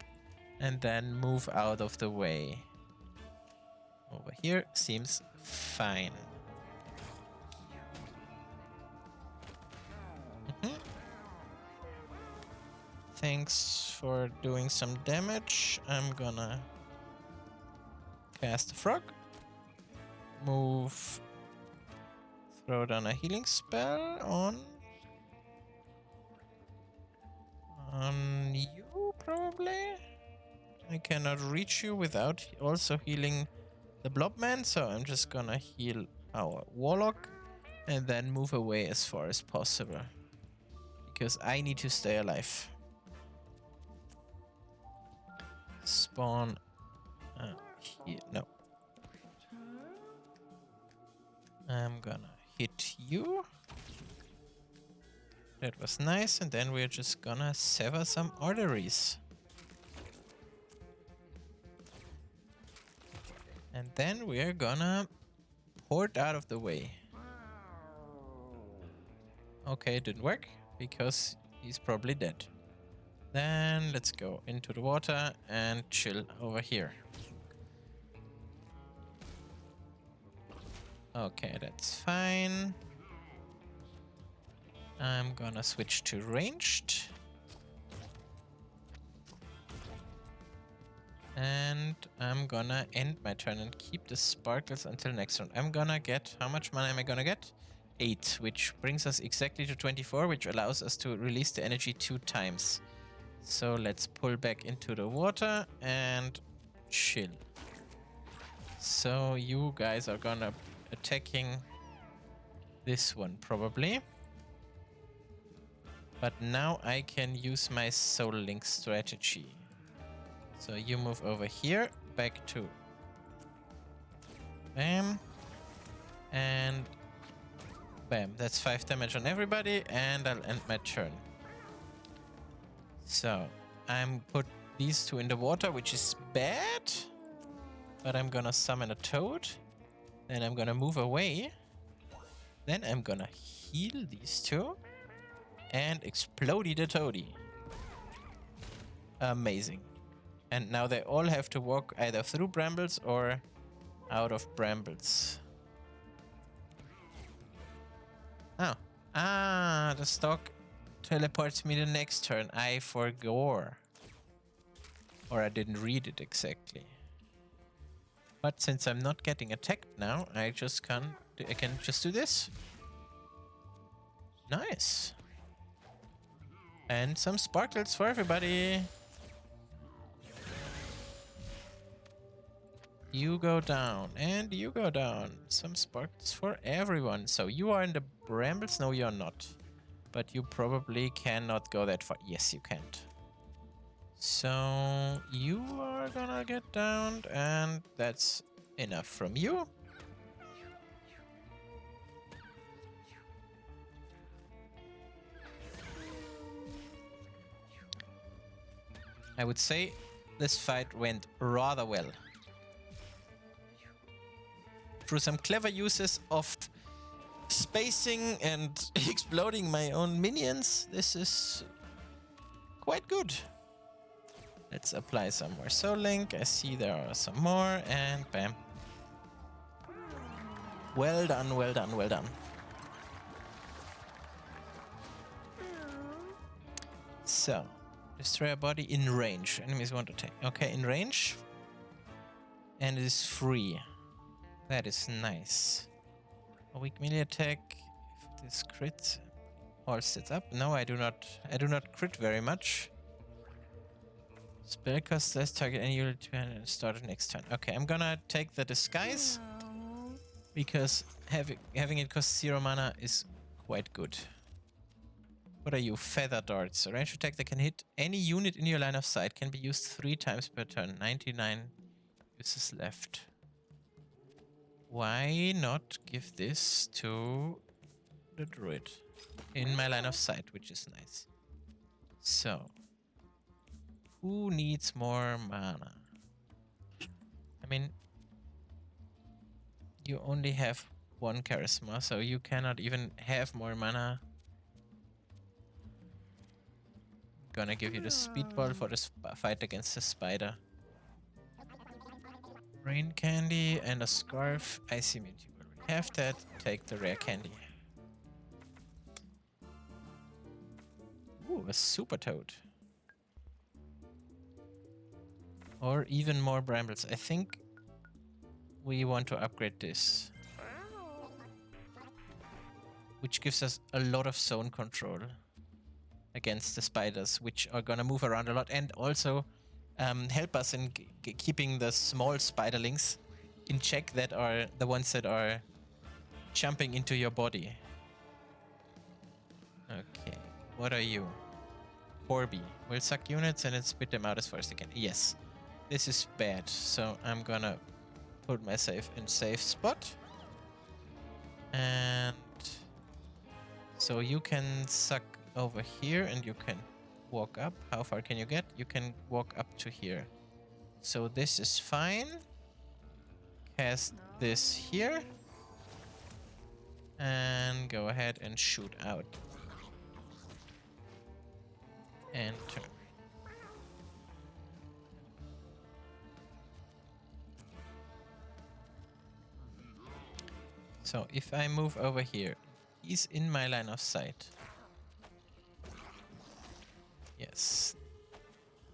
and then move out of the way. Over here seems fine. Thanks for doing some damage. I'm gonna cast a frog. Move. Throw down a healing spell on you, probably. I cannot reach you without also healing the Blobman, so I'm just gonna heal our Warlock and then move away as far as possible. Because I need to stay alive. Spawn Here, no. I'm gonna hit you. That was nice, and then we're just gonna sever some arteries. And then we're gonna port out of the way. Okay, it didn't work because he's probably dead. Then let's go into the water and chill over here. Okay, that's fine. I'm gonna switch to ranged. And I'm gonna end my turn and keep the sparkles until next round. I'm gonna get... How much mana am I gonna get? 8, which brings us exactly to 24, which allows us to release the energy 2 times. So let's pull back into the water and chill. So you guys are gonna attacking this one probably. But now I can use my Soul Link strategy. So you move over here, back to bam, and bam. That's 5 damage on everybody, and I'll end my turn. So I'm put these 2 in the water, which is bad, but I'm gonna summon a toad. Then I'm gonna move away. Then I'm gonna heal these 2 and explode the toadie. Amazing. And now they all have to walk either through brambles or out of brambles. Oh. Ah, the stock teleports me the next turn. I forgot. Or I didn't read it exactly. But since I'm not getting attacked now, I can just do this. Nice. And some sparkles for everybody. You go down, and you go down. Some sparks for everyone. So you are in the brambles? No, you're not. But you probably cannot go that far. Yes, you can't. So you are gonna get down, and that's enough from you. I would say this fight went rather well. Through some clever uses of spacing and exploding my own minions, this is quite good. Let's apply some more Soul Link. I see there are some more, and bam. Well done, well done, well done. So, destroy a body in range. Enemies want to take. Okay, in range. And it is free. That is nice. A weak melee attack. If this crit all sits up. No, I do not crit very much. Spell cost less target any unit to start next turn. Okay, I'm gonna take the disguise because having it cost 0 mana is quite good. What are you? Feather darts. A ranged attack that can hit any unit in your line of sight can be used 3 times per turn. 99 uses left. Why not give this to the druid in my line of sight, which is nice. So, who needs more mana? I mean, you only have 1 charisma, so you cannot even have more mana. Gonna give you the speedball for this fight against the spider. Rain candy and a scarf. I see you already have that. Take the rare candy. Ooh, a super toad. Or even more brambles. I think we want to upgrade this. Which gives us a lot of zone control against the spiders, which are gonna move around a lot, and also help us in keeping the small spiderlings in check, that are the ones that are jumping into your body. Okay, what are you? Corby. Will suck units and then spit them out as far as they can. Yes. This is bad, so I'm gonna put myself in safe spot. And so you can suck over here and you can walk up. How far can you get? You can walk up to here. So this is fine. Cast this here. And go ahead and shoot out. And turn. So if I move over here, he's in my line of sight. Yes.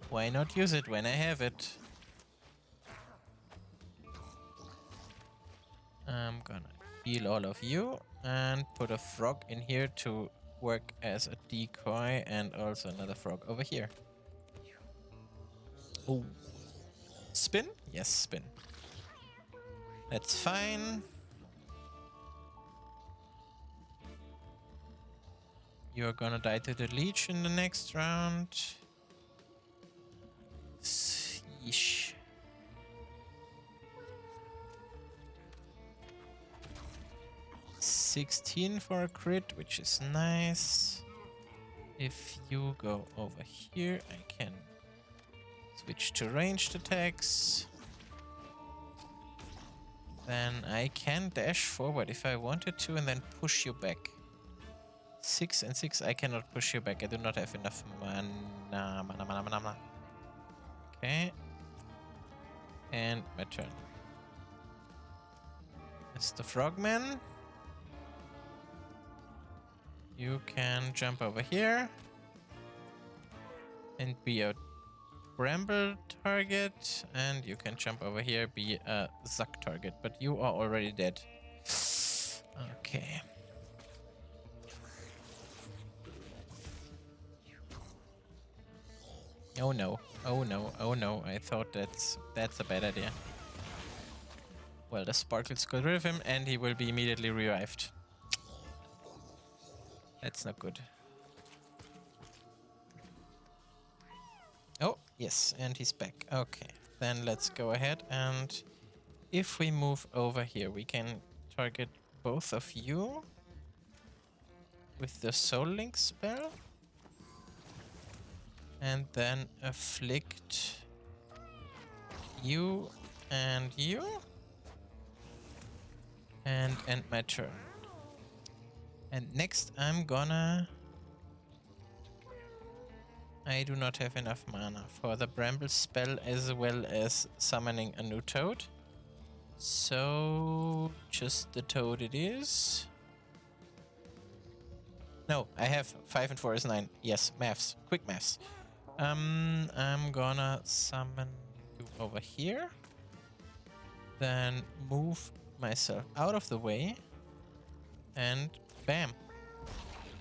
Why not use it when I have it? I'm gonna heal all of you and put a frog in here to work as a decoy, and also another frog over here. Oh. Spin? Yes, spin. That's fine. You're gonna die to the leech in the next round. Yeesh. $16 for a crit, which is nice. If you go over here, I can switch to ranged attacks. Then I can dash forward if I wanted to and then push you back. 6 and 6, I cannot push you back. I do not have enough mana. Okay. And my turn. Mr. Frogman. You can jump over here. And be a bramble target. And you can jump over here, be a Zuck target. But you are already dead. Okay. Oh no, oh no, oh no, I thought that's a bad idea. Well, the sparkles got rid of him and he will be immediately revived. That's not good. Oh, yes, and he's back. Okay, then let's go ahead, and if we move over here, we can target both of you with the Soul Link spell. And then afflict you and you. And end my turn. And next I'm gonna... I do not have enough mana for the Bramble spell as well as summoning a new toad. So just the toad it is. No, I have 5 and 4 is 9. Yes, maths. Quick maths. I'm gonna summon you over here. Then move myself out of the way. And bam.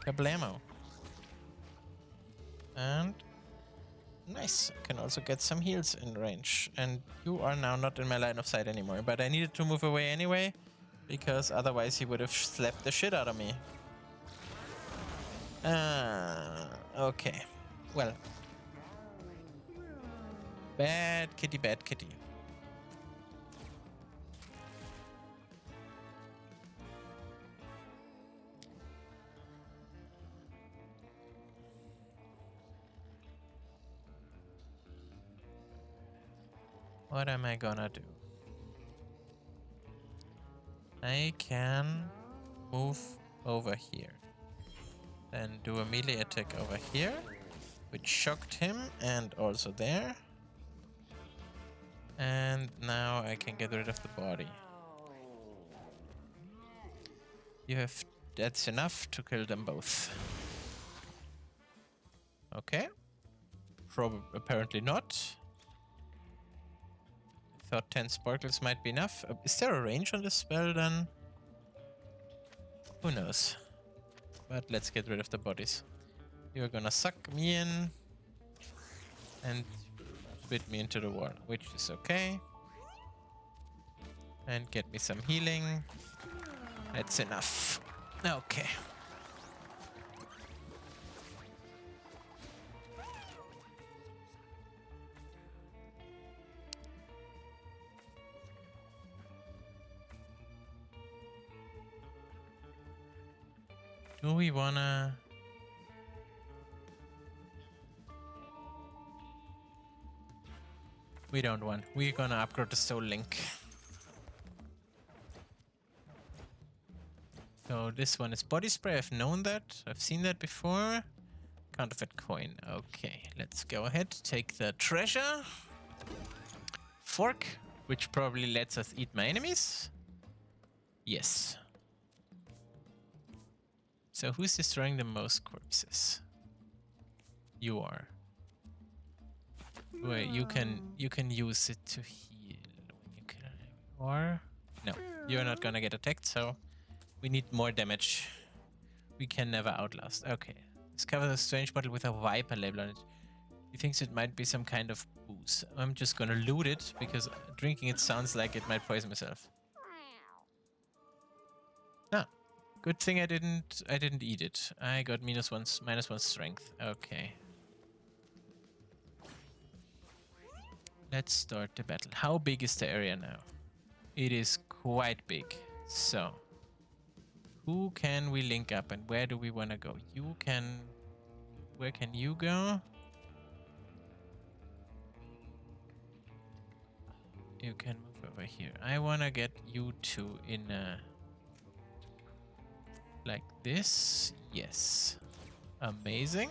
Kablamo. And nice. I can also get some heals in range. And you are now not in my line of sight anymore. But I needed to move away anyway, because otherwise he would have slapped the shit out of me. Okay. Well. Bad kitty, bad kitty. What am I gonna do? I can move over here. Then do a melee attack over here, which shocked him, and also there. And now I can get rid of the body. You have... that's enough to kill them both. Okay. Apparently not. I thought 10 sparkles might be enough. Is there a range on this spell then? Who knows? But let's get rid of the bodies. You're gonna suck me in and spit me into the wall, which is okay. And get me some healing. That's enough. Okay. Do we wanna... We don't want. We're gonna upgrade the Soul Link. So this one is body spray. I've known that. I've seen that before. Counterfeit coin. Okay, let's go ahead. Take the treasure. Fork, which probably lets us eat my enemies. Yes. So who's destroying the most corpses? You are. Wait, you can use it to heal when you kill an enemy. Or no, you're not gonna get attacked, so we need more damage. We can never outlast. Okay. Discover a strange bottle with a Viper label on it. He thinks it might be some kind of booze. I'm just gonna loot it because drinking it sounds like it might poison myself. Ah, good thing I didn't eat it. I got minus one strength. Okay. Let's start the battle. How big is the area now? It is quite big. So, who can we link up and where do we want to go? You can... Where can you go? You can move over here. I want to get you two in a... Like this. Yes. Amazing.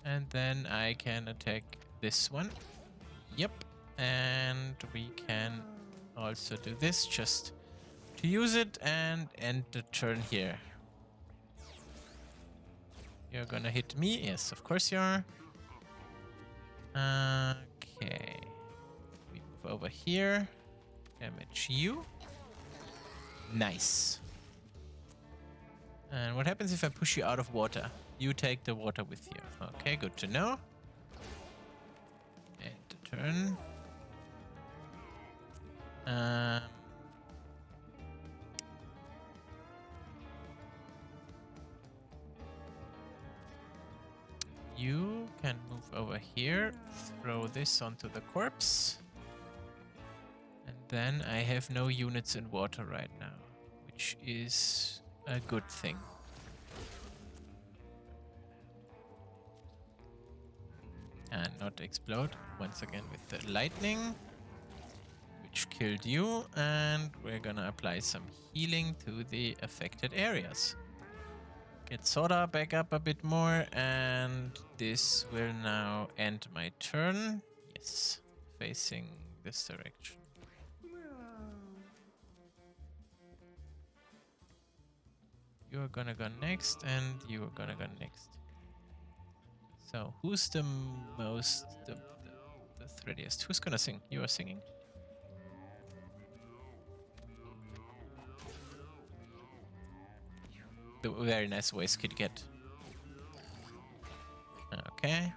And then I can attack this one. Yep. And we can also do this just to use it and end the turn here. You're gonna hit me? Yes, of course you are. Okay. We move over here. Damage you. Nice. And what happens if I push you out of water? You take the water with you. Okay, good to know. End the turn. You can move over here, throw this onto the corpse. And then I have no units in water right now, which is a good thing. And not explode once again with the lightning, which killed you. And we're gonna apply some healing to the affected areas. Get Soda back up a bit more, and this will now end my turn. Yes, facing this direction. You're gonna go next, and you're gonna go next. So, who's the most... the threadiest? Who's gonna sing? You are singing. The very nice voice Kid Cat. Okay.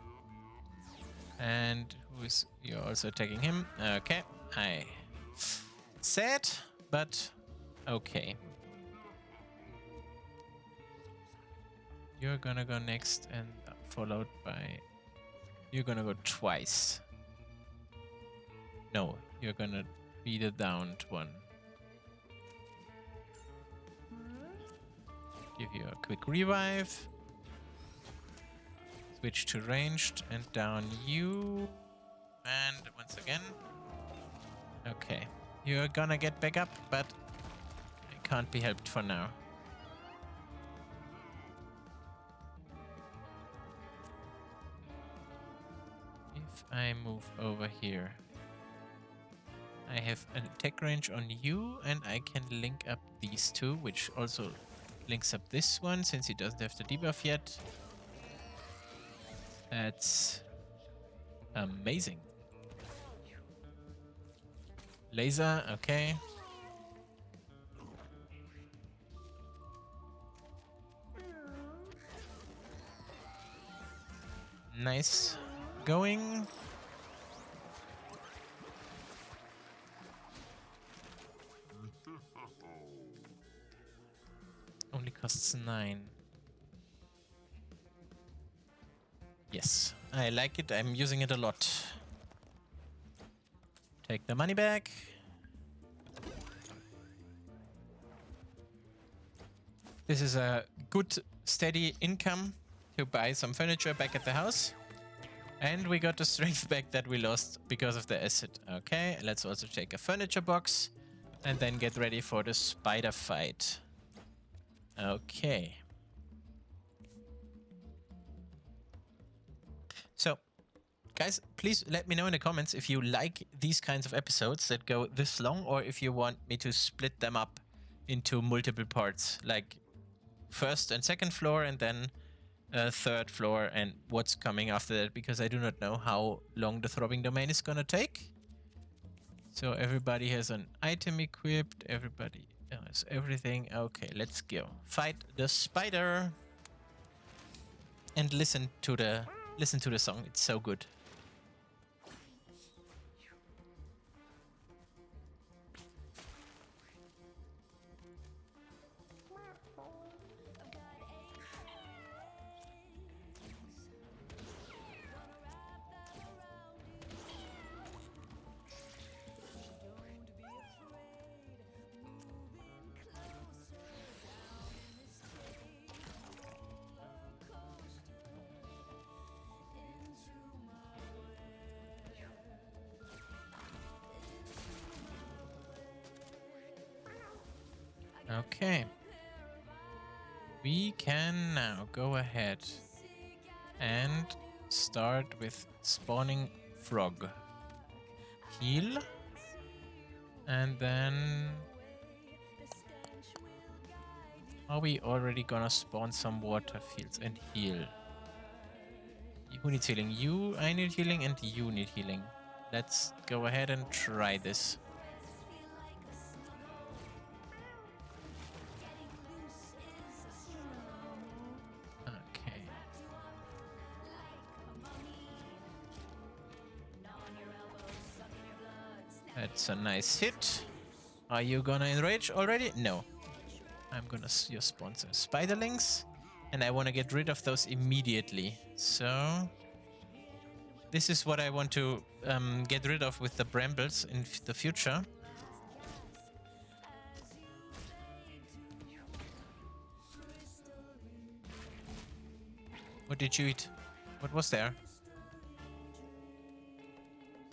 And who's... You're also attacking him. Okay. Sad, but okay. You're gonna go next and followed by... You're gonna go twice. No, you're gonna be the downed one. Give you a quick revive. Switch to ranged and down you. And once again. Okay. You're gonna get back up, but I can't be helped for now. If I move over here, I have an attack range on you, and I can link up these two, which also links up this one, since he doesn't have the debuff yet. That's amazing. Laser, okay. Nice going. Only costs 9. Yes, I like it. I'm using it a lot. Take the money back. This is a good steady income to buy some furniture back at the house. And we got the strength back that we lost because of the acid. Okay, let's also take a furniture box and then get ready for the spider fight. Okay. So, guys, please let me know in the comments if you like these kinds of episodes that go this long, or if you want me to split them up into multiple parts, like first and second floor and then third floor and what's coming after that, because I do not know how long the Throbbing Domain is gonna take. So everybody has an item equipped, everybody has everything. Okay, let's go. Fight the spider. And listen to the song, it's so good. Okay. We can now go ahead and start with spawning frog. Heal. And then... are we already gonna spawn some water fields and heal? Who needs healing? You, I need healing, and you need healing. Let's go ahead and try this. That's a nice hit. Are you gonna enrage already? No. I'm gonna just spawn some spiderlings. And I want to get rid of those immediately. So... this is what I want to get rid of with the brambles in the future. What did you eat? What was there?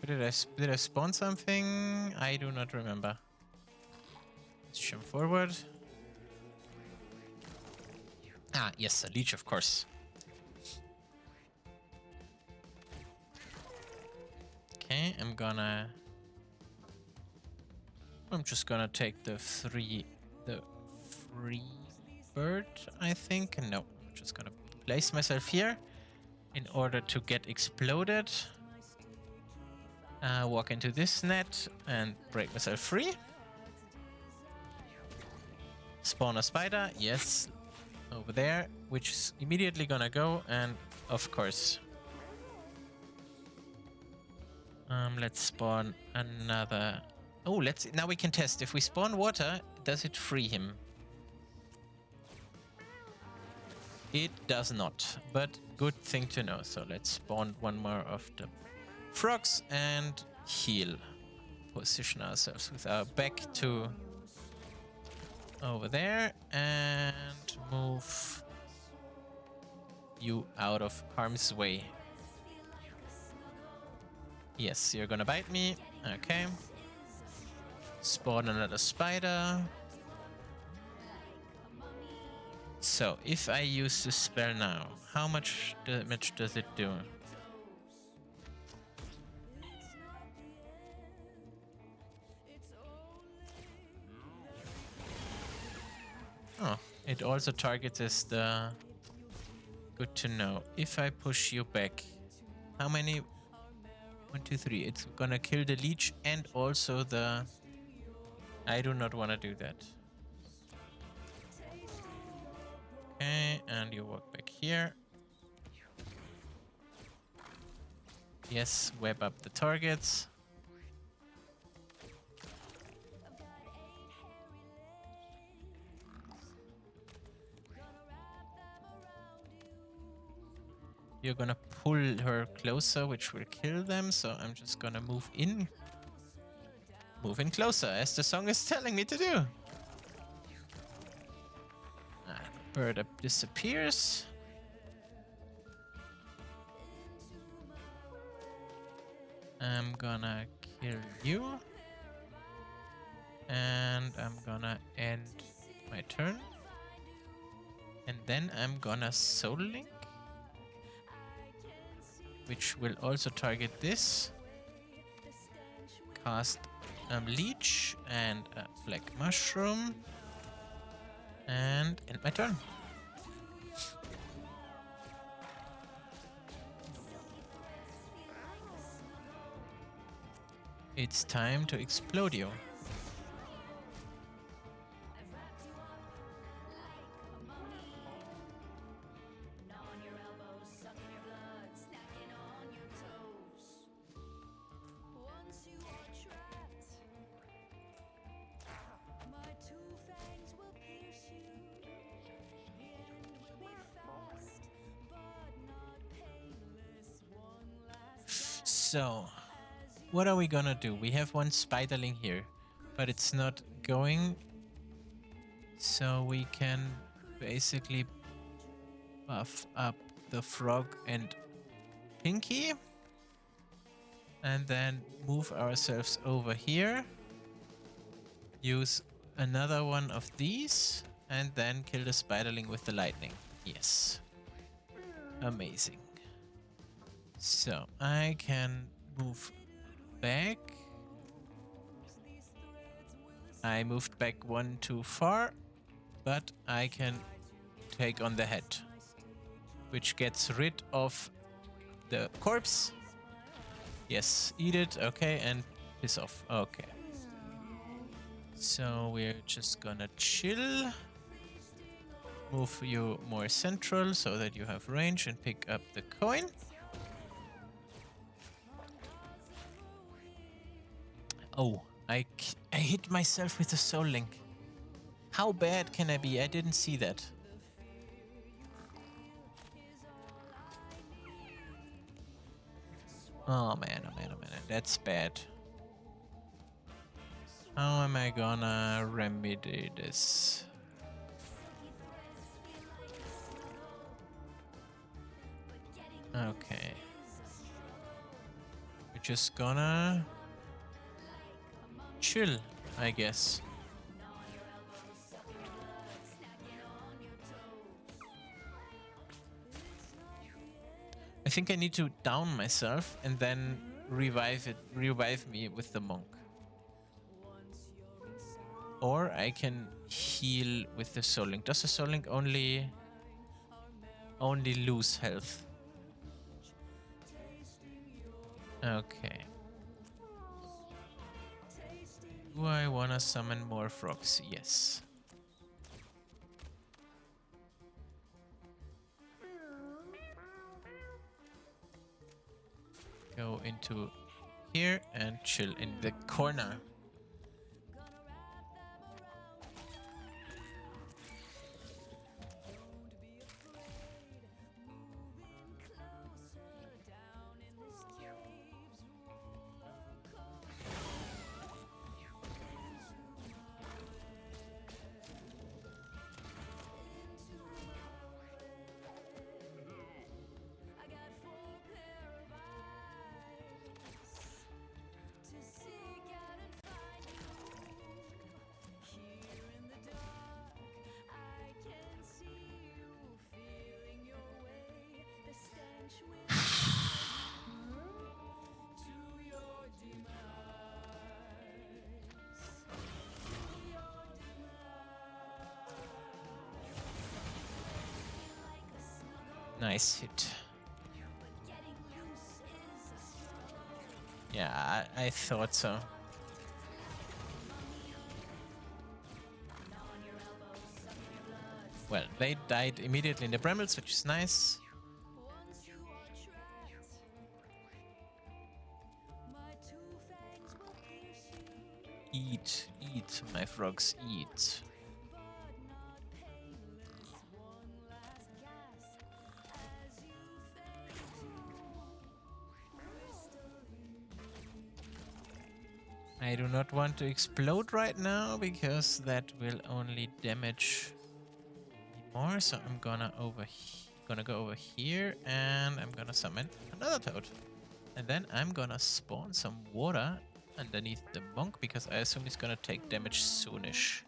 Did I spawn something? I do not remember. Let's jump forward. Ah, yes, a leech, of course. Okay, I'm just gonna take the free bird, I think. No, I'm just gonna place myself here in order to get exploded. Walk into this net and break myself free. Spawn a spider, yes, over there, which is immediately gonna go, and of course. Let's spawn another. Oh, now we can test. If we spawn water, does it free him? It does not, but good thing to know. So let's spawn one more of the frogs and heal. Position ourselves with our back to over there and move you out of harm's way. Yes, you're gonna bite me. Okay. Spawn another spider. So, if I use this spell now, how much damage does it do? Oh, it also targets as the... good to know. If I push you back, how many? 1, 2, 3. It's gonna kill the leech and also the... I do not want to do that. Okay, and you walk back here. Yes, web up the targets. You're gonna pull her closer, which will kill them, so I'm just gonna move in. Move in closer, as the song is telling me to do. Bird up disappears. I'm gonna kill you. And I'm gonna end my turn. And then I'm gonna Soul Link, which will also target this. Cast Leech and a Black Mushroom. And end my turn. It's time to explode you. So, what are we gonna do? We have one spiderling here, but it's not going. So we can basically buff up the frog and Pinky. And then move ourselves over here. Use another one of these. And then kill the spiderling with the lightning. Yes. Amazing. So I can move back. I moved back one too far, but I can take on the head, which gets rid of the corpse. Yes, eat it. Okay, and piss off. Okay. So we're just gonna chill. Move you more central so that you have range and pick up the coin. Oh, I hit myself with the Soul Link. How bad can I be? I didn't see that. Oh man, oh man, oh man, that's bad. How am I gonna remedy this? Okay. We're just gonna chill, I guess. I think I need to down myself and then revive me with the monk. Or I can heal with the Soul Link. Does the Soul Link only lose health? Okay. Do I wanna summon more frogs? Yes. Go into here and chill in the corner. Nice hit. Yeah, I thought so. Well, they died immediately in the brambles, which is nice. Eat, eat, my frogs, eat. I do not want to explode right now because that will only damage more, so I'm gonna go over here, and I'm gonna summon another toad. And then I'm gonna spawn some water underneath the monk, because I assume he's gonna take damage soonish.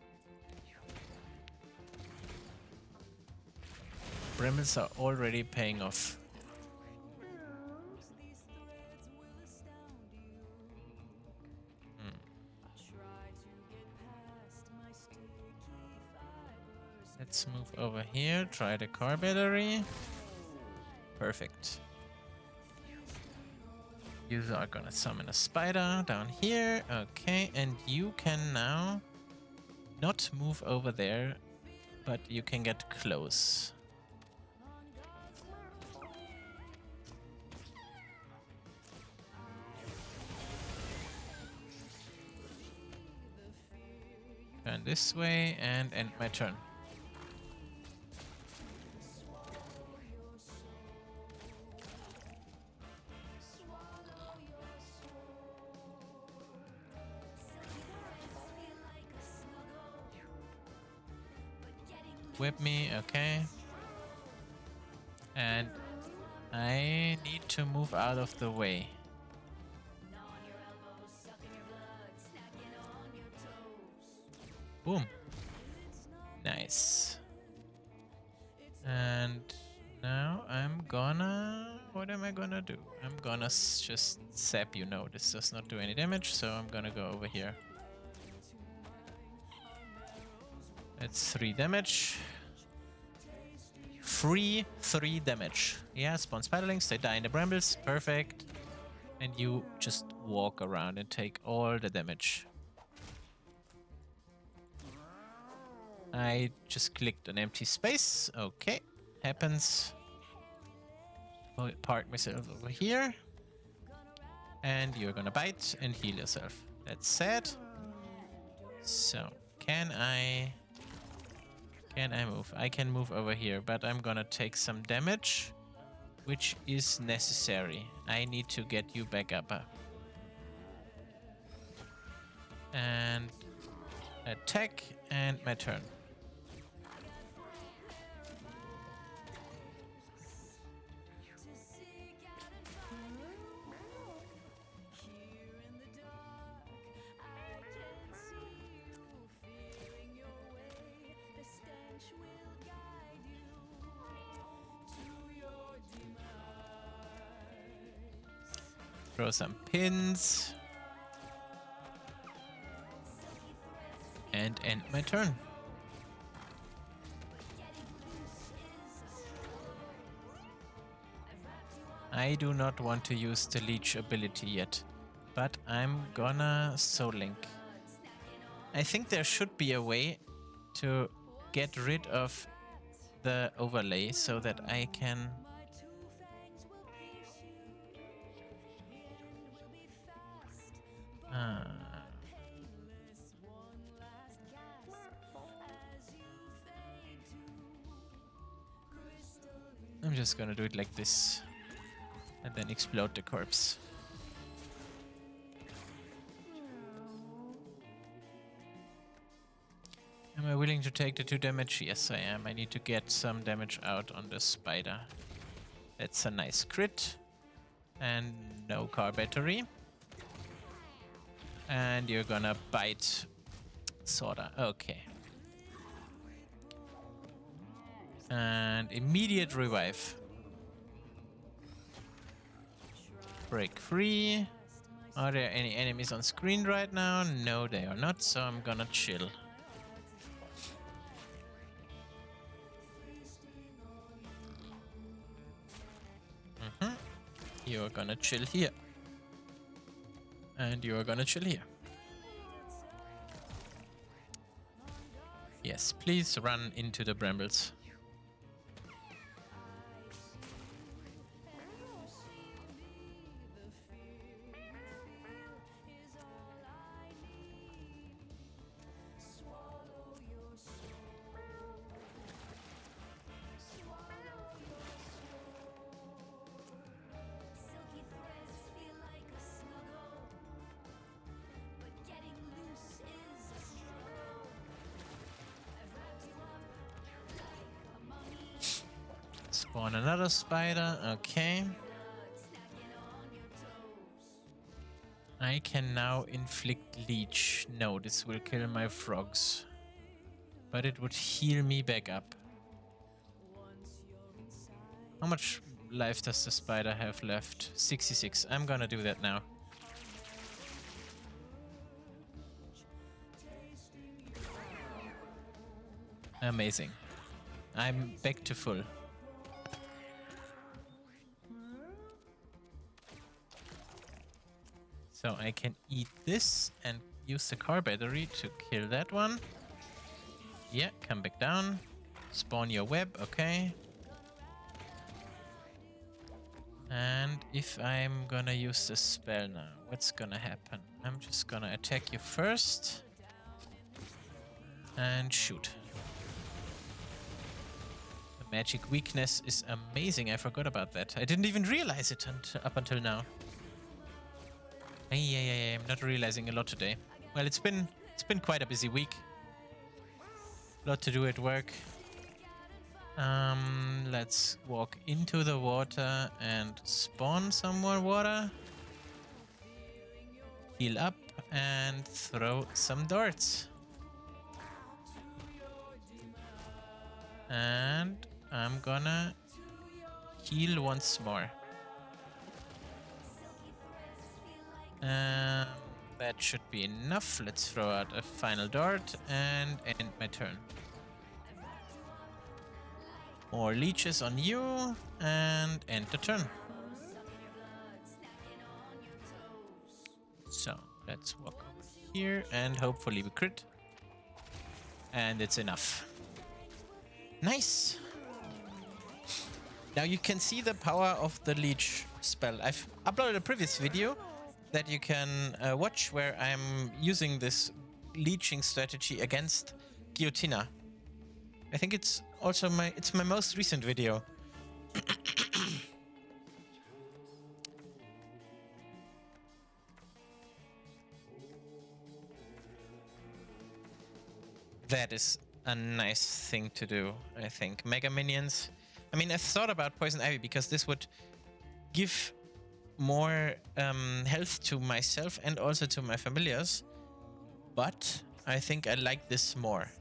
Brambles are already paying off. Let's move over here, try the car battery. Perfect. You are gonna summon a spider down here. Okay, and you can now not move over there, but you can get close. Turn this way and end my turn. Whip me, okay. And I need to move out of the way. Boom. Nice. And now I'm gonna... What am I gonna do? I'm gonna just zap you. No, this does not do any damage, so I'm gonna go over here. That's 3 damage. 3 damage. Yeah, spawn spiderlings, they die in the brambles. Perfect. And you just walk around and take all the damage. I just clicked an empty space. Okay, happens. I'll park myself over here. And you're gonna bite and heal yourself. That's sad. So, can I move? I can move over here, but I'm gonna take some damage, which is necessary. I need to get you back up. And attack, and my turn. Throw some pins. And end my turn. I do not want to use the leech ability yet, but I'm gonna Soul Link. I think there should be a way to get rid of the overlay so that I can... I'm just gonna do it like this and then explode the corpse. Am I willing to take the 2 damage? Yes, I am. I need to get some damage out on the spider. That's a nice crit. And no car battery. And you're gonna bite. Sorta. Okay. And immediate revive. Break free. Are there any enemies on screen right now? No, they are not, so I'm gonna chill. You're gonna chill here. And you're gonna chill here. Yes, please run into the brambles. Spawn another spider. Okay. I can now inflict leech. No, this will kill my frogs. But it would heal me back up. How much life does the spider have left? 66. I'm gonna do that now. Amazing. I'm back to full. So I can eat this and use the car battery to kill that one. Yeah, come back down. Spawn your web, okay. And if I'm gonna use the spell now, what's gonna happen? I'm just gonna attack you first. And shoot. The magic weakness is amazing. I forgot about that. I didn't even realize it up until now. Hey, I'm not realizing a lot today. Well, it's been quite a busy week. A lot to do at work. Let's walk into the water and spawn some more water. Heal up and throw some darts. And I'm gonna heal once more. That should be enough. Let's throw out a final dart and end my turn. More leeches on you and end the turn. So let's walk over here and hopefully we crit. And it's enough. Nice. Now you can see the power of the leech spell. I've uploaded a previous video that you can watch where I'm using this leeching strategy against Guillotina. I think it's also my most recent video. That is a nice thing to do, I think. Mega minions. I mean, I've thought about Poison Ivy because this would give more health to myself and also to my familiars. But I think I like this more.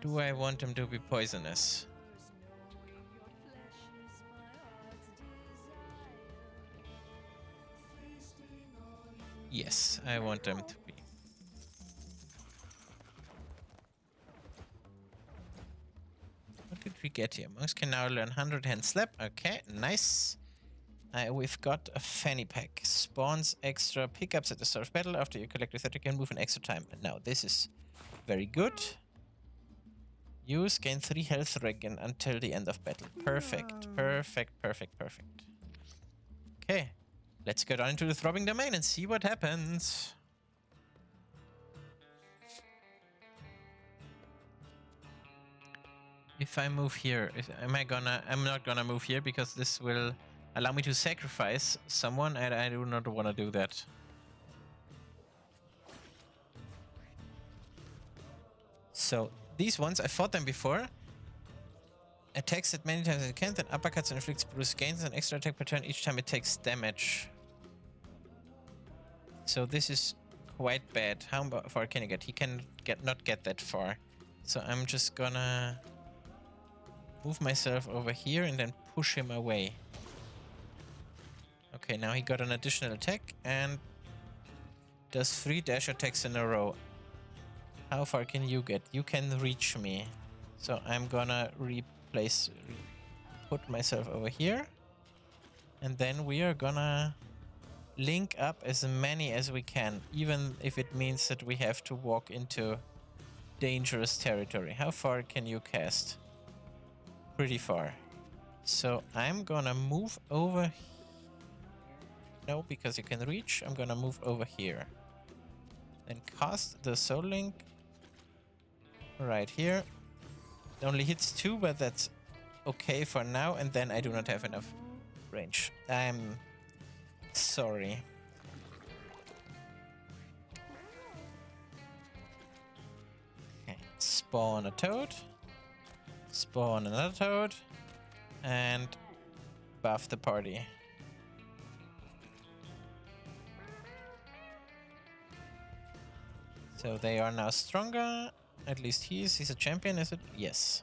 Do I want them to be poisonous? Yes, I want them to be. What did we get here? Monks can now learn 100 hand slap. Okay, nice. We've got a fanny pack. Spawns extra pickups at the start of battle. After you collect a 30, you can move an extra time. Now, this is very good. Use, gain 3 health regen until the end of battle. Perfect, perfect, perfect, perfect. Okay, let's go down into the Throbbing Domain and see what happens. If I move here, I'm not gonna move here because this will allow me to sacrifice someone and I do not want to do that. So these ones, I fought them before. Attacks it many times as it can, then uppercuts and inflicts bruise, gains an extra attack per turn each time it takes damage. So this is quite bad. How far can he get? He can not get that far. So I'm just gonna move myself over here and then push him away. Okay, now he got an additional attack and does 3 dash attacks in a row. How far can you get? You can reach me. So I'm gonna put myself over here. And then we are gonna link up as many as we can, even if it means that we have to walk into dangerous territory. How far can you cast? Pretty far. So I'm gonna move over here. No, because you can reach. I'm gonna move over here. Then cast the Soul Link right here. It only hits 2, but that's okay for now. And then I do not have enough range. I'm sorry. Okay, Spawn a toad. Spawn another toad. And buff the party. So they are now stronger. At least he's a champion, is it? Yes.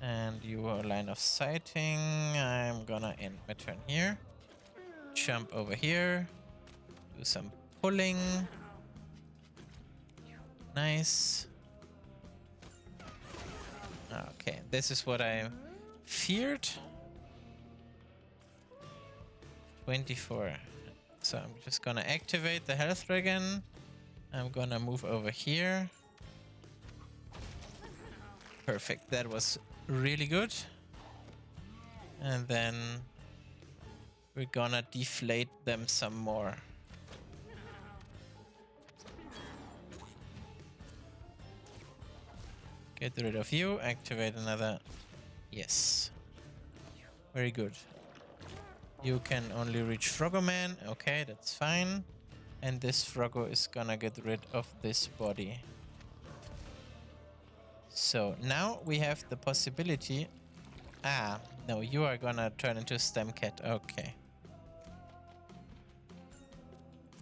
And you are line of sighting. I'm gonna end my turn here. Jump over here. Do some pulling. Nice. Okay, this is what I feared. 24. So I'm just gonna activate the health dragon. I'm gonna move over here. Perfect, that was really good. And then we're gonna deflate them some more. Get rid of you, activate another. Yes. Very good. You can only reach Froggo Man. Okay, that's fine. And this Froggo is gonna get rid of this body. So now we have the possibility. Ah, no, you are gonna turn into Stem Cat. Okay.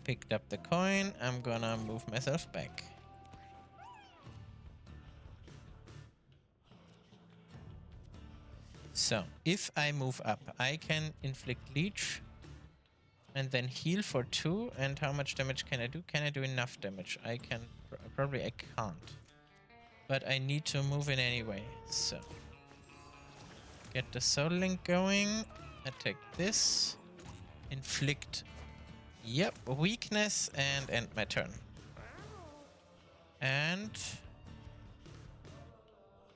Picked up the coin. I'm gonna move myself back. So, if I move up, I can inflict leech and then heal for 2. And how much damage can I do? Can I do enough damage? I can. Probably I can't. But I need to move in anyway. So, get the Soul Link going. Attack this. Inflict. Yep, weakness and end my turn. And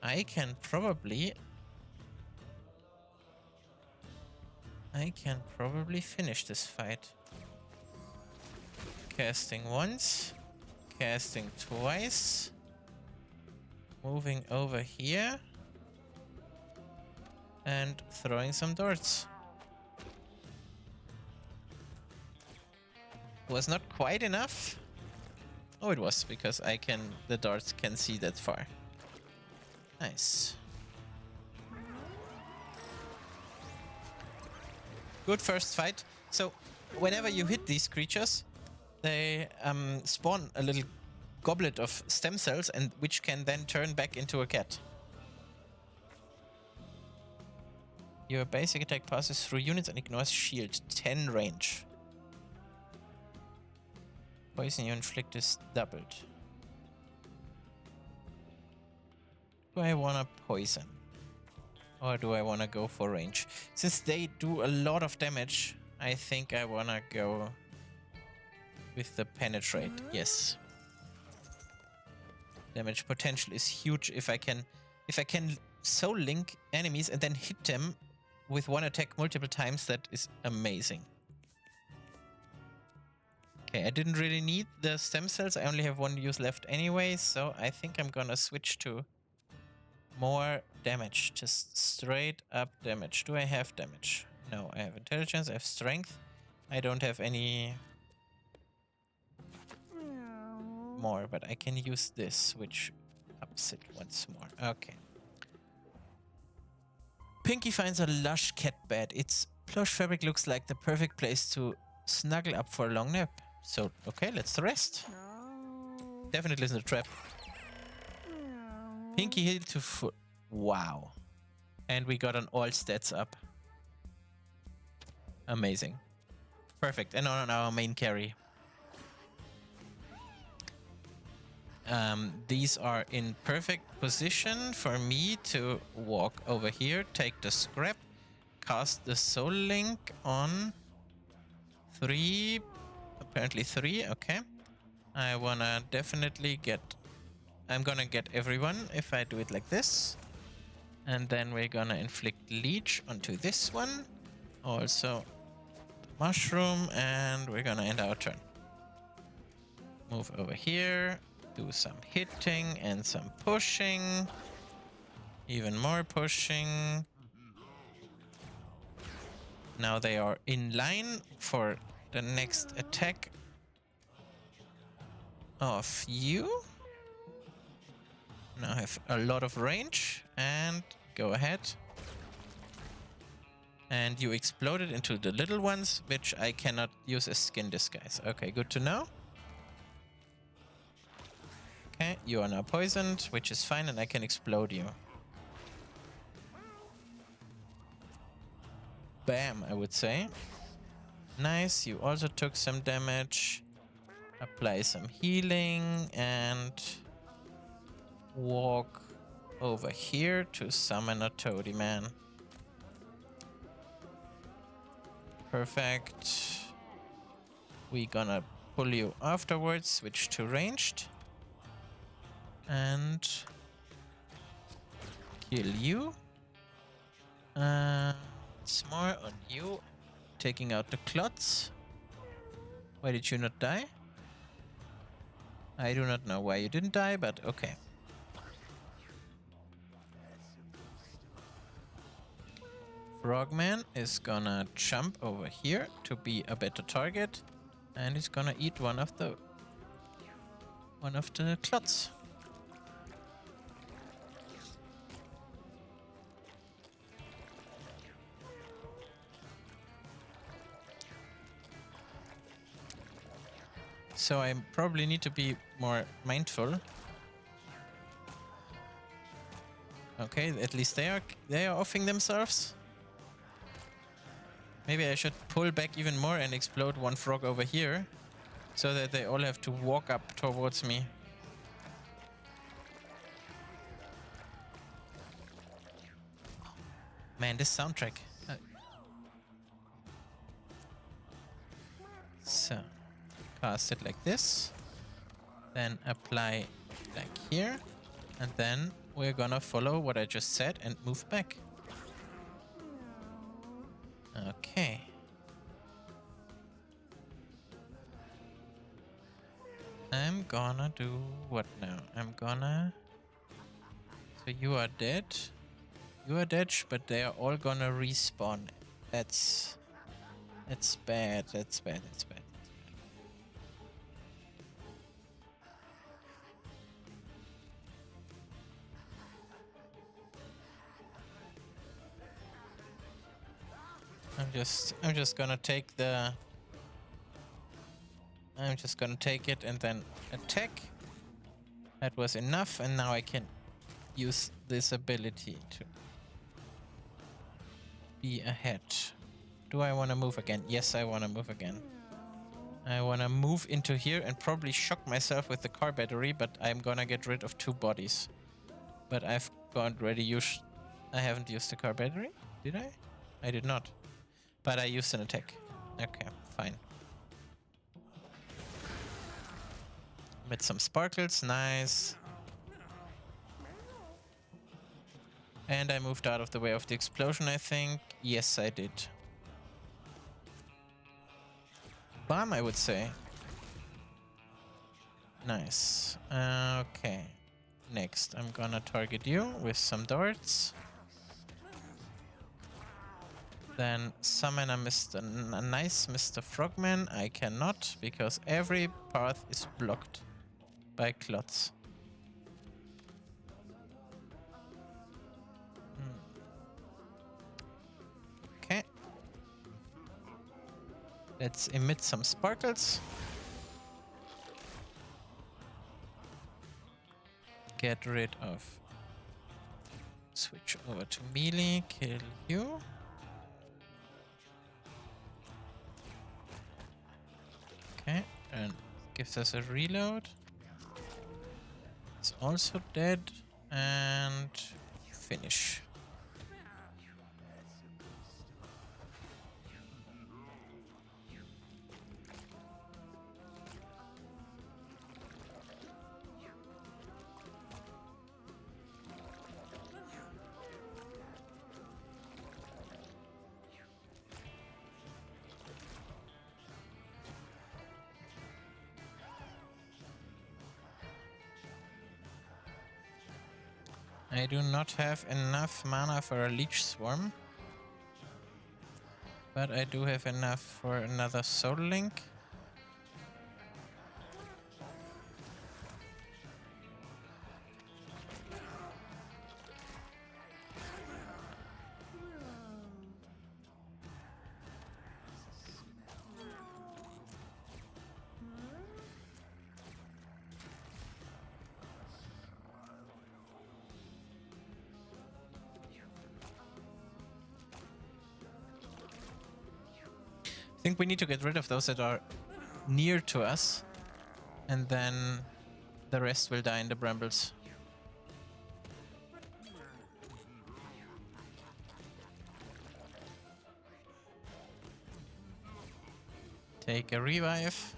I can probably finish this fight. Casting once, casting twice, moving over here, and throwing some darts. Was not quite enough. Oh, it was, because the darts can see that far. Nice. Good first fight. So, whenever you hit these creatures, they spawn a little goblet of stem cells, and which can then turn back into a cat. Your basic attack passes through units and ignores shield. 10 range. Poison you inflict is doubled. Do I wanna poison? Or do I wanna go for range? Since they do a lot of damage, I think I wanna go with the penetrate. Yes. Damage potential is huge if I can soul link enemies and then hit them with one attack multiple times. That is amazing. Okay, I didn't really need the stem cells. I only have 1 use left anyway, so I think I'm gonna switch to more damage. Just straight up damage. Do I have damage? No, I have intelligence, I have strength. I don't have any more, but I can use this, which ups it once more. Okay. Pinky finds a lush cat bed. Its plush fabric looks like the perfect place to snuggle up for a long nap. So, okay, let's rest. Definitely isn't a trap. Pinky heal to foot. Wow. And we got an all stats up. Amazing. Perfect. And on our main carry. These are in perfect position for me to walk over here, take the scrap, cast the soul link on 3. Apparently 3, okay. I wanna definitely get... I'm gonna get everyone if I do it like this. And then we're gonna inflict leech onto this one. Also mushroom, and we're gonna end our turn. Move over here, do some hitting and some pushing. Even more pushing. Now they are in line for the next attack of you. Now I have a lot of range, and go ahead. And you exploded into the little ones, which I cannot use as skin disguise. Okay, good to know. Okay, you are now poisoned, which is fine, and I can explode you. Bam, I would say. Nice, you also took some damage. Apply some healing and walk over here to summon a Toady Man. Perfect. We gonna pull you afterwards, switch to ranged. And kill you. It's more on you. Taking out the clots. Why did you not die? I do not know why you didn't die, but okay. Frogman is gonna jump over here to be a better target, and he's gonna eat one of the clots. So I probably need to be more mindful. Okay, at least they are offing themselves. Maybe I should pull back even more and explode one frog over here, so that they all have to walk up towards me. Man, this soundtrack. So, cast it like this. Then apply like here. And then we're gonna follow what I just said and move back. Okay. I'm gonna do what now? So you are dead. You are dead, but they are all gonna respawn. That's bad. That's bad. I'm just gonna take the... I'm just gonna take it and then attack. That was enough, and now I can use this ability to be ahead. Do I want to move again? Yes, I want to move again. I want to move into here and probably shock myself with the car battery, but I'm gonna get rid of 2 bodies. But I've already used... I haven't used the car battery? Did I? I did not. But I used an attack. Okay, fine. With some sparkles, nice. And I moved out of the way of the explosion, I think. Yes, I did. Bomb, I would say. Nice. Okay. Next, I'm gonna target you with some darts. Then summon a nice Mr. Frogman. I cannot, because every path is blocked by clots. Okay. Let's emit some sparkles. Get rid of... Switch over to melee, kill you. Okay, and gives us a reload. It's also dead, and finish. I do not have enough mana for a Leech Swarm. But I do have enough for another Soul Link. think we need to get rid of those that are near to us, and then the rest will die in the brambles. Take a revive.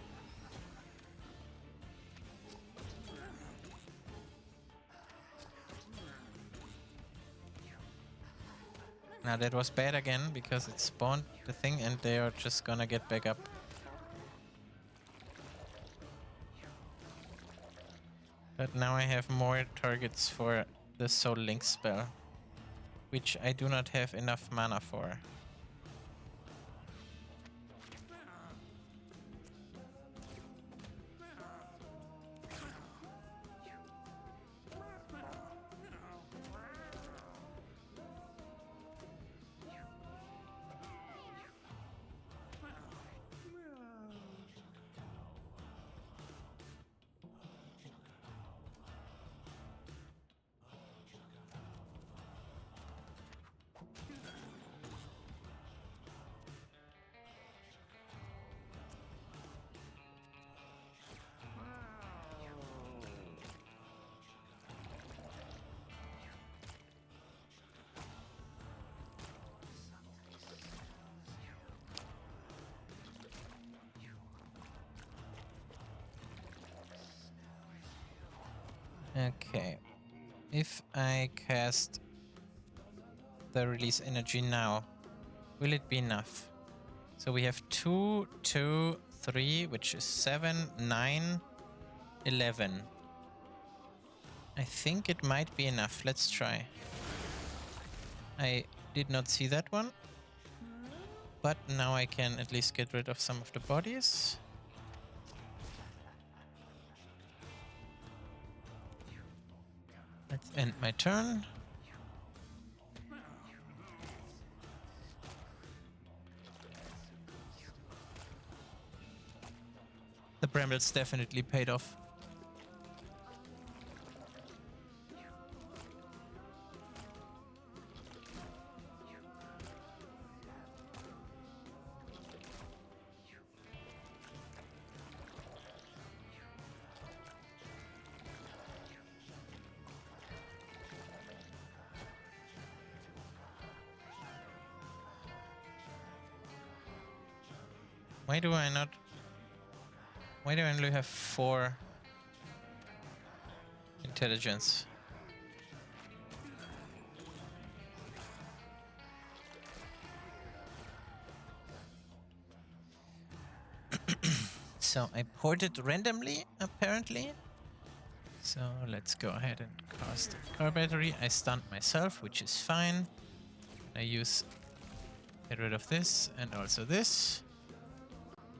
Now that was bad again because it spawned the thing and they are just gonna get back up. But now I have more targets for the Soul Link spell, which I do not have enough mana for. Okay, if I cast the release energy now, will it be enough? So we have 2, 2, 3, which is 7, 9, 11. I think it might be enough. Let's try. I did not see that one, but now I can at least get rid of some of the bodies. Let's end my turn. The brambles definitely paid off. Why do I not... Why do I only have 4 intelligence? So I ported randomly, apparently. So let's go ahead and cast a car battery. I stunned myself, which is fine. I get rid of this and also this.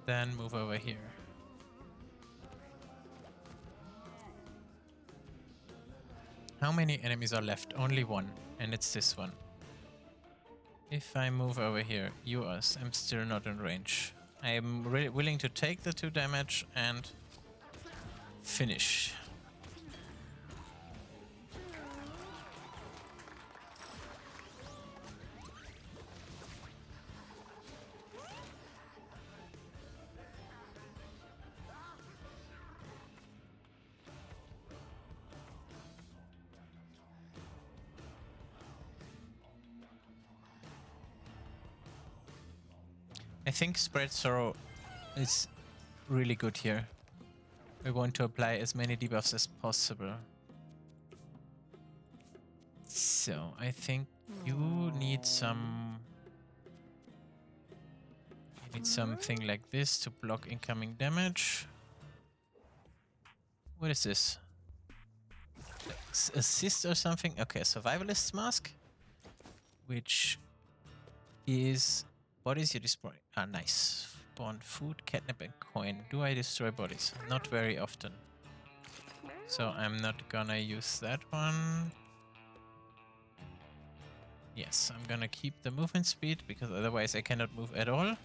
Then move over here. How many enemies are left? Only one, and it's this one. If I move over here, I'm still not in range. I am willing to take the 2 damage and finish. I think Spread Sorrow is really good here. We want to apply as many debuffs as possible. So I think you need something like this to block incoming damage. What is this? Assist or something? Okay, Survivalist's Mask, which is bodies you destroy. Ah, nice. Spawn food, catnip, and coin. Do I destroy bodies? Not very often. So I'm not gonna use that one. Yes, I'm gonna keep the movement speed because otherwise I cannot move at all.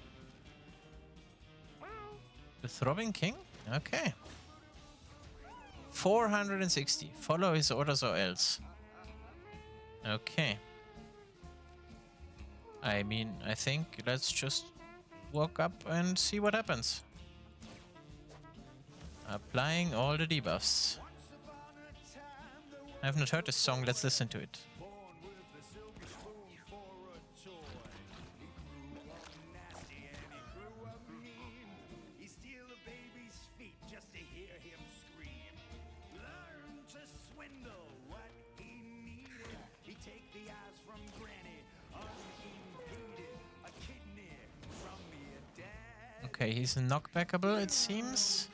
The Throbbing King? Okay. 460. Follow his orders or else. Okay. I mean, I think let's just walk up and see what happens. Applying all the debuffs. I have not heard this song, let's listen to it. Okay, he's knockbackable, it seems.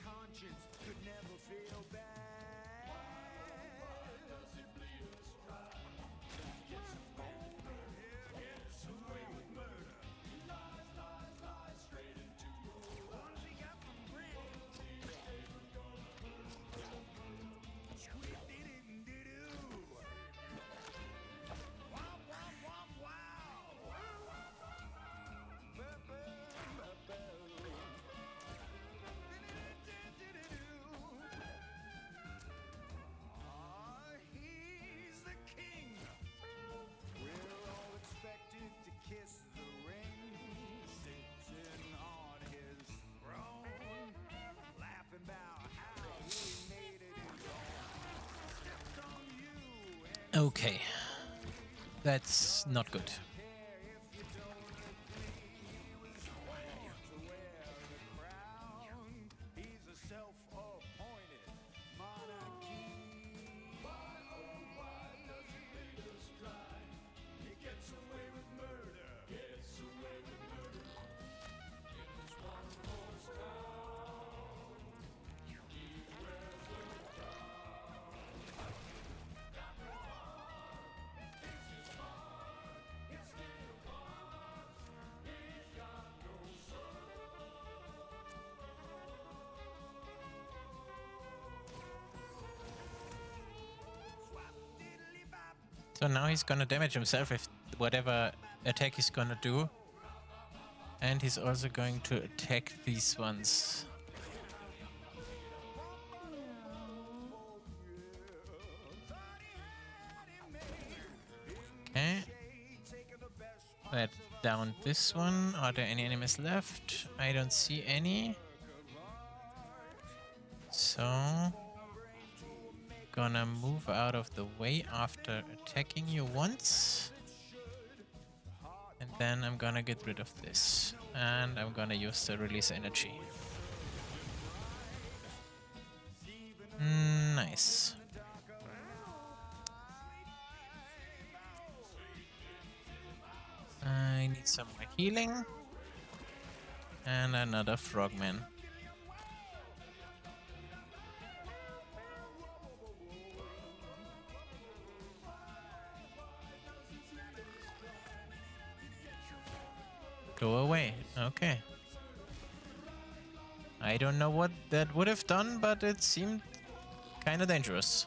Okay, that's not good. So now he's gonna damage himself with whatever attack he's gonna do. And he's also going to attack these ones. Okay. Let down this one. Are there any enemies left? I don't see any. So... gonna move out of the way after attacking you once. And then I'm gonna get rid of this. And I'm gonna use the release energy. Nice. I need some more healing. And another frogman. Go away. Okay. I don't know what that would have done, but it seemed kind of dangerous.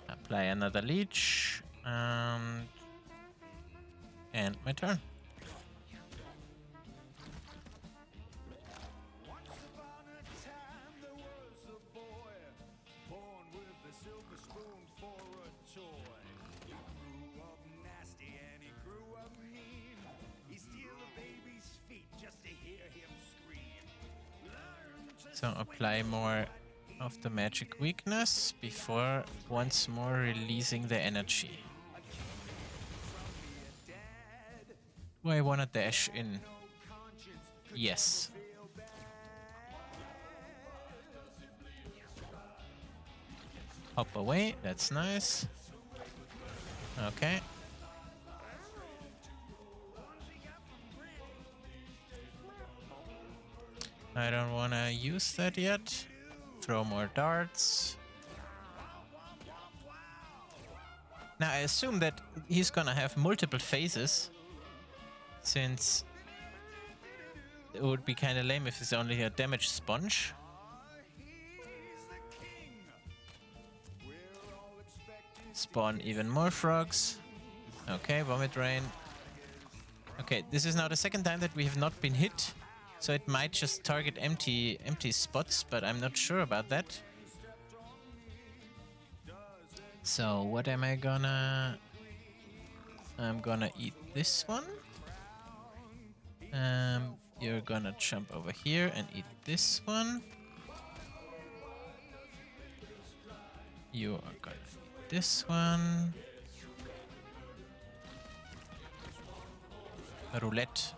Apply another leech. And my turn. So apply more of the magic weakness before once more releasing the energy. Do I wanna dash in? Yes. Hop away, that's nice. Okay. I don't want to use that yet. Throw more darts. Now I assume that he's gonna have multiple phases, since it would be kind of lame if it's only a damage sponge. Spawn even more frogs. Okay, vomit rain. Okay, this is now the second time that we have not been hit. So it might just target empty spots, but I'm not sure about that. So what am I gonna... I'm gonna eat this one. You're gonna jump over here and eat this one. You are gonna eat this one. Roulette.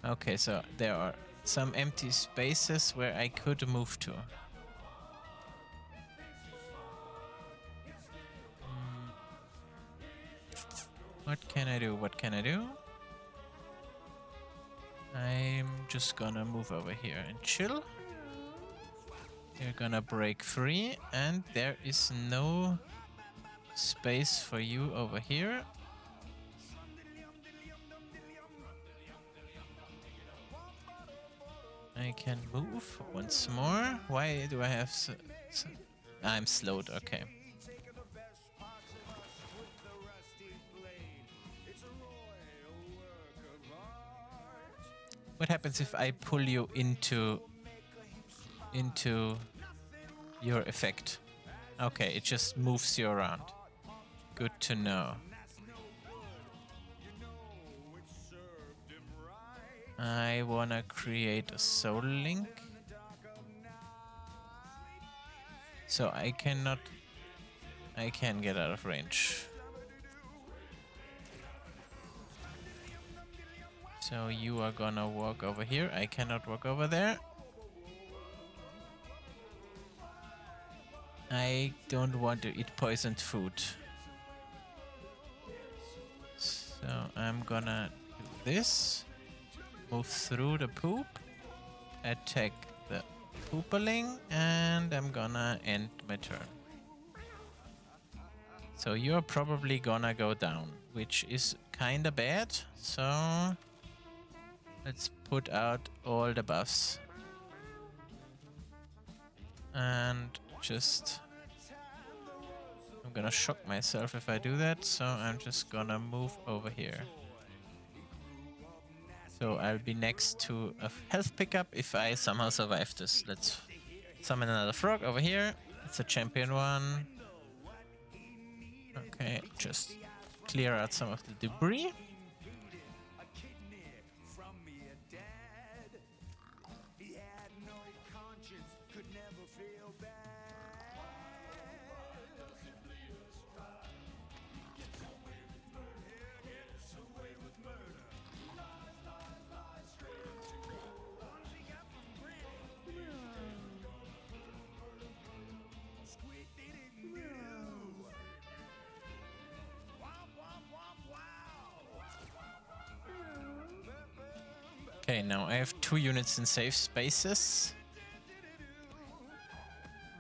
Okay, so there are some empty spaces where I could move to. What can I do? What can I do? I'm just gonna move over here and chill. You're gonna break free, and there is no space for you over here. I can move once more. Why do I have I'm slowed, okay. What happens if I pull you into your effect? Okay, it just moves you around. Good to know. I wanna create a soul link. So I can get out of range. So you are gonna walk over here. I cannot walk over there. I don't want to eat poisoned food. So I'm gonna do this. Move through the poop. Attack the pooperling. And I'm gonna end my turn. So you're probably gonna go down, which is kinda bad. So let's put out all the buffs. And just... I'm gonna shock myself if I do that, so I'm just gonna move over here. So I'll be next to a health pickup if I somehow survive this. Let's summon another frog over here. It's a champion one. Okay, just clear out some of the debris. Okay, now I have 2 units in safe spaces.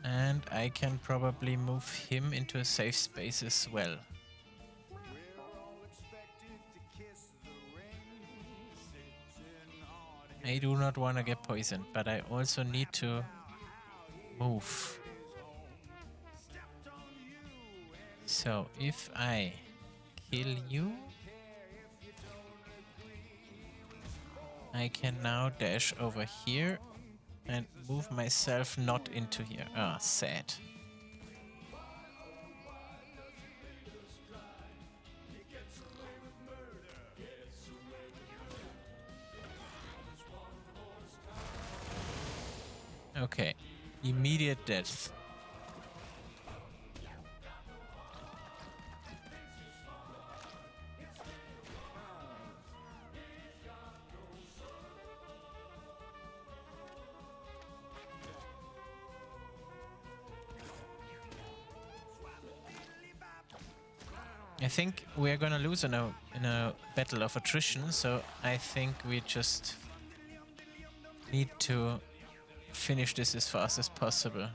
And I can probably move him into a safe space as well. I do not want to get poisoned, but I also need to move. So if I kill you, I can now dash over here and move myself not into here. Ah, sad. Okay, immediate death. I think we're gonna lose in a battle of attrition, so I think we just need to finish this as fast as possible.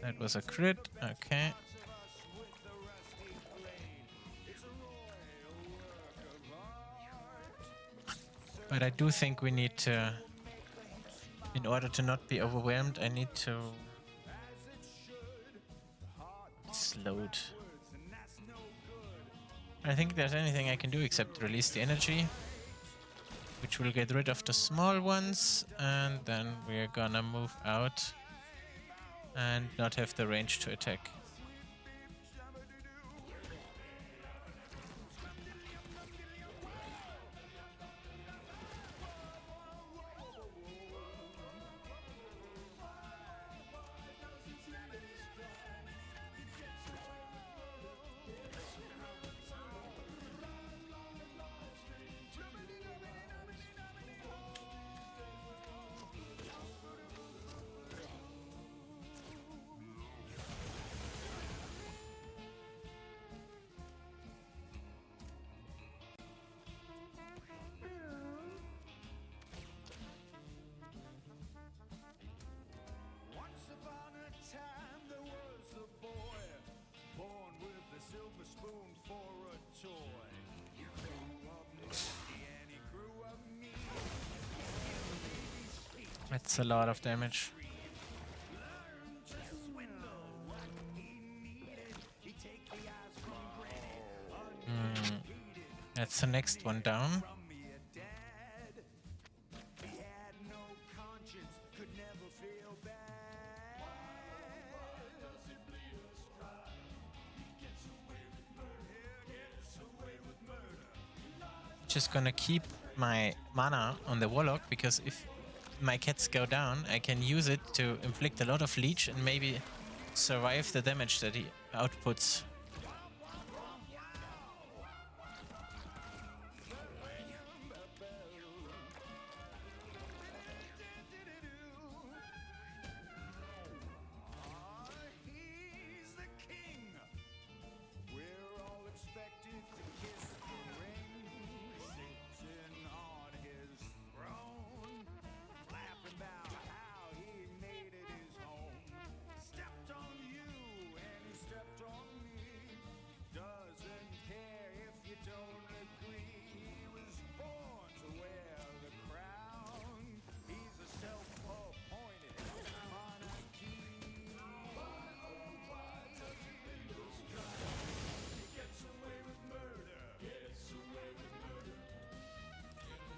That was a crit, okay. But I do think we need to, in order to not be overwhelmed, I need to slowed. I think there's anything I can do except release the energy, which will get rid of the small ones, and then we're gonna move out and not have the range to attack. That's a lot of damage. That's the next one down. Just gonna keep my mana on the Warlock, because if my cats go down, I can use it to inflict a lot of leech and maybe survive the damage that he outputs.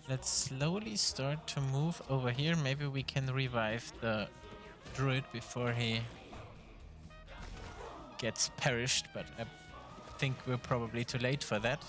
Let's slowly start to move over here. Maybe we can revive the druid before he gets perished, but I think we're probably too late for that.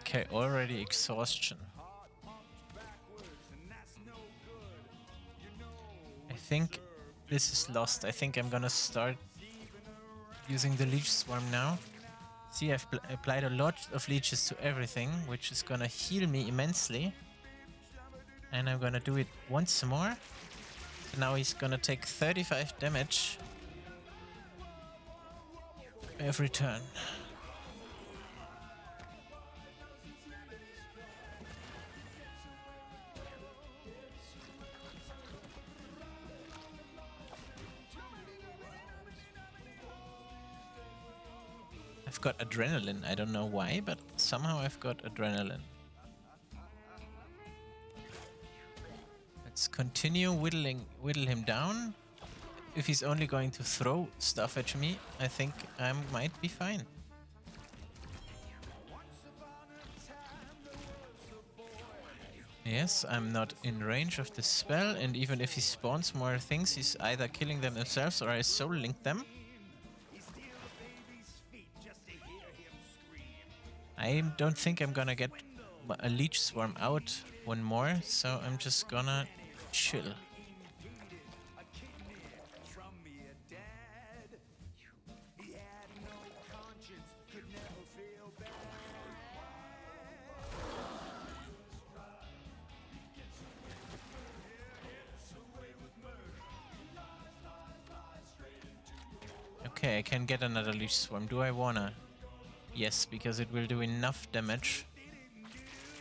Okay, already exhaustion. I think this is lost. I think I'm gonna start using the Leech Swarm now. See, I've applied a lot of leeches to everything, which is gonna heal me immensely. And I'm gonna do it once more. So now he's gonna take 35 damage every turn. I've got adrenaline. I don't know why, but somehow I've got adrenaline. Let's continue whittle him down. If he's only going to throw stuff at me, I think I might be fine. Yes, I'm not in range of the spell, and even if he spawns more things, he's either killing them themselves or I soul link them. I don't think I'm gonna get a Leech Swarm out one more, so I'm just gonna chill. Okay, I can get another leech swarm. Do I wanna? Yes, because it will do enough damage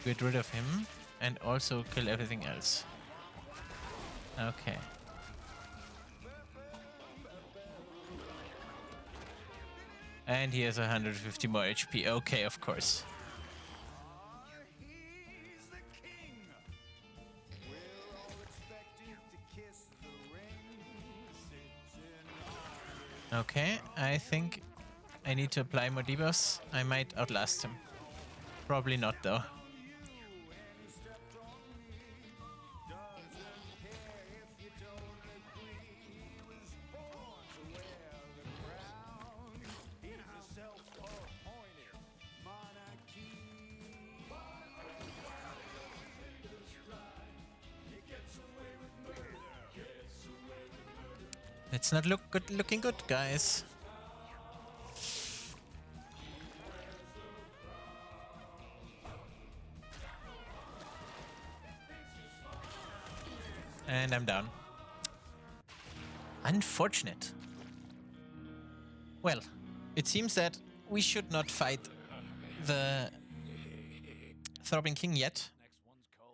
to get rid of him and also kill everything else. Okay. And he has 150 more HP. Okay, of course. Okay, I think I need to apply more debuffs. I might outlast him. Probably not, though. It's not looking good, guys. And I'm down. Unfortunate. Well, it seems that we should not fight the Throbbing King yet.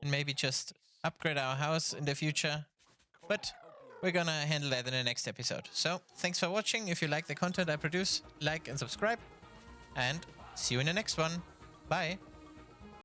And maybe just upgrade our house in the future. But we're gonna handle that in the next episode. So, thanks for watching. If you like the content I produce, like and subscribe. And see you in the next one. Bye.